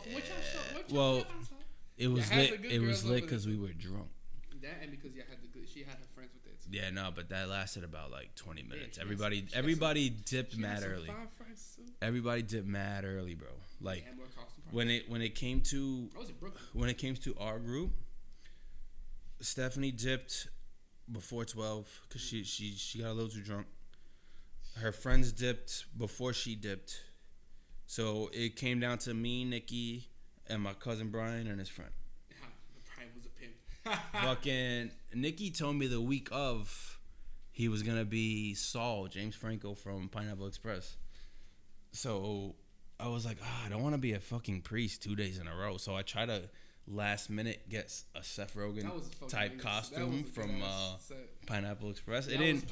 S2: it was lit. It was lit because we were drunk.
S1: That and because she had her friends with it. Too.
S2: Yeah, no, but that lasted about like 20 minutes. Everybody dipped mad early. Everybody dipped mad early, bro. Like when it came to our group, Stephanie dipped before 12 because she got a little too drunk. Her friends dipped before she dipped. So it came down to me, Nikki, and my cousin Brian and his friend.
S1: Brian was a pimp.
S2: Fucking Nikki told me the week of he was gonna be Saul, James Franco from Pineapple Express. So I was like, I don't want to be a fucking priest 2 days in a row. So I try to last minute get a Seth Rogen type costume from Pineapple Express. It didn't.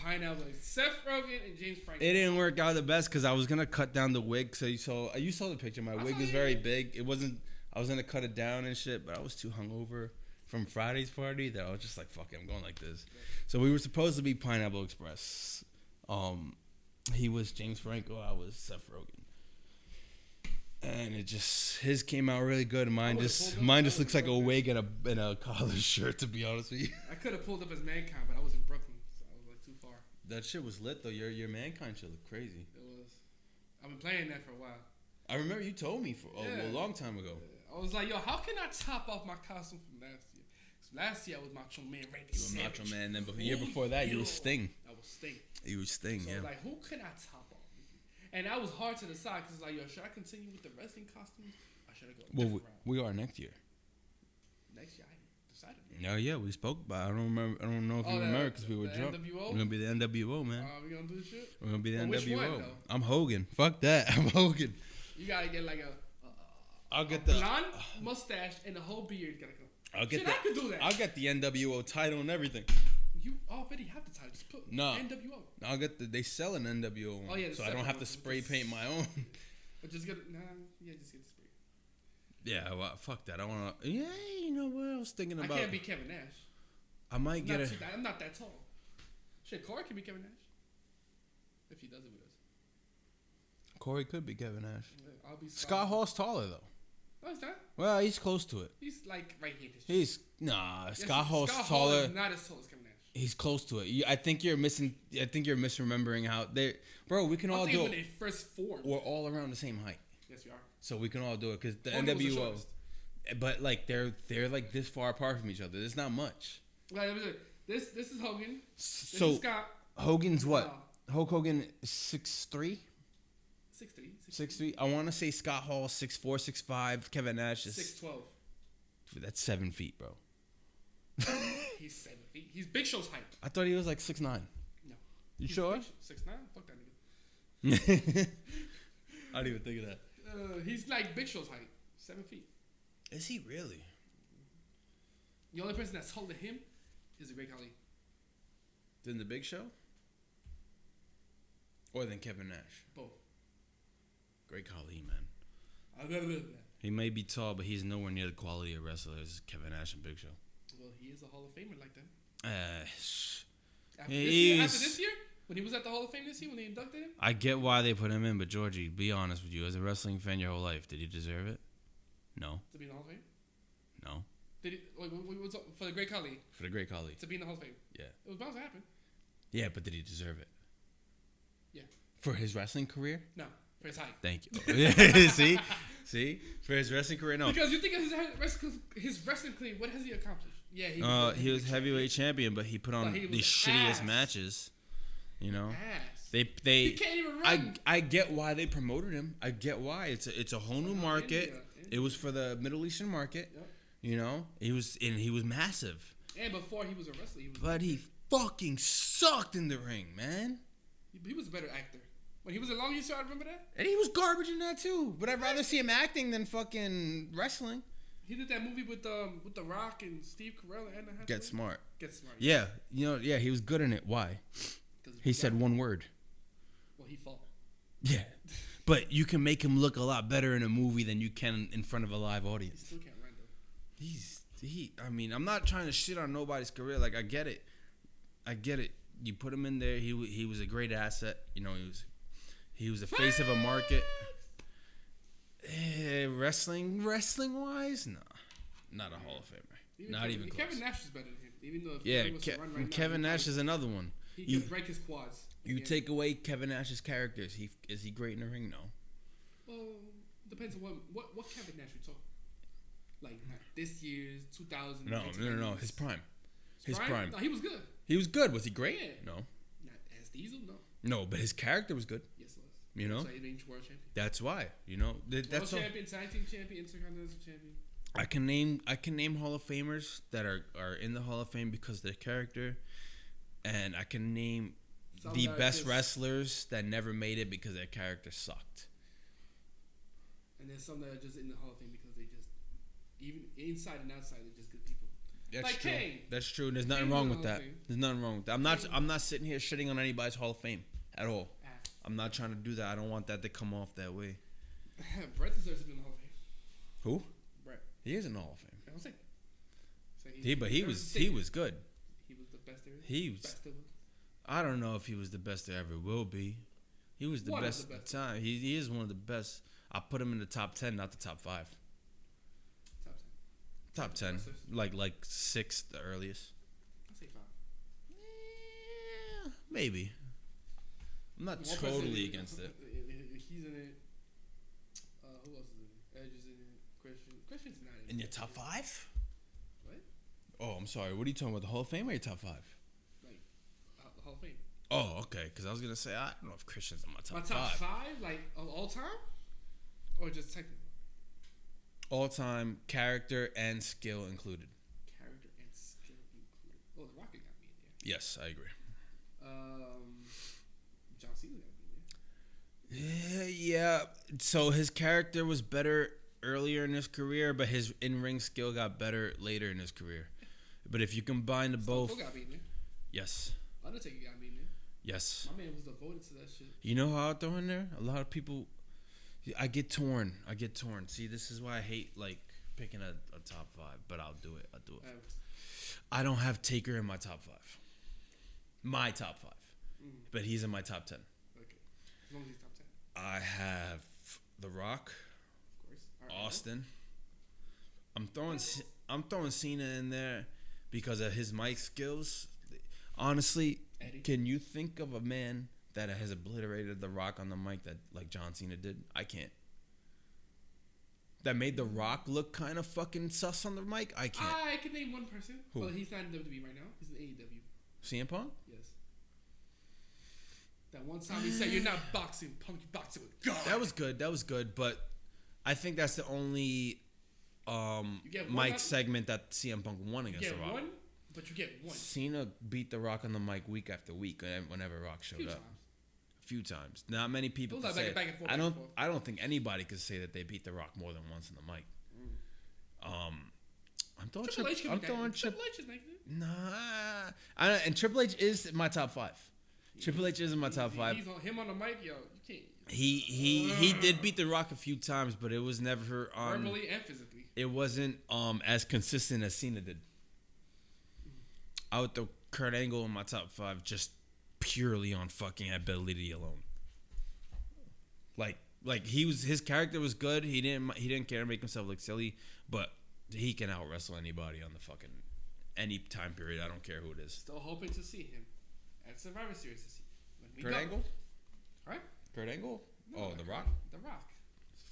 S1: Seth Rogen and James Franco.
S2: It didn't work out the best because I was gonna cut down the wig. So you saw the picture. My wig was very big. It wasn't. I was gonna cut it down and shit, but I was too hungover from Friday's party that I was just like, fuck it, I'm going like this. So we were supposed to be Pineapple Express. He was James Franco. I was Seth Rogen. And his came out really good. Mine just looks like a wig and a collar shirt. To be honest with you,
S1: I could have pulled up as Mankind, but I was in Brooklyn, so I was like too far.
S2: That shit was lit though. Your Mankind shit looked crazy.
S1: It was. I've been playing that for a while.
S2: I remember you told me a long time ago.
S1: I was like, yo, how can I top off my costume from last year? Because last year I was Macho Man Randy Savage.
S2: You were Macho Man, and then the year before that you were Sting.
S1: I was Sting.
S2: You were Sting,
S1: so
S2: yeah.
S1: Like, who could I top off? And that was hard to decide because like, yo, should I continue with the wrestling costumes or should I go?
S2: Well, we are next year.
S1: Next year, the excited.
S2: No, yeah, we spoke about it. I don't remember. I don't know if you remember because we were drunk.
S1: NWO?
S2: We're gonna be the NWO, man.
S1: We gonna do this shit?
S2: We're gonna be the
S1: Well,
S2: NWO.
S1: which one, though?
S2: I'm Hogan. Fuck that. I'm Hogan.
S1: You gotta get like
S2: I'll get
S1: a
S2: the
S1: blonde mustache and the whole beard gotta come.
S2: I'll get
S1: Shit,
S2: the,
S1: I could do that.
S2: I'll get the NWO title and everything.
S1: You already have the title. Just put NWO.
S2: I'll get they sell an NWO one,
S1: Oh, yeah,
S2: so I don't have to spray paint my own.
S1: But just get just get the spray.
S2: Yeah, well, fuck that. I wanna. Yeah, you know what I was thinking about.
S1: I can't be Kevin Nash.
S2: I might get it.
S1: I'm not that tall. Shit, Corey can be Kevin Nash if he does it with us.
S2: Corey could be Kevin Nash.
S1: Yeah, I'll be
S2: Scott Hall's taller though.
S1: No, he's not.
S2: Well, he's close to it.
S1: He's like right here.
S2: Scott Hall's
S1: Scott
S2: taller.
S1: Hall is not as tall as Kevin Nash.
S2: He's close to it. I think you're misremembering how they. Bro, we can all do
S1: when
S2: it.
S1: they first formed.
S2: We're all around the same height.
S1: Yes, we are.
S2: So we can all do it because the
S1: Hogan was the
S2: NWO.
S1: shortest.
S2: But like they're like this far apart from each other. There's not much.
S1: Like, this is Hogan. This
S2: So
S1: is Scott.
S2: Hogan's what? Hulk Hogan 6'3".
S1: 6'3".
S2: 6'3". I want to say Scott Hall 6'4", 6'5". Kevin Nash is
S1: 6'12".
S2: That's 7 feet, bro.
S1: He's 7 feet. He's Big Show's height.
S2: I thought he was like 6'9".
S1: No.
S2: You sure?
S1: 6'9"? Fuck that nigga.
S2: I didn't even think of that.
S1: He's like Big Show's height. 7 feet.
S2: Is he really?
S1: The only person that's taller than him is the Great Khali.
S2: Than the Big Show? Or than Kevin Nash?
S1: Both.
S2: Great Khali, man.
S1: I've never been that.
S2: He may be tall, but he's nowhere near the quality of wrestlers as Kevin Nash and Big Show.
S1: Well, he is a Hall of Famer like that. After this year? When he was at the Hall of Fame this year, when they inducted him?
S2: I get why they put him in, but Georgie, be honest with you. As a wrestling fan your whole life, did he deserve it? No.
S1: To be in the Hall of Fame?
S2: No.
S1: Did he, what's up, for the Great Khali?
S2: For the Great Khali.
S1: To be in the Hall of Fame?
S2: Yeah.
S1: It was bound to happen.
S2: Yeah, but did he deserve it?
S1: Yeah.
S2: For his wrestling career?
S1: No. For his height.
S2: Thank you. See? For his wrestling career? No.
S1: Because you think of his wrestling career, what has he accomplished? Yeah,
S2: he was heavyweight champion, but he put on the shittiest matches. You know?
S1: Ass.
S2: They
S1: He can't even run.
S2: I get why they promoted him. I get why. It's a whole new market.
S1: India.
S2: It was for the Middle Eastern market.
S1: Yep.
S2: You know? He was massive.
S1: And before he was a wrestler,
S2: But he fucking sucked in the ring, man.
S1: He was a better actor. When he was in Long Beach, I remember that?
S2: And he was garbage in that too. But I'd rather see him acting than fucking wrestling.
S1: He did that movie with The Rock and Steve Carell and Anna Hathaway.
S2: Get Smart.
S1: Yeah.
S2: Yeah, he was good in it. Why? He said one word.
S1: Well, he fought.
S2: Yeah. But you can make him look a lot better in a movie than you can in front of a live audience.
S1: He still can't run though.
S2: I mean, I'm not trying to shit on nobody's career. Like, I get it. You put him in there. He was a great asset. You know, he was the face of a market. Wrestling wise, no, not a Hall of Famer. Not even close.
S1: Kevin Nash is better than him. Even though
S2: Kevin Nash is another one.
S1: He can break his quads.
S2: You take away Kevin Nash's characters. Is he great in the ring? No.
S1: Well, depends on what Kevin Nash we talk. Like this year's 2000.
S2: No. His prime. His prime.
S1: No, he was good.
S2: He was good. Was he great?
S1: Yeah.
S2: No.
S1: Not as Diesel, no.
S2: No, but his character was good.
S1: Yes, it was.
S2: You know.
S1: So he made world champion.
S2: That's why. You know. That's
S1: world champion, tag team champion, intercontinental champion.
S2: I can name Hall of Famers that are in the Hall of Fame because of their character, and I can name the best wrestlers that never made it because their character sucked.
S1: And there's some that are just in the Hall of Fame because they just, even inside and outside, they're just good people.
S2: That's
S1: like
S2: true.
S1: Kane.
S2: That's true. And there's nothing wrong with that. There's nothing wrong with that. I'm not sitting here shitting on anybody's Hall of Fame at all. I'm not trying to do that. I don't want that to come off that way.
S1: Brett deserves to be in the Hall of Fame.
S2: Who?
S1: Brett.
S2: He is in the Hall of Fame.
S1: I don't say.
S2: He was good.
S1: He was the best there is.
S2: He was. I don't know if he was the best there ever will be. He was the best at the time. He is one of the best. I put him in the top 10, not the top 5. Top 10. Like 6, the earliest.
S1: I'll say 5.
S2: Yeah, maybe. I'm not totally against it.
S1: He's in it. Who else is in it? Edge is in it. Christian's not in it.
S2: In your top 5?
S1: What?
S2: Oh, I'm sorry. What are you talking about? The Hall of Fame or your top 5?
S1: Like, Hall of Fame.
S2: Oh, okay. Because I was going to say, I don't know if Christian's in my top 5.
S1: My top 5? Like, of all time? Or just technical?
S2: All time, character and skill included.
S1: Character
S2: Yes, I agree.
S1: John Cena gotta be there.
S2: Yeah. So his character was better earlier in his career, but his in-ring skill got better later in his career. But if you combine the both,
S1: Gotta be in there.
S2: yes,
S1: Undertaker gotta be in there.
S2: yes.
S1: My man was devoted to that shit.
S2: You know how I throw in there? A lot of people, I get torn. See, this is why I hate like picking a top 5, but I'll do it. I don't have Taker in my top 5. My top 5. But he's in my top 10.
S1: Okay. As long as he's top 10.
S2: I have The Rock,
S1: Of course. Right,
S2: Austin. I'm throwing Cena in there because of his mic skills. Honestly,
S1: Eddie.
S2: Can you think of a man that has obliterated The Rock on the mic that like John Cena did? I can't. That made The Rock look kind of fucking sus on the mic? I can't.
S1: I can name one person.
S2: Who?
S1: Well, he's not in WWE right now. He's in AEW.
S2: CM Punk?
S1: Yes. That one time he said, "You're not boxing, Punk. You boxing with God."
S2: That was good. But I think that's the only mic segment that CM Punk won against The Rock.
S1: But you get one.
S2: Cena beat The Rock on the mic week after week whenever Rock showed up. A few times. Not many people could say
S1: back and forth,
S2: I don't think anybody could say that they beat The Rock more than once on the mic. I'm throwing
S1: Triple H is like that.
S2: Nah. And Triple H is my top 5. Triple H is in my top 5.
S1: He's on him on the mic, yo. You can't.
S2: He did beat The Rock a few times, but it was never on
S1: verbally and physically.
S2: It wasn't as consistent as Cena did. I would throw Kurt Angle in my top 5 just purely on fucking ability alone. Like his character was good. He didn't care to make himself look silly, but he can out wrestle anybody on the fucking any time period. I don't care who it is.
S1: Still hoping to see him at Survivor Series this year.
S2: Kurt Angle?
S1: Right?
S2: Kurt Angle?
S1: No,
S2: The Rock?
S1: The Rock.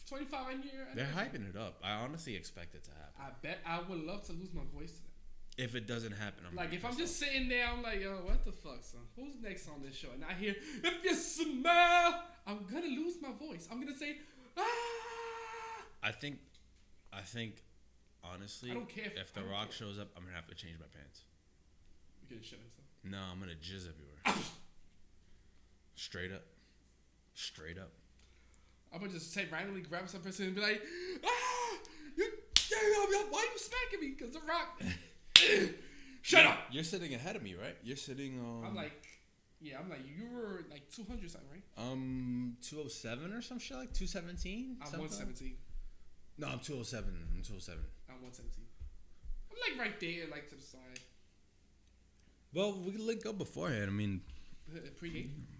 S1: 25 year.
S2: They're hyping it up. I honestly expect it to happen.
S1: I bet I would love to lose my voice to that.
S2: If it doesn't happen, I'm
S1: like if I'm just sitting there, I'm like, yo, what the fuck, son? Who's next on this show? And I hear, if you smell, I'm gonna lose my voice. I'm gonna say, ah.
S2: I think, honestly,
S1: I don't care
S2: if The Rock shows up, I'm gonna have to change my pants.
S1: You gonna shit himself?
S2: No, I'm gonna jizz everywhere. Straight up.
S1: I'm gonna just randomly grab some person and be like, why you smacking me? Cause The Rock. Shut up!
S2: You're sitting ahead of me, right? You're sitting on.
S1: I'm like, you were like 200 something, right?
S2: 207 or some shit, like 217.
S1: I'm 117.
S2: No, I'm 207.
S1: I'm 117. I'm like right there, like to the side.
S2: Well, we can link up beforehand. I mean,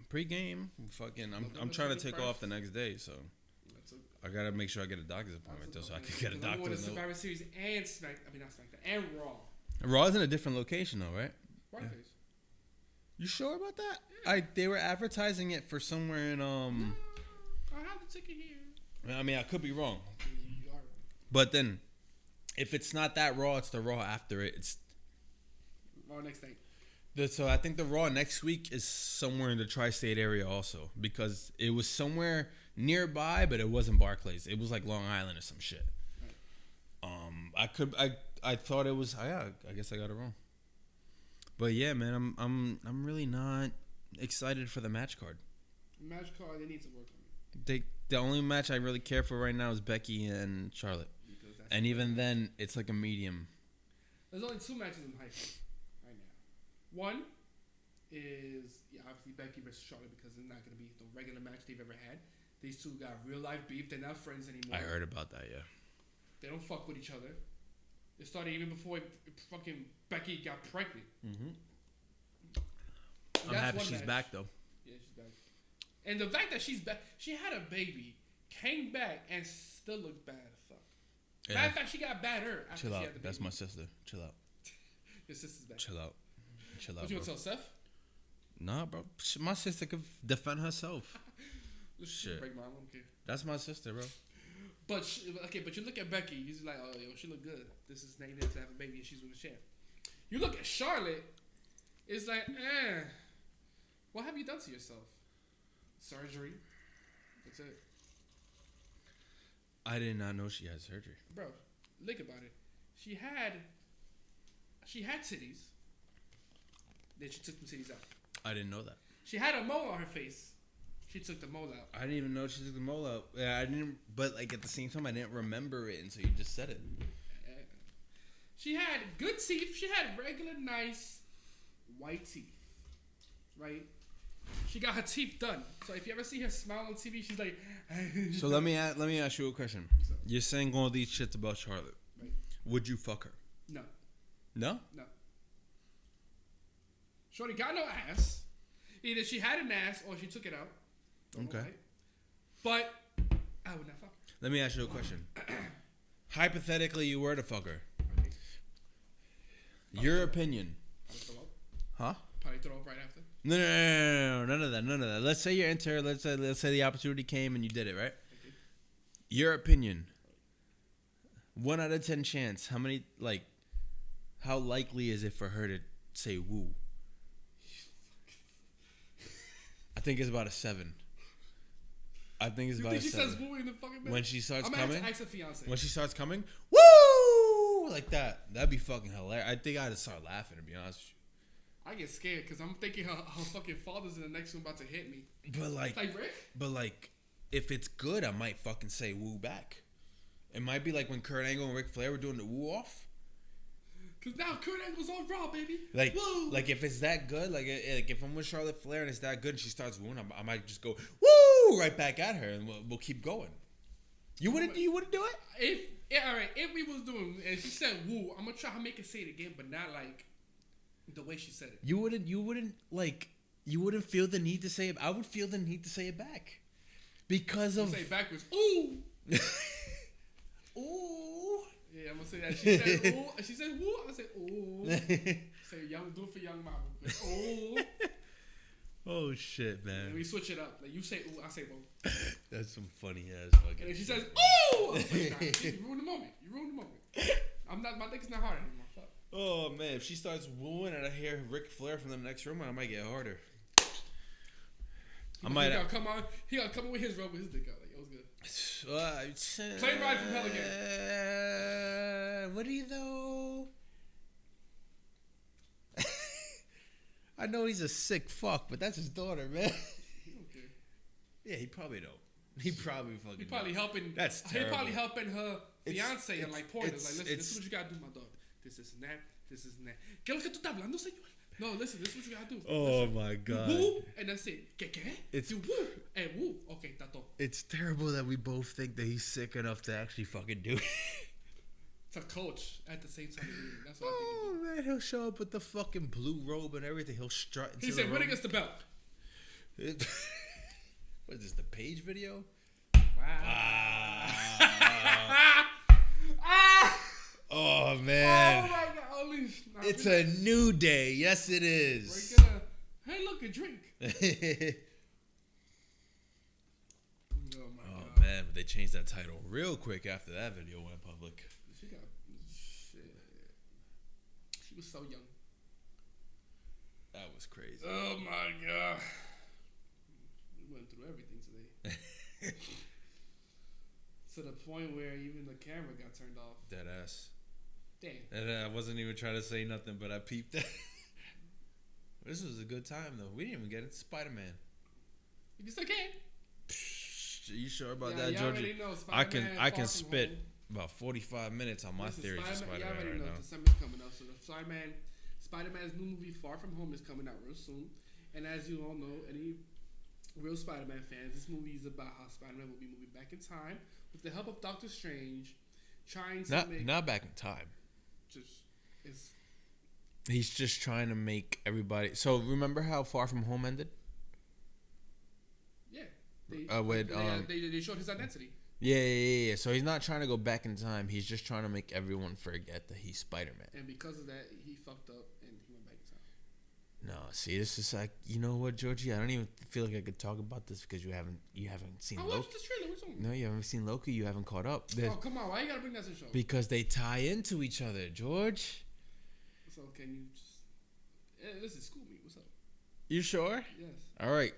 S2: Pre-game, fucking. I'm trying to take off the next day, so I gotta make sure I get a doctor's appointment so I can get a doctor's note.
S1: Survivor Series and not SmackDown and Raw.
S2: Raw's in a different location though, right?
S1: Right. Yeah.
S2: You sure about that? Yeah. They were advertising it for somewhere in
S1: No, I have the ticket here.
S2: I mean, I could be wrong.
S1: You are right.
S2: But then, if it's not that Raw, it's the Raw after it. It's
S1: Raw next day.
S2: So I think the Raw next week is somewhere in the tri-state area also, because it was somewhere nearby, but it wasn't Barclays. It was like Long Island or some shit. Right. I thought it was. I guess I got it wrong. But yeah, man, I'm really not excited for the match card.
S1: Match card, they need to work on it.
S2: The only match I really care for right now is Becky and Charlotte, and even then, it's like a medium.
S1: There's only 2 matches in hype right now. One is obviously Becky versus Charlotte, because it's not going to be the regular match they've ever had. These two got real life beef. They're not friends anymore.
S2: I heard about that, yeah.
S1: They don't fuck with each other. It started even before fucking Becky got pregnant.
S2: Mm-hmm. I'm happy she's back, though.
S1: Yeah, she's back. And the fact that she's back, she had a baby, came back, and still looks bad as fuck. Yeah. Matter of fact, she got badder after
S2: Chill
S1: she
S2: out.
S1: had the baby.
S2: That's my sister. Chill out.
S1: Your sister's back.
S2: Chill out.
S1: What you gonna tell Seth?
S2: Nah, bro. My sister could defend herself.
S1: Shit. Break my arm, I don't care.
S2: That's my sister, bro.
S1: But you look at Becky, you're like, oh, yo, she look good. This is named to have a baby, and she's with a champ. You look at Charlotte, it's like, what have you done to yourself? Surgery. That's it.
S2: I did not know she had surgery.
S1: Bro, think about it. She had titties. Then she took the titties out.
S2: I didn't know that.
S1: She had a mole on her face. She took the mole out.
S2: I didn't even know she took the mole out. Yeah, I didn't. But like at the same time, I didn't remember it until you just said it.
S1: She had good teeth. She had regular, nice, white teeth. Right? She got her teeth done. So if you ever see her smile on TV, she's like.
S2: So let me ask you a question. You're saying all these shits about Charlotte.
S1: Right.
S2: Would you fuck her?
S1: No.
S2: No?
S1: No. Shorty got no ass. Either she had an ass or she took it out.
S2: Okay.
S1: Right? But I would not fuck her.
S2: Let me ask you a question. Hypothetically, you were to fuck her.
S1: Okay.
S2: Your opinion. Huh?
S1: Probably throw up right after.
S2: No, none of that. Let's say you're into her. Let's say the opportunity came and you did it, right?
S1: Okay.
S2: Your opinion. 1 out of 10 chance. How likely is it for her to say woo? I think it's about a 7. I think it's
S1: You
S2: about
S1: think
S2: a
S1: she
S2: 7.
S1: says woo in the fucking bed?
S2: When she starts
S1: I'm
S2: coming.
S1: gonna ask her fiance.
S2: When she starts coming, woo! Like that. That'd be fucking hilarious. I think I'd start laughing, to be honest with you.
S1: I get scared because I'm thinking her fucking father's in the next room about to hit me.
S2: But like
S1: Rick?
S2: If it's good, I might fucking say woo back. It might be like when Kurt Angle and Ric Flair were doing the woo off.
S1: Cause now Kurt Angle's on Raw, baby.
S2: Like,
S1: woo!
S2: like if it's that good, like if I'm with Charlotte Flair and it's that good and she starts wooing, I might just go woo right back at her and we'll keep going. You wouldn't do it?
S1: If we was doing and she said woo, I'm gonna try to make her say it again, but not like the way she said it.
S2: You wouldn't feel the need to say it. I would feel the need to say it back because of
S1: say it backwards. Ooh.
S2: Ooh.
S1: Yeah, I'm gonna say that. She said ooh. She said woo. I said ooh. Say young, do it for young mama. Ooh.
S2: Oh shit, man.
S1: And we switch it up. Like you say ooh, I say woo.
S2: That's some funny ass fucking.
S1: And then she says ooh. I'm like, nah, you ruined the moment. I'm not. My dick's not hard anymore. Fuck.
S2: Oh man, if she starts wooing and I hear Ric Flair from the next room, I might get harder.
S1: He gotta come on with his robe with his dick out. Like it was good. Plane ride from hell again.
S2: What do you know? I know he's a sick fuck, but that's his daughter, man.
S1: Okay.
S2: Yeah, he probably don't. He probably fucking.
S1: He probably helping.
S2: That's terrible.
S1: He probably helping her fiance and like pointers. Like, listen, this is what you gotta do, my daughter. This and that. ¿Qué es lo que tú estás hablando, señor? No, listen, this is what you gotta do.
S2: Oh
S1: listen.
S2: my god.
S1: Woo, and that's it. ¿Qué?
S2: It's
S1: you woo and woo. Okay, that's all.
S2: It's terrible that we both think that he's sick enough to actually fucking do it.
S1: To coach at the same time. That's what I
S2: Oh
S1: think.
S2: man, he'll show up with the fucking blue robe and everything. He'll strut.
S1: He said, "Winning us the belt."
S2: What is this? The Page video?
S1: Wow.
S2: Oh man.
S1: Oh my god.
S2: It's a new day. Yes, it is.
S1: We're gonna. Hey, look, a drink.
S2: Oh man, but they changed that title real quick after that video went public.
S1: She got shit. She was so young.
S2: That was crazy.
S1: Oh my god. We went through everything today. To the point where even the camera got turned off.
S2: Dead ass.
S1: Damn.
S2: And I wasn't even trying to say nothing, but I peeped that. This was a good time though. We didn't even get into Spider-Man.
S1: You still can.
S2: You sure about
S1: Yeah,
S2: that,
S1: y'all
S2: Georgie?
S1: already know
S2: I
S1: Spider-Man
S2: can
S1: Far From
S2: spit
S1: Home.
S2: about 45 minutes on my
S1: Listen,
S2: theories of
S1: Spider-Man,
S2: Spider-Man
S1: y'all already
S2: right
S1: know
S2: now.
S1: December's coming up, so the Spider-Man's new movie Far From Home is coming out real soon. And as you all know, any real Spider-Man fans, this movie is about how Spider-Man will be moving back in time with the help of Doctor Strange, trying to
S2: Not back in time. He's just trying to make everybody. So remember how Far From Home ended?
S1: Yeah. They showed his identity.
S2: Yeah. So he's not trying to go back in time. He's just trying to make everyone forget that he's Spider-Man.
S1: And because of that, he fucked up and he went back in time.
S2: No, see, this is like, you know what, Georgie? I don't even feel like I could talk about this because you haven't seen Loki.
S1: I watched this trailer. What's on?
S2: No, you haven't seen Loki. You haven't caught up.
S1: Oh, come on. Why you gotta bring that to the show?
S2: Because they tie into each other, George.
S1: So can you just... Listen, school me. What's up?
S2: You sure?
S1: Yes.
S2: All right.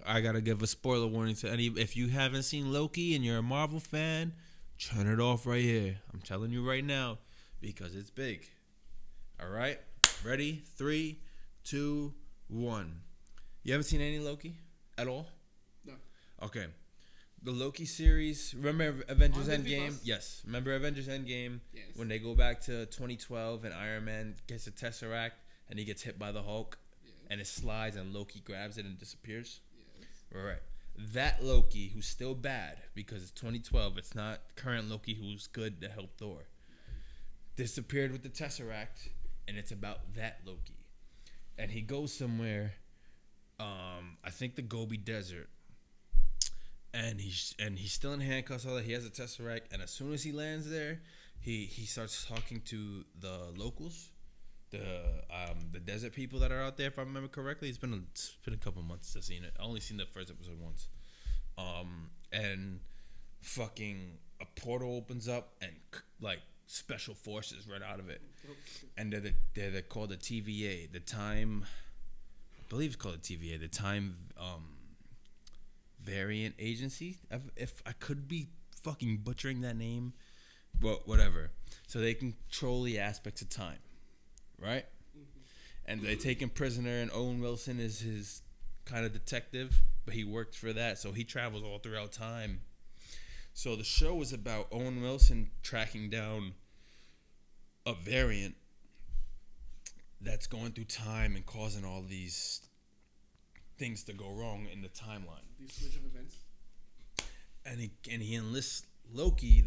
S2: I got to give a spoiler warning to any... If you haven't seen Loki and you're a Marvel fan, turn it off right here. I'm telling you right now because it's big. All right? Ready? 3, 2, 1. You haven't seen any Loki at all?
S1: No.
S2: Okay. The Loki series. Remember Avengers
S1: On Disney
S2: Endgame?
S1: Plus?
S2: Yes. Remember Avengers Endgame?
S1: Yes.
S2: When they go back to 2012 and Iron Man gets a Tesseract and he gets hit by the Hulk and it slides and Loki grabs it and disappears?
S1: Yes.
S2: Right. That Loki, who's still bad because it's 2012, it's not current Loki who's good to help Thor, disappeared with the Tesseract, and it's about that Loki. And he goes somewhere, I think the Gobi Desert, and he's still in handcuffs. All that, he has a Tesseract, and as soon as he lands there, he starts talking to the locals, the desert people that are out there. If I remember correctly, it's been a couple months since I've seen it. I only seen the first episode once, and fucking a portal opens up and like special forces right out of it, and they're called the TVA, the time. I believe it's called the TVA, the Time Variant Agency. If I could be fucking butchering that name, but whatever. So they control the aspects of time, right? And they take him prisoner, and Owen Wilson is his kind of detective, but he works for that, so he travels all throughout time. So the show is about Owen Wilson tracking down a variant that's going through time and causing all these things to go wrong in the timeline.
S1: These switch of events.
S2: And he enlists Loki,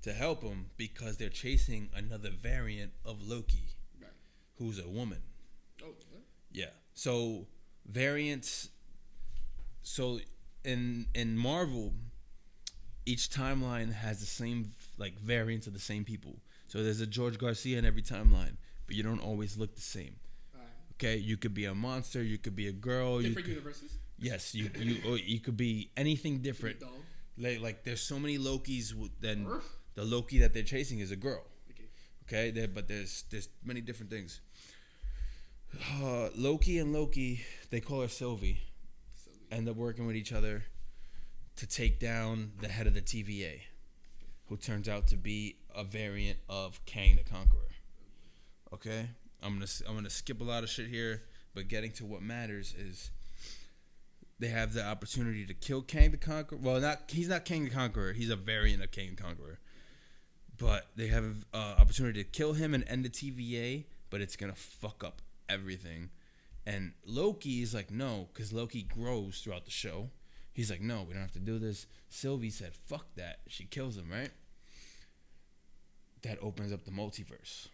S2: to help him because they're chasing another variant of Loki,
S1: Right.
S2: who's a woman.
S1: Oh, what?
S2: Yeah. So variants. So in Marvel, each timeline has the same like variants of the same people. So there's a George Garcia in every timeline, but you don't always look the same.
S1: Right.
S2: Okay, you could be a monster, you could be a girl.
S1: Different universes.
S2: Yes, you could be anything different.
S1: Dog.
S2: Like there's so many Lokis. Then
S1: Earth?
S2: the Loki that they're chasing is a girl.
S1: Okay.
S2: But there's many different things. Loki, they call her Sylvie, end up working with each other to take down the head of the TVA, who turns out to be a variant of Kang the Conqueror. Okay, I'm gonna skip a lot of shit here, but getting to what matters is they have the opportunity to kill Kang the Conqueror. Well, he's not Kang the Conqueror. He's a variant of Kang the Conqueror. But they have opportunity to kill him and end the TVA, but it's gonna fuck up everything. And Loki is like, no, because Loki grows throughout the show. He's like, no, we don't have to do this. Sylvie said, fuck that. She kills him, right? That opens up the multiverse.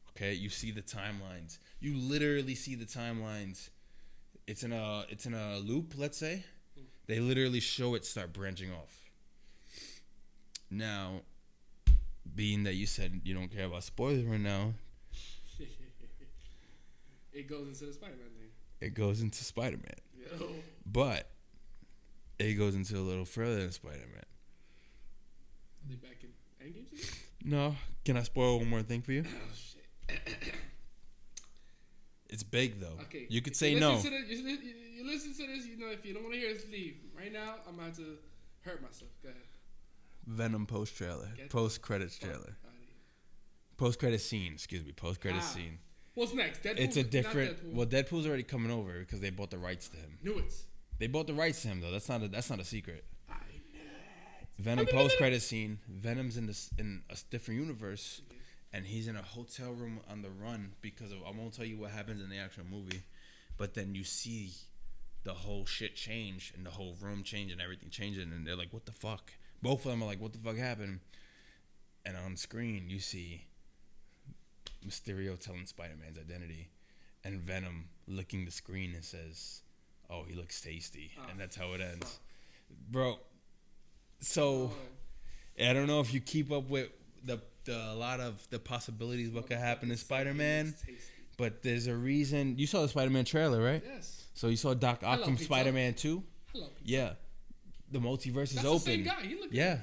S2: Okay, you see the timelines. You literally see the timelines. It's in a loop, let's say. They literally show it start branching off. Now, being that you said you don't care about spoilers right now,
S1: it goes into the Spider-Man thing.
S2: It goes into Spider-Man.
S1: Yo.
S2: But it goes into a little further than Spider-Man.
S1: Are they back in Endgame today?
S2: No. Can I spoil one more thing for you?
S1: Oh, shit.
S2: It's big, though.
S1: Okay.
S2: You could say no.
S1: You listen to this, you know, if you don't want to hear us, leave. Right now, I'm about to hurt myself. Go ahead.
S2: Venom post-trailer. Post-credits trailer. Post-credit scene, excuse me. Post-credit scene.
S1: What's next? Deadpool?
S2: It's a different...
S1: Deadpool.
S2: Well, Deadpool's already coming over because they bought the rights to him.
S1: Knew it.
S2: They bought the rights to him, though. That's not a secret.
S1: I knew it.
S2: Venom post-credit scene. Venom's in a different universe, and he's in a hotel room on the run because of... I won't tell you what happens in the actual movie, but then you see the whole shit change and the whole room change and everything changing, and they're like, what the fuck? Both of them are like, what the fuck happened? And on screen, you see Mysterio telling Spider-Man's identity, and Venom licking the screen and says, oh, he looks tasty. And that's how it ends. Bro, so I don't know if you keep up with a lot of the possibilities what could happen in Spider-Man, but there's a reason. You saw the Spider-Man trailer, right?
S1: Yes.
S2: So you saw Doc Ock from Spider-Man 2?
S1: Hello.
S2: Yeah. The multiverse is
S1: That's
S2: open.
S1: The same guy. He looked
S2: yeah.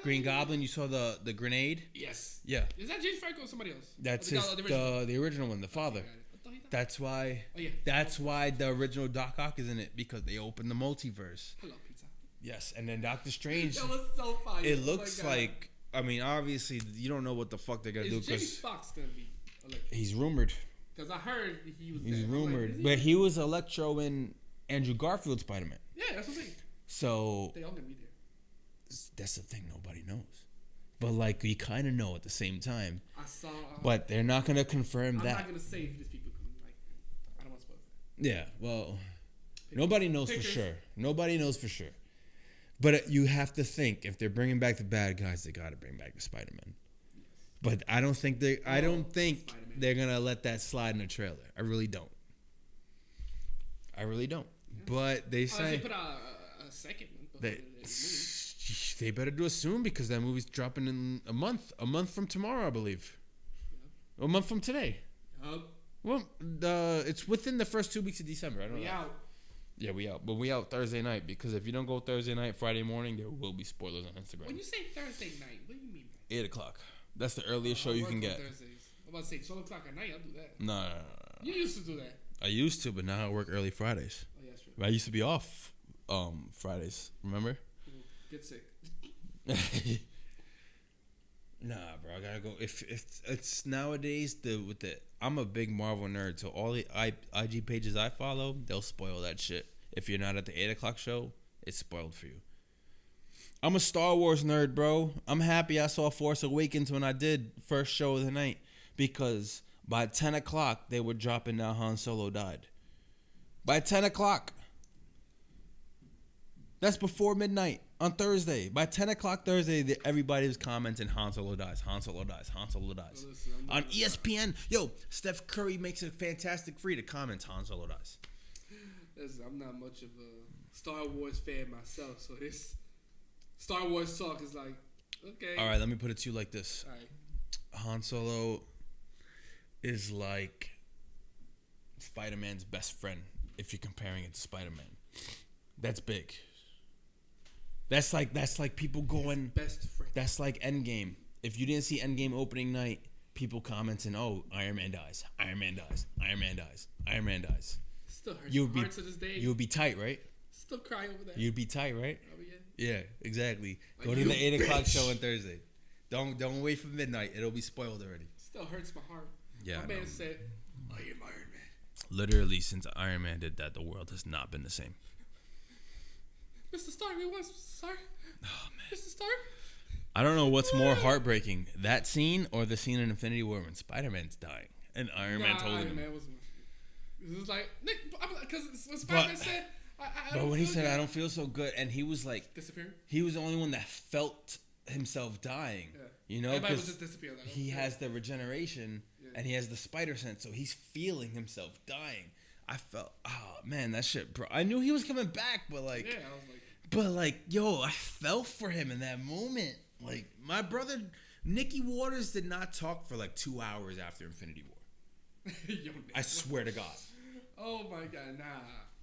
S2: Green Goblin, you saw the grenade?
S1: Yes.
S2: Yeah.
S1: Is that James Franco or somebody else?
S2: That's the original one, the father. That's why the original Doc Ock is in it, because they opened the multiverse.
S1: Hello, pizza.
S2: Yes, and then Doctor Strange.
S1: That was so funny.
S2: It looks like, I mean, obviously you don't know what the fuck they're gonna do
S1: because Jamie
S2: because
S1: Foxx gonna be electric.
S2: he's rumored.
S1: Because I heard he was.
S2: He's
S1: dead.
S2: rumored,
S1: Like,
S2: but he was Electro in Andrew Garfield's Spider-Man.
S1: Yeah, that's what I'm saying.
S2: So
S1: They all gonna be there.
S2: that's the thing, nobody knows. But like we kind of know at the same time.
S1: I saw.
S2: But they're not gonna confirm
S1: I'm
S2: that.
S1: not gonna say if these people can, like. I don't want to spoil that.
S2: Yeah, well, nobody knows
S1: Pictures.
S2: for sure. Nobody knows for sure. But you have to think if they're bringing back the bad guys, they got to bring back the Spider-Man. But I don't think
S1: Spider-Man.
S2: they're gonna let that slide in the trailer. I really don't. But they
S1: Unless they
S2: say
S1: put out a second one. before
S2: they
S1: the movie.
S2: they better do it soon because that movie's dropping in a month. A month from tomorrow, I believe. A month from today.
S1: Yup.
S2: Well, it's within the first 2 weeks of December. I don't
S1: We
S2: know.
S1: out.
S2: Yeah, we out. But we out Thursday night because if you don't go Thursday night, Friday morning, there will be spoilers on Instagram.
S1: When you say Thursday night, what do you mean?
S2: 8 o'clock. That's the earliest show
S1: I
S2: you
S1: work
S2: can
S1: on
S2: get.
S1: Thursdays. I'm about to say 12 o'clock at night. I'll do that.
S2: No.
S1: You used to do that.
S2: I used to, but now I work early Fridays.
S1: Oh yeah, that's true.
S2: But I used to be off Fridays. Remember?
S1: Get sick.
S2: Nah, bro, I gotta go. If it's nowadays I'm a big Marvel nerd, so all the IG pages I follow, they'll spoil that shit. If you're not at the 8 o'clock show, it's spoiled for you. I'm a Star Wars nerd, bro. I'm happy I saw Force Awakens when I did first show of the night because by 10 o'clock they were dropping down Han Solo died. By 10 o'clock. That's before midnight on Thursday. By 10 o'clock Thursday, everybody was commenting Han Solo dies, Han Solo dies, Han Solo dies.
S1: Listen,
S2: On ESPN, yo, Steph Curry makes it fantastic free to comment Han Solo dies.
S1: Listen, I'm not much of a Star Wars fan myself, so this Star Wars talk is like, okay.
S2: All right, let me put it to you like this.
S1: All right.
S2: Han Solo is like Spider-Man's best friend if you're comparing it to Spider-Man. That's big. That's like people going.
S1: Best friend.
S2: That's like Endgame. If you didn't see Endgame opening night, people commenting, "Oh, Iron Man dies. Iron Man dies. Iron Man dies. Iron Man dies."
S1: Still hurts
S2: You'd
S1: my
S2: be
S1: heart to this day.
S2: you'd be tight, right?
S1: Still cry over that.
S2: You'd be tight, right?
S1: Oh, yeah.
S2: Yeah, exactly.
S1: Like,
S2: Go to
S1: you
S2: the 8 o'clock
S1: bitch.
S2: show on Thursday. Don't wait for midnight. It'll be spoiled already.
S1: Still hurts my heart.
S2: Yeah,
S1: My
S2: I
S1: man
S2: know.
S1: said, "I am Iron Man."
S2: Literally, since Iron Man did that, the world has not been the same.
S1: Mr. Stark, we want Mr. Stark.
S2: Oh man.
S1: Mr. Stark.
S2: I don't know what's more heartbreaking, that scene or the scene in Infinity War when Spider-Man's dying and Iron Man told
S1: Iron
S2: him.
S1: Man wasn't. It was like Nick, because when Spider-Man said, I
S2: But
S1: don't
S2: when he
S1: feel
S2: said,
S1: good.
S2: "I don't feel so good," and he was like,
S1: Disappearing.
S2: he was the only one that felt himself dying.
S1: Yeah.
S2: You know,
S1: Everybody was
S2: because
S1: just disappearing. Like,
S2: he
S1: okay.
S2: has the regeneration and he has the spider sense, so he's feeling himself dying. I felt, oh man, that shit, bro. I knew he was coming back, but like,
S1: Yeah, I was like,
S2: yo, I felt for him in that moment. Like, my brother, Nicky Waters, did not talk for like 2 hours after Infinity War.
S1: yo, Nick,
S2: I swear to God.
S1: Oh my god, nah.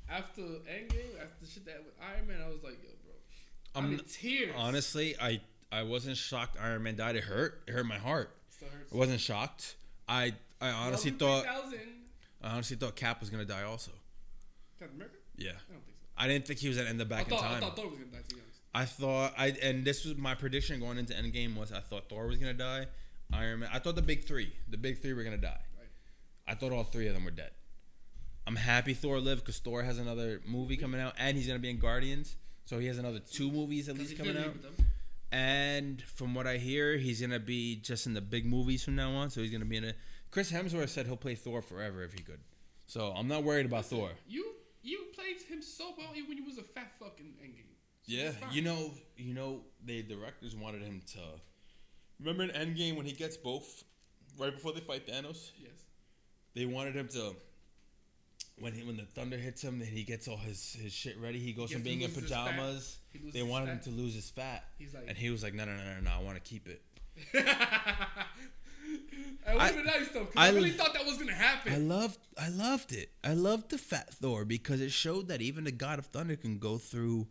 S1: After Endgame, after the shit that with Iron Man, I was like, yo, bro, I'm in tears.
S2: Honestly, I wasn't shocked Iron Man died. It hurt my heart.
S1: Still hurts.
S2: I wasn't shocked. I honestly
S1: Level
S2: thought
S1: 3000.
S2: Cap was gonna die also.
S1: Captain America?
S2: Yeah.
S1: I don't think so.
S2: I didn't think he was gonna end up back in time.
S1: I thought Thor was gonna die, to be honest.
S2: I thought and this was my prediction going into Endgame was I thought Thor was gonna die, Iron Man. I thought the big three were gonna die.
S1: Right.
S2: I thought all three of them were dead. I'm happy Thor lived because Thor has another movie coming out and he's gonna be in Guardians, so he has another 2 movies at least coming out. And from what I hear, he's gonna be just in the big movies from now on. So he's gonna be in a. Chris Hemsworth said he'll play Thor forever if he could. So I'm not worried about Thor.
S1: You played him so well even when you was a fat fucking Endgame. So
S2: Yeah,
S1: it's fine.
S2: you know, the directors wanted him to. Remember in Endgame when he gets both, right before they fight Thanos.
S1: Yes.
S2: They wanted him to. When the thunder hits him, and he gets all his shit ready. He goes from being in pajamas. They wanted him to lose his fat,
S1: He's like,
S2: and he was like, no, I want to keep it.
S1: It would have been nice though, because I really thought that was gonna happen.
S2: I loved it. I loved the fat Thor because it showed that even the God of Thunder can go through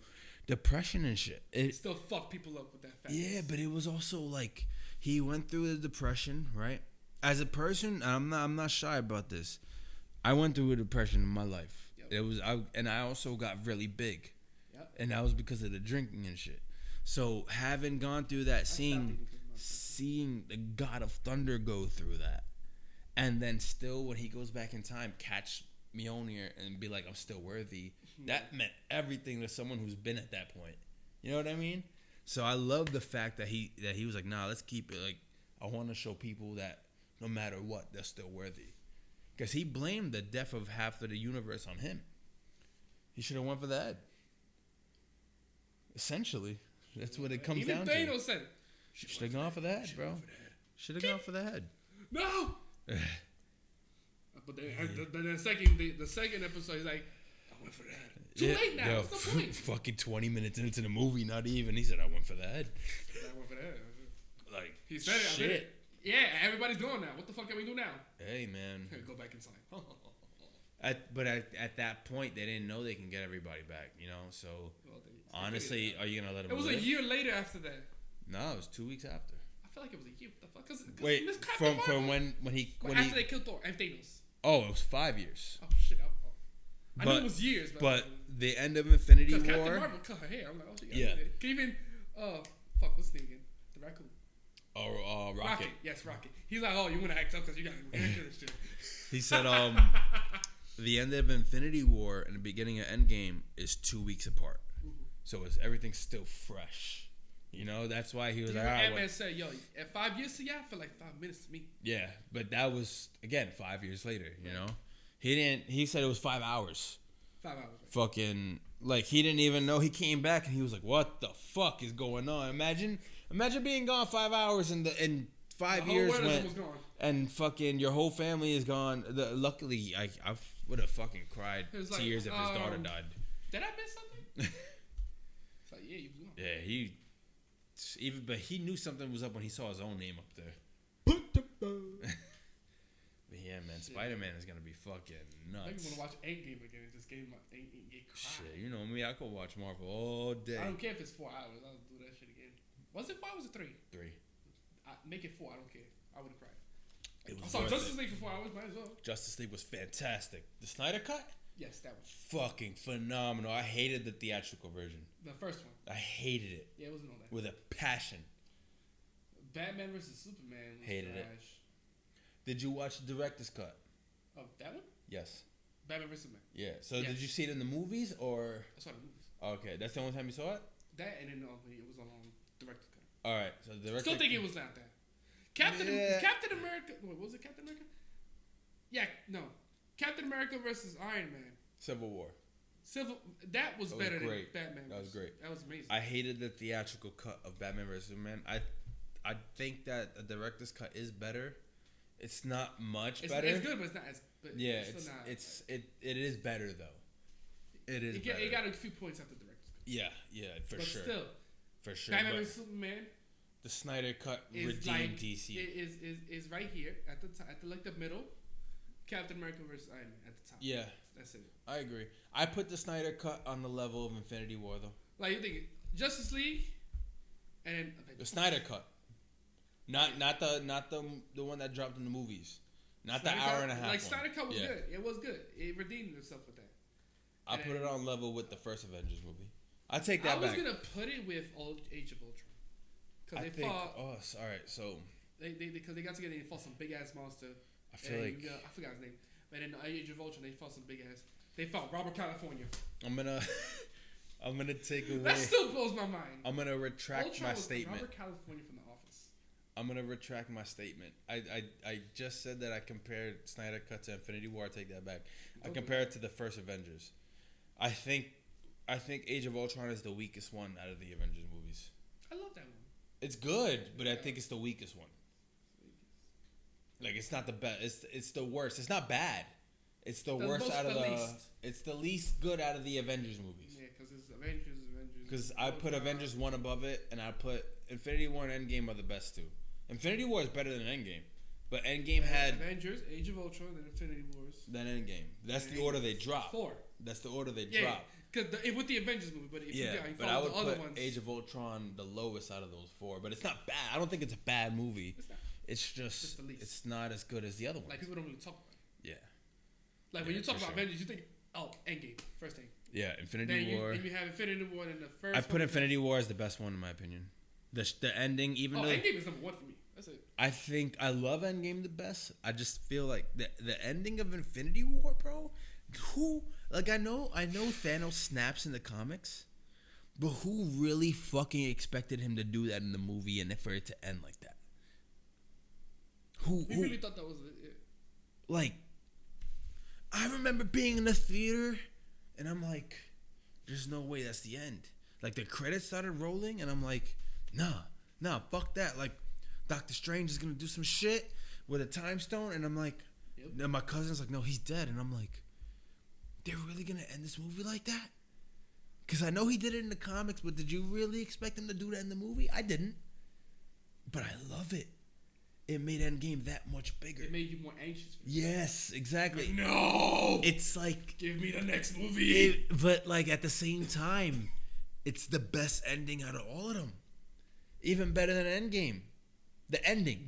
S2: depression and shit. It
S1: Still fuck people up with that fat.
S2: yeah, but it was also like he went through the depression, right? As a person, I'm not shy about this. I went through a depression in my life.
S1: Yep.
S2: I also got really big,
S1: Yep.
S2: and that was because of the drinking and shit. So having gone through that, seeing the God of Thunder go through that, and then still when he goes back in time, catch Mjolnir and be like, I'm still worthy. That meant everything to someone who's been at that point. You know what I mean? So I love the fact that he was like, nah, let's keep it. Like, I want to show people that no matter what, they're still worthy. Because he blamed the death of half of the universe on him. He should have went for the head. Essentially, that's what it comes down to.
S1: Even Thanos said,
S2: should have gone for the head, bro. Should have gone for the head.
S1: No. But then the second episode, he's like, I went for that. Too late now.
S2: Yo,
S1: what's the point?
S2: Fucking 20 minutes into the movie, not even. He said, I went for the head.
S1: I went for that.
S2: Like,
S1: he said it.
S2: shit.
S1: I did it. Yeah, everybody's doing that. What the fuck can we do now?
S2: Hey, man.
S1: Go back inside.
S2: But at that point, they didn't know they can get everybody back, you know? So, honestly, are you going to let them
S1: It was
S2: live?
S1: a year later after that.
S2: No, it was 2 weeks after.
S1: I feel like it was a year. What the fuck? Cause
S2: Wait, from when
S1: after they killed Thor and Thanos.
S2: Oh, it was 5 years.
S1: Oh, shit. I knew it was years.
S2: But the end of Infinity War.
S1: Captain Marvel cut her hair. I'm like, oh, she got
S2: Yeah.
S1: Even, fuck, what's his name again? The raccoon.
S2: Oh, Rocket.
S1: Yes, Rocket. He's like, oh, you want to act up because you got to do this shit.
S2: He said, the end of Infinity War and the beginning of Endgame is 2 weeks apart. Mm-hmm. So everything's still fresh. You know, that's why he was like,
S1: Ant-Man said, yo, at 5 years to y'all, I feel like 5 minutes to me.
S2: Yeah, but that was, again, 5 years later, you know? He said it was 5 hours.
S1: 5 hours.
S2: Fucking, like, he didn't even know. He came back and he was like, what the fuck is going on? Imagine being gone 5 hours and 5 years went,
S1: was gone.
S2: and fucking your whole family is gone. Luckily, I would have fucking cried tears if his daughter died.
S1: Did I miss something? It's like, yeah, you was gone.
S2: Yeah, but he knew something was up when he saw his own name up there. But yeah, man, Spider-Man is gonna be fucking nuts.
S1: I want to watch Endgame again. It just gave my get cry.
S2: Shit, you know me, I could watch Marvel all day.
S1: I don't care if it's 4 hours. I'll do that shit again. Was it 4 hours or 3?
S2: 3.
S1: Make it 4. I don't care. I would have cried.
S2: I
S1: saw Justice League for 4 hours. Might as well.
S2: Justice League was fantastic. The Snyder Cut?
S1: Yes, that was
S2: fucking phenomenal. I hated the theatrical version.
S1: The first one.
S2: I hated it.
S1: Yeah, it wasn't all that.
S2: With a passion.
S1: Batman vs Superman was
S2: hated
S1: trash.
S2: it. Did you watch the director's cut?
S1: Oh, that one?
S2: Yes.
S1: Batman vs Superman.
S2: Yeah. So did you see it in the movies or?
S1: I saw the movies.
S2: Okay, that's the only time you saw it.
S1: That and then it was on director's cut.
S2: All right, so the director.
S1: Still think it was not that. Captain America. What was it? Captain America? Yeah, no. Captain America versus Iron Man.
S2: Civil War.
S1: That was better than Batman.
S2: That was great.
S1: That was amazing.
S2: I hated the theatrical cut of Batman vs Superman. I think that the director's cut is better. It's not much better.
S1: It's good, but it's not as. But
S2: yeah,
S1: it
S2: is better though. It is.
S1: It got a few points after the director's cut.
S2: Yeah, for
S1: but
S2: sure.
S1: Still,
S2: for sure.
S1: Batman vs Superman.
S2: The Snyder cut redeemed DC.
S1: Is right here at the top, at the middle. Captain America versus Iron Man at the top.
S2: Yeah,
S1: that's it.
S2: I agree. I put the Snyder cut on the level of Infinity War though.
S1: Like you think Justice League, and then
S2: the Snyder cut, not the one that dropped in the movies, not
S1: Snyder
S2: the hour
S1: cut,
S2: and a half.
S1: Like
S2: one.
S1: Snyder cut was good. It was good. It redeemed itself with that.
S2: I put it on level with the first Avengers movie. I take that back.
S1: I was gonna put it with Age of Ultron. Because they fought.
S2: Oh, all right. So
S1: because they got together and fought some big ass monster.
S2: I feel like
S1: I forgot his name. But in Age of Ultron, they fought some big ass. They fought Robert California.
S2: I'm gonna take away.
S1: That still blows my mind.
S2: I'm gonna retract
S1: Ultron
S2: my statement.
S1: Robert California from The Office.
S2: I'm gonna retract my statement. I just said that I compared Snyder Cut to Infinity War. I take that back. I compare it to the first Avengers. I think Age of Ultron is the weakest one out of the Avengers movies.
S1: I love that one.
S2: It's good, but I think it's the weakest one. Like it's not the best. It's the worst. It's not bad. It's the worst out of the. Least. It's the least good out of the Avengers movies.
S1: Yeah, because it's Avengers.
S2: Because I put Avengers 1 above it, and I put Infinity War and Endgame are the best two. Infinity War is better than Endgame, but Endgame had
S1: Avengers, Age of Ultron, then Infinity Wars,
S2: then Endgame. That's the order they drop.
S1: 4.
S2: That's the order they drop.
S1: Because with the Avengers movie, but if you
S2: I would
S1: the other
S2: put
S1: ones,
S2: Age of Ultron the lowest out of those 4, but it's not bad. I don't think it's a bad movie.
S1: It's not.
S2: It's just it's not as good as the other ones.
S1: Like people don't really talk about it.
S2: Yeah.
S1: Like when you talk about Avengers, you think, oh, Endgame, first thing.
S2: Yeah, Infinity War.
S1: Then you have Infinity War and the first.
S2: I put Infinity War as the best one in my opinion. The ending, even though
S1: Endgame is number 1 for me. That's it.
S2: I think I love Endgame the best. I just feel like the ending of Infinity War, bro. I know Thanos snaps in the comics, but who really fucking expected him to do that in the movie and for it to end like that? Who
S1: really thought that was it?
S2: Like, I remember being in the theater, and I'm like, "There's no way that's the end." Like the credits started rolling, and I'm like, "Nah, fuck that." Like, Doctor Strange is gonna do some shit with a time stone, and I'm like, and my cousin's like, "No, he's dead," and I'm like, "They're really gonna end this movie like that?" Because I know he did it in the comics, but did you really expect him to do that in the movie? I didn't, but I love it. It made Endgame that much bigger.
S1: It made you more anxious.
S2: Yes, exactly.
S1: Like, no,
S2: it's like
S1: give me the next movie.
S2: But like at the same time, it's the best ending out of all of them. Even better than Endgame. The ending,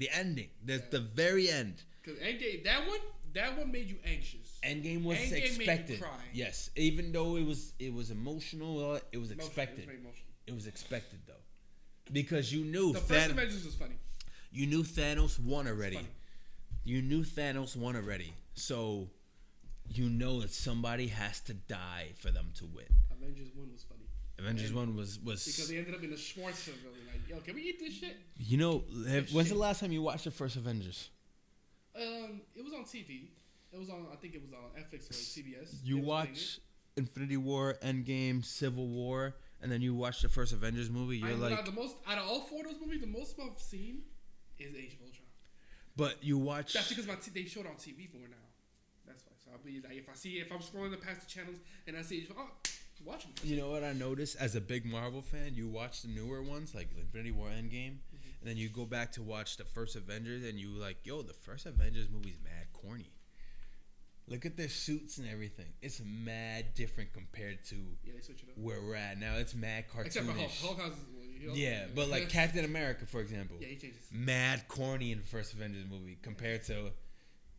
S2: the very end.
S1: Because Endgame, that one made you anxious.
S2: Endgame was expected. Made you cry. Yes, even though it was emotional, it was expected. It was expected though, because you knew
S1: the first Avengers was funny.
S2: You knew Thanos won already. So you know that somebody has to die for them to win.
S1: Avengers 1 was funny.
S2: Avengers 1 was
S1: because they ended up in the Schwarzschild. Like, yo, can we eat this shit?
S2: You know, when's the last time you watched the first Avengers?
S1: It was on TV. It was on. I think it was on FX or CBS.
S2: You watch Infinity War, Endgame, Civil War, and then you watch the first Avengers movie. You're like,
S1: the most out of all four of those movies, the most I've seen is Age of Ultron.
S2: But you watch.
S1: That's because they showed on TV more now. That's why. So I'll be like, if I'm scrolling past the channels and I see, watch them.
S2: You know what I noticed as a big Marvel fan? You watch the newer ones like Infinity War, Endgame, and then you go back to watch the first Avengers, and you like, yo, the first Avengers movie's mad corny. Look at their suits and everything. It's mad different compared to where we're at now. It's mad cartoonish. Except for Hulk has, but like Captain America, for example. Yeah, he changes. Mad corny in the first Avengers movie compared to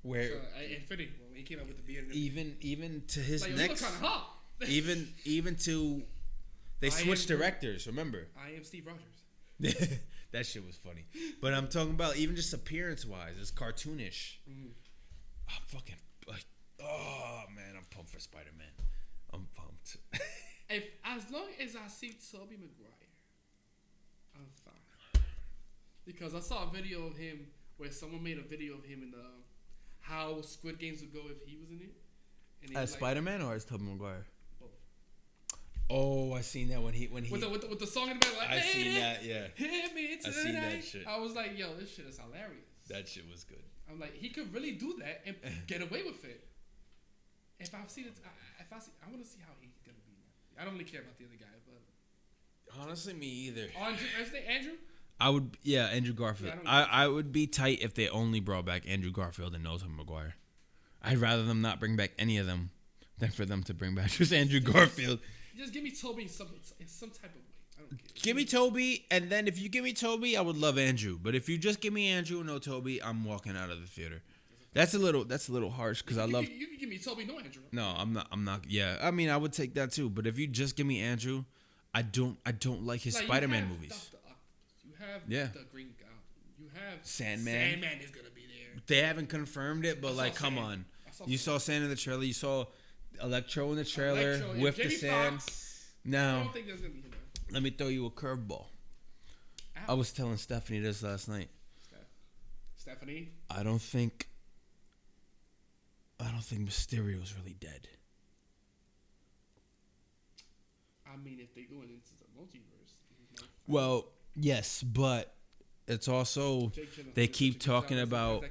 S2: where
S1: Infinity War when he came out with the beard.
S2: Even to his next. Kind of hot. even to they switched directors. Remember?
S1: I am Steve Rogers.
S2: That shit was funny. But I'm talking about even just appearance wise, it's cartoonish. I'm fucking like, oh man, I'm pumped for Spider-Man. I'm pumped.
S1: As long as I see Tobey Maguire, I'm fine. Because I saw a video of him where someone made a video of him in the how Squid Games would go if he was in it.
S2: As Spider-Man or as Tobey Maguire? Oh, I seen that when he
S1: with the song in the back. Like,
S2: I seen that, yeah.
S1: Hit me tonight.
S2: I seen that shit.
S1: I was like, yo, this shit is hilarious.
S2: That shit was good.
S1: I'm like, he could really do that and get away with it. If I see it, I want to see how he's gonna be. I don't really care about the other guy, but
S2: honestly, me either.
S1: Andrew?
S2: I would, Andrew Garfield. Yeah, I would be tight if they only brought back Andrew Garfield and Tobey Maguire. I'd rather them not bring back any of them than for them to bring back just Andrew Garfield.
S1: Just give me Toby in some type of way. I don't care.
S2: Give me Toby, and then if you give me Toby, I would love Andrew. But if you just give me Andrew and no Toby, I'm walking out of the theater. That's a little harsh because I love.
S1: You can give me Toby, no Andrew.
S2: No, I'm not. Yeah, I mean, I would take that too. But if you just give me Andrew, I don't like his Spider-Man movies.
S1: You have the Green Goblin. You have
S2: Sandman.
S1: Sandman is gonna be there.
S2: They haven't confirmed it, but like, come on. You saw Sand in the trailer. You saw Electro in the trailer with the sand. Now,
S1: I don't think there's gonna be him.
S2: Let me throw you a curveball. I was telling Stephanie this last night.
S1: Stephanie?
S2: I don't think Mysterio's really dead.
S1: I mean, if they're going into the multiverse.
S2: Well, yes, but it's also they keep talking about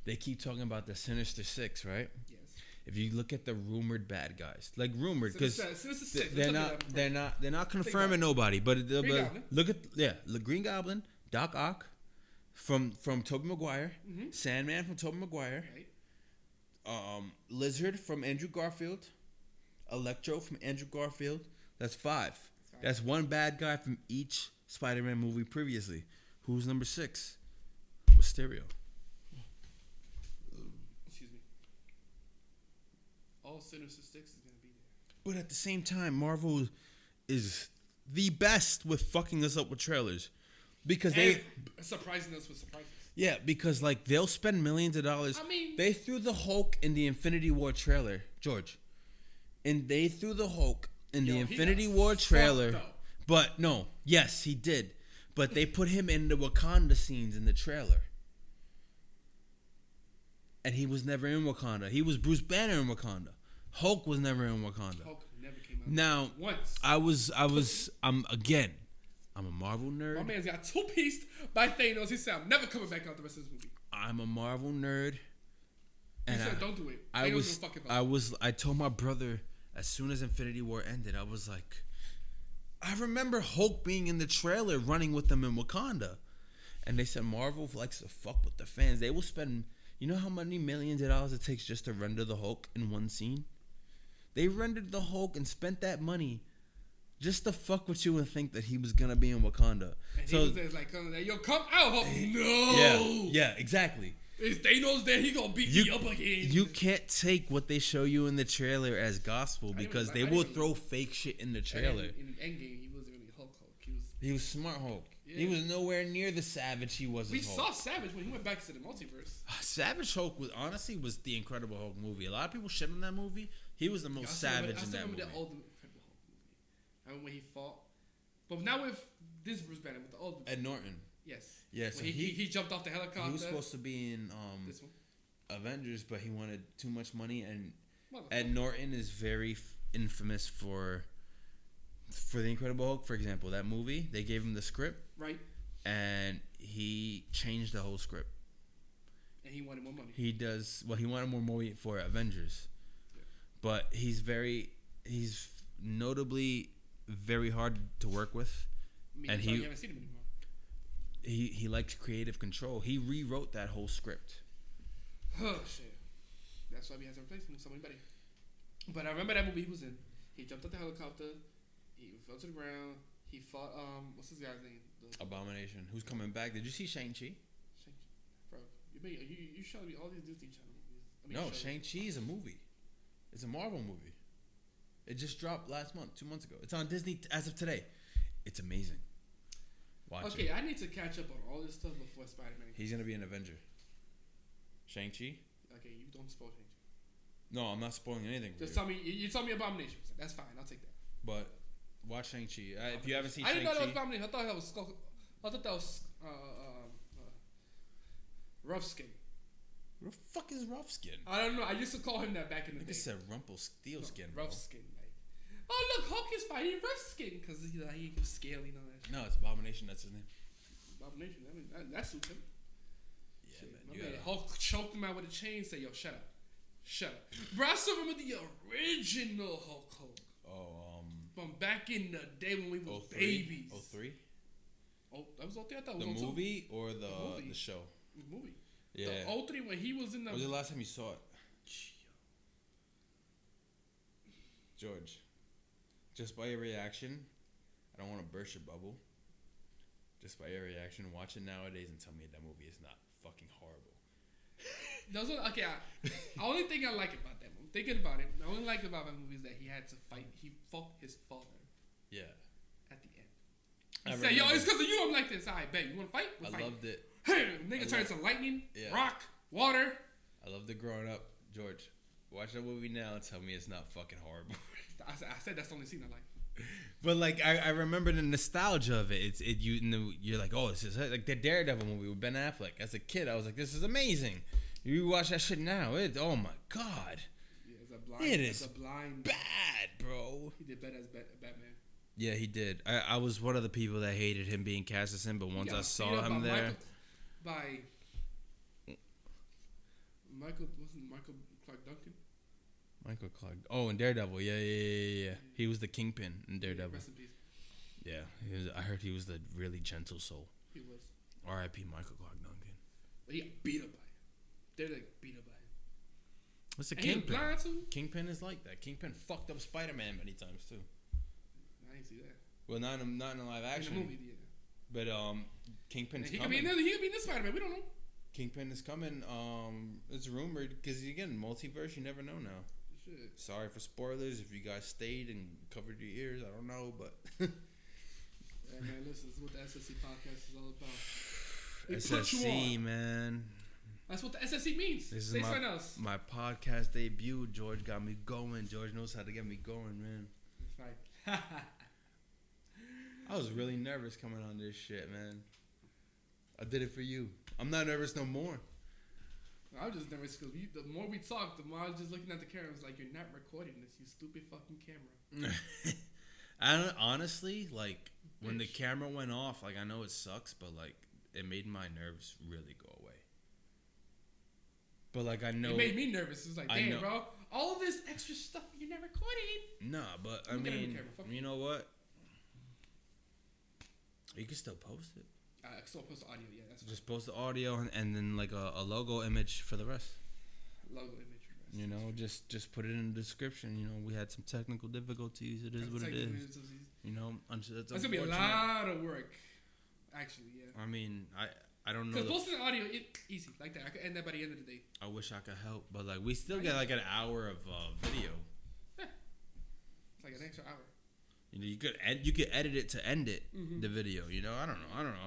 S2: they keep talking about the Sinister Six, right?
S1: Yes.
S2: If you look at the rumored bad guys, like rumored, because they're not confirming nobody, but look at the Green Goblin, Doc Ock from Tobey Maguire, Sandman from Tobey Maguire, Lizard from Andrew Garfield, Electro from Andrew Garfield. That's 5. That's one bad guy from each Spider-Man movie previously. Who's number 6? Mysterio.
S1: All Sinister Six is gonna be there.
S2: But at the same time, Marvel is the best with fucking us up with trailers. Because
S1: and surprising us with surprises.
S2: Yeah, because like they'll spend millions of dollars.
S1: I mean,
S2: they threw the Hulk in the Infinity War trailer, George, and they threw the Hulk in the Infinity War trailer. But no, yes, he did. But they put him in the Wakanda scenes in the trailer, and he was never in Wakanda. He was Bruce Banner in Wakanda. Hulk was never in Wakanda.
S1: Hulk never came out.
S2: Now,
S1: once.
S2: I'm a Marvel nerd.
S1: My man's got two-pieced by Thanos. He said, I'm never coming back out the rest of this movie.
S2: I'm a Marvel nerd.
S1: And he said, don't do it.
S2: I told my brother as soon as Infinity War ended, I was like, I remember Hulk being in the trailer running with them in Wakanda. And they said Marvel likes to fuck with the fans. They will spend, you know how many millions of dollars it takes just to render the Hulk in one scene? They rendered the Hulk and spent that money just to fuck with you and think that he was gonna be in Wakanda.
S1: And so he was there like, yo, come out, Hulk. No.
S2: Yeah, exactly.
S1: Is Thanos there? He gonna beat me up again.
S2: You can't take what they show you in the trailer as gospel because they will throw fake shit in the trailer.
S1: In Endgame, he wasn't really Hulk.
S2: He was smart Hulk. Yeah. He was nowhere near the Savage he was.
S1: We saw Savage when he went back to the multiverse.
S2: Savage Hulk was the Incredible Hulk movie. A lot of people shit on that movie. He was the most savage in that movie. I still remember the old Incredible Hulk movie. I remember when he fought. But now with this Bruce Banner, with the old Ed Norton.
S1: Yes.
S2: Yeah, so
S1: he jumped off the helicopter.
S2: He was supposed to be in
S1: this one?
S2: Avengers, but he wanted too much money. And Ed Norton is very infamous for the Incredible Hulk. For example, that movie, they gave him the script.
S1: Right.
S2: And he changed the whole script.
S1: And he wanted more money.
S2: He wanted more money for Avengers. Yeah. But he's notably very hard to work with. And you haven't seen him anymore. He likes creative control. He rewrote that whole script.
S1: Oh shit! That's why we had to replace him with somebody better. But I remember that movie he was in. He jumped out the helicopter. He fell to the ground. He fought what's his guy's name?
S2: Abomination. Who's coming back? Did you see Shang-Chi?
S1: Bro, you showed me all these Disney Channel movies.
S2: No, Shang-Chi is a movie. It's a Marvel movie. It just dropped last month, 2 months ago. It's on Disney as of today. It's amazing. Watch it.
S1: I need to catch up on all this stuff before Spider-Man.
S2: He's gonna be an Avenger. Shang-Chi.
S1: Okay, you don't spoil Shang-Chi.
S2: No, I'm not spoiling anything.
S1: Just tell me. You told me Abomination. That's fine. I'll take that.
S2: But watch Shang-Chi. If you haven't seen
S1: Shang-Chi. I didn't know that was Abomination. I thought that was Rough Skin.
S2: What the fuck is Rough Skin?
S1: I don't know. I used to call him that back in the day.
S2: I said Rumpelstiltskin.
S1: Rough Skin. Oh look, Hulk is fighting Rough Skin because he was scaly and all that.
S2: No, it's Abomination. That's his name.
S1: Abomination. I mean, that suits him.
S2: Yeah, man.
S1: Hulk choked him out with a chain. Say, yo, shut up. Bro, I still remember the original Hulk.
S2: Oh,
S1: from back in the day when we were babies.
S2: 03?
S1: Oh, that was 03. I thought it
S2: was
S1: the
S2: movie or the show.
S1: The movie.
S2: Yeah.
S1: The 03 when he was in the.
S2: When was the last time you saw it? George. Just by your reaction, I don't want to burst your bubble. Just by your reaction, watch it nowadays and tell me that movie is not fucking horrible.
S1: Okay, the only thing I like about that movie, thinking about it, the only like about that movie is that he had to fight. He fought his father. Yeah. At the end. He said, yo, it's because of you I'm like this. I bet. You want to fight?
S2: I loved it.
S1: Hey, nigga turns to lightning, rock, water.
S2: I loved it growing up. George, watch that movie now and tell me it's not fucking horrible.
S1: I said that's the only scene I like.
S2: But like I remember the nostalgia of it. You're like, oh, this is like the Daredevil movie with Ben Affleck. As a kid, I was like, this is amazing. You watch that shit now, oh my god. Yeah, it is bad, bro.
S1: He did better as Batman.
S2: Yeah, he did. I was one of the people that hated him being cast as him, but once I saw him there,
S1: Michael Clark Duncan.
S2: Michael Clark. Oh, in Daredevil. Yeah. He was the Kingpin in Daredevil.
S1: Rest in peace.
S2: Yeah, I heard he was the really gentle soul.
S1: He was.
S2: R.I.P. Michael Clark Duncan.
S1: But he got beat up by him. They're like beat up by him.
S2: What's the Kingpin? Kingpin is like that. Kingpin fucked up Spider-Man many times too.
S1: I didn't see that.
S2: Well, not in live action.
S1: In the movie, yeah.
S2: But Kingpin's
S1: he
S2: coming.
S1: He could be in this Spider-Man. We don't know.
S2: Kingpin is coming. It's rumored because again, multiverse. You never know now.
S1: Shit.
S2: Sorry for spoilers if you guys stayed and covered your ears. I don't know, but
S1: Yeah, man, this is what the SSE podcast is all about. We put you
S2: SSE,
S1: on.
S2: man.
S1: That's what the SSE means.
S2: This
S1: Say
S2: is
S1: something else.
S2: my podcast debut. George got me going. George knows how to get me going, man.
S1: That's right.
S2: I was really nervous coming on this shit, man. I did it for you. I'm not nervous no more.
S1: I was just nervous because the more we talked, the more I was just looking at the camera. I was like, you're not recording this, you stupid fucking camera.
S2: Honestly, like, when the camera went off, like, I know it sucks, but, like, it made my nerves really go away. But, like, I know...
S1: It made me nervous. It was like, damn, bro, all this extra stuff you're not recording.
S2: Nah, but, I mean, you know what? You can still post it.
S1: I still post the audio, yeah. That's
S2: just post the audio and then, like, a logo image for the rest.
S1: Logo image.
S2: You know, just put it in the description. You know, we had some technical difficulties. It is what it is. You know, that's
S1: gonna be a lot of work. Actually, yeah.
S2: I mean, I don't know.
S1: Because posting the audio, easy like that. I could end that by the end of the day.
S2: I wish I could help, but like we still get like an hour of video.
S1: Yeah, it's like an extra hour.
S2: You know, you could edit it to end it, the video. You know, I don't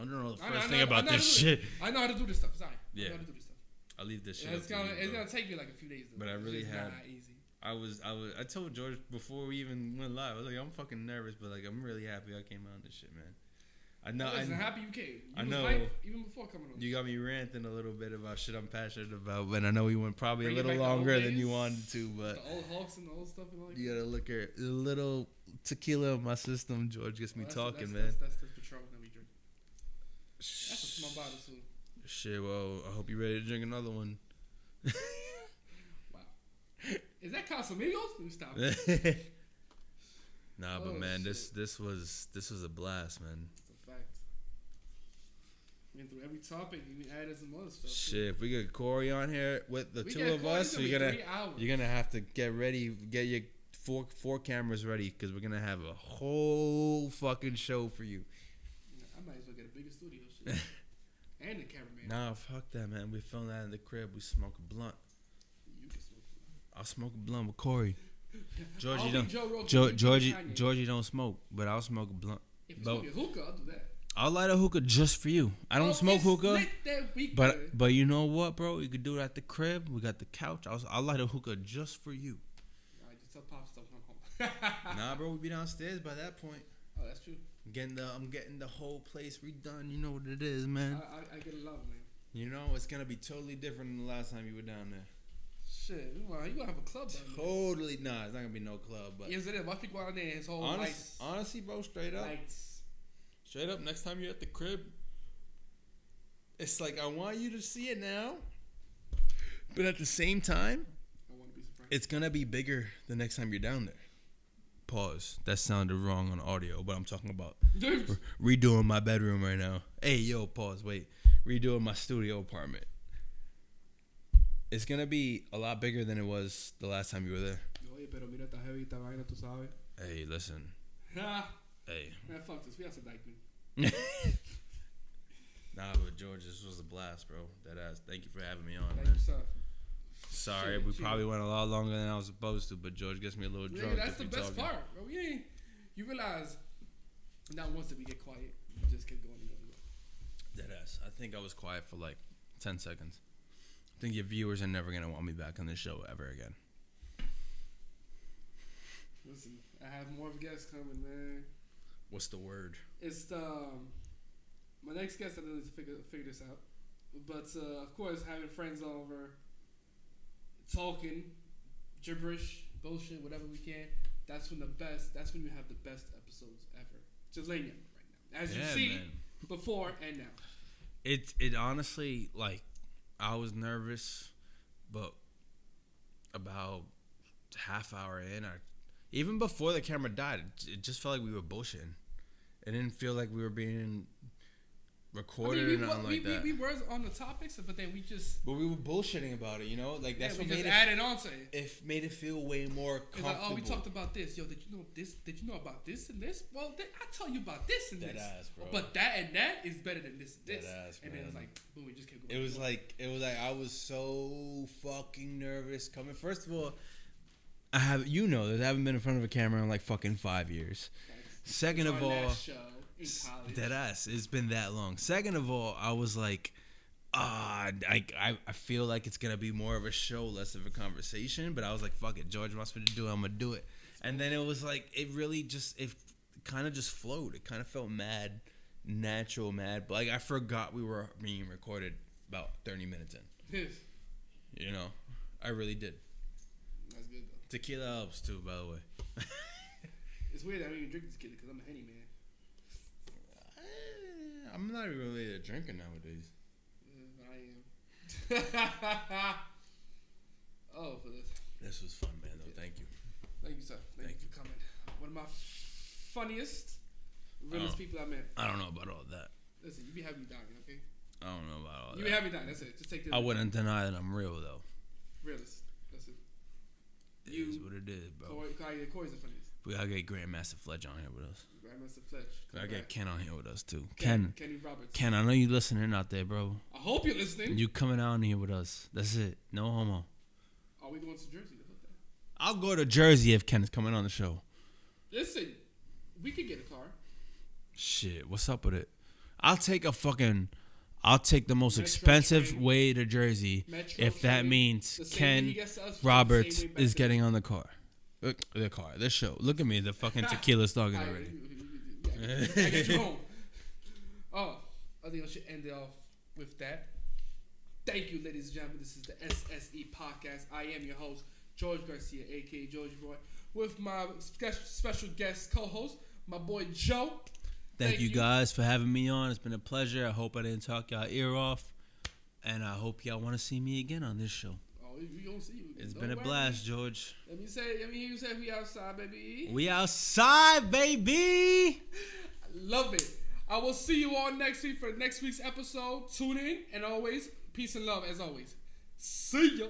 S2: know the first thing about this shit.
S1: I know how to do this stuff. Sorry.
S2: Yeah.
S1: I know how to do this stuff.
S2: I'll leave this shit.
S1: It's gonna take me like a few days. Though.
S2: But I really had.
S1: Not easy.
S2: I told George before we even went live. I was like, I'm fucking nervous, but like I'm really happy I came on this shit, man. I know.
S1: I'm happy you came.
S2: I know.
S1: Was hype even before coming on.
S2: You got me ranting a little bit about shit I'm passionate about, but I know we went probably a little longer than you wanted to. But
S1: the old Hawks and the old stuff and all that.
S2: You gotta look at a little tequila in my system. George gets me talking,
S1: man.
S2: That's
S1: the Patron that we drink. That's a small bottle too.
S2: Shit, well, I hope you're ready to drink another one.
S1: Wow. Is that Casamigos? Let me stop.
S2: Nah, but man, shit. this was a blast, man.
S1: It's a fact. We went through every topic. You added some other stuff.
S2: Shit, if we get Corey on here with the two of us, you're gonna have to get ready, get your four cameras ready, because we're gonna have a whole fucking show for you.
S1: I might as well get a bigger studio, shit. And the cameraman.
S2: Nah, fuck that, man. We film that in the crib. We smoke a blunt.
S1: You can smoke a blunt.
S2: I'll smoke a blunt with Corey. Georgie don't smoke, but I'll smoke a blunt.
S1: If you smoke a hookah, I'll do that.
S2: I'll light a hookah just for you. I don't smoke hookah, but you know what, bro? You could do it at the crib. We got the couch. I'll light a hookah just for you.
S1: Alright, just tell Pop stuff when I'm home.
S2: Nah, bro, we be downstairs by that point.
S1: Oh, that's true.
S2: I'm getting the whole place redone. You know what it is, man.
S1: I get a love, man.
S2: You know, it's gonna be totally different than the last time you were down there.
S1: Shit, you gonna have a club down there.
S2: Totally, nah, it's not gonna be no club. But
S1: yes, it is. Watch people out there. His whole lights.
S2: Honestly, bro, straight up.
S1: Lights.
S2: Straight up, next time you're at the crib, it's like I want you to see it now, but at the same time,
S1: I want to be surprised.
S2: It's gonna be bigger the next time you're down there. Pause. That sounded wrong on audio, but I'm talking about redoing my bedroom right now. Hey, yo, pause. Wait. Redoing my studio apartment. It's going to be a lot bigger than it was the last time you were there. Hey, listen. Hey.
S1: Man, fuck this. We have some Dykeman.
S2: Nah, but George, this was a blast, bro. Deadass. Thank you for having me on,
S1: Thank
S2: man.
S1: you, sir.
S2: Sorry, we probably went a lot longer than I was supposed to, but George gets me a little drunk.
S1: Yeah, that's the best part, bro. You realize not once did we get quiet. We just kept going and going and going.
S2: Deadass. I think I was quiet for like 10 seconds. I think your viewers are never going to want me back on this show ever again.
S1: Listen, I have more guests coming, man.
S2: What's the word?
S1: It's my next guest. I need to figure this out. But, of course, having friends over, talking, gibberish, bullshit, whatever we can. That's when you have the best episodes ever. Just laying it right now. As you see, man. Before and now.
S2: It honestly, like, I was nervous, but about half hour in, even before the camera died, it just felt like we were bullshitting. It didn't feel like we were being recorded or nothing like that.
S1: We were on the topics, but then we just...
S2: But we were bullshitting about it, you know? Like, that's what
S1: made it...
S2: added
S1: on to it.
S2: It made it feel way more comfortable.
S1: It's like, oh, we talked about this. Yo, did you know this? Did you know about this and this? Well, I tell you about this and this.
S2: Ass, bro.
S1: But that and that is better than this and this.
S2: Ass,
S1: and then it was like, boom, we just kept going.
S2: It was like I was so fucking nervous coming. First of all, I haven't been in front of a camera in like fucking 5 years.
S1: Right.
S2: Second of all,
S1: in college.
S2: Deadass. It's been that long. Second of all, I was like, I feel like it's gonna be more of a show, less of a conversation. But I was like, fuck it, George wants me to do it, I'm gonna do it. And then it was like, it kind of just flowed. It kind of felt mad, natural, mad. But like I forgot we were being recorded about 30 minutes in.
S1: Yes.
S2: You know, I really did.
S1: That's good though.
S2: Tequila helps too, by the way.
S1: It's weird that I don't even drink tequila because I'm a Henny man.
S2: I'm not even really a drinker nowadays.
S1: I am. Oh, for this.
S2: This was fun, man. Though, thank you.
S1: Thank you, sir. Thank you for coming. One of my funniest, realest people I met.
S2: I don't know about all that.
S1: Listen, you be having me dying, okay?
S2: I don't know about all that.
S1: You be having me dying. That's it. Just take this.
S2: I wouldn't deny that I'm real though.
S1: Realist. That's it.
S2: It is what it is, bro.
S1: Corey's the funniest.
S2: We gotta get Grandmaster Fletch on here with us.
S1: Grandmaster Fletch.
S2: We gotta get Ken on here with us too.
S1: Kenny Roberts.
S2: Ken, I know you listening out there, bro.
S1: I hope you're listening.
S2: You coming out here with us. That's it. No homo.
S1: Are we going to Jersey?
S2: I'll go to Jersey if Ken is coming on the show.
S1: Listen, we could get a car.
S2: Shit, what's up with it? I'll take the most
S1: Metro
S2: expensive
S1: train.
S2: way to Jersey
S1: Metro
S2: if that
S1: train.
S2: means
S1: The same way
S2: Ken
S1: he gets to us,
S2: Roberts
S1: the same way back
S2: is
S1: to
S2: getting on the car. The show. Look at me, the fucking tequila's talking already.
S1: I get you home. Oh, I think I should end it off with that. Thank you, ladies and gentlemen. This is the SSE Podcast. I am your host, George Garcia, a.k.a. George Boy, with my special guest co-host, my boy Joe.
S2: Thank you guys for having me on. It's been a pleasure. I hope I didn't talk y'all ear off. And I hope y'all want to see me again on this show.
S1: Oh, we gonna see you again.
S2: It's
S1: Don't
S2: been a
S1: worry.
S2: blast, George.
S1: Let me hear you say we outside, baby.
S2: We outside, baby.
S1: I love it. I will see you all next week for next week's episode. Tune in, and always, peace and love as always. See ya.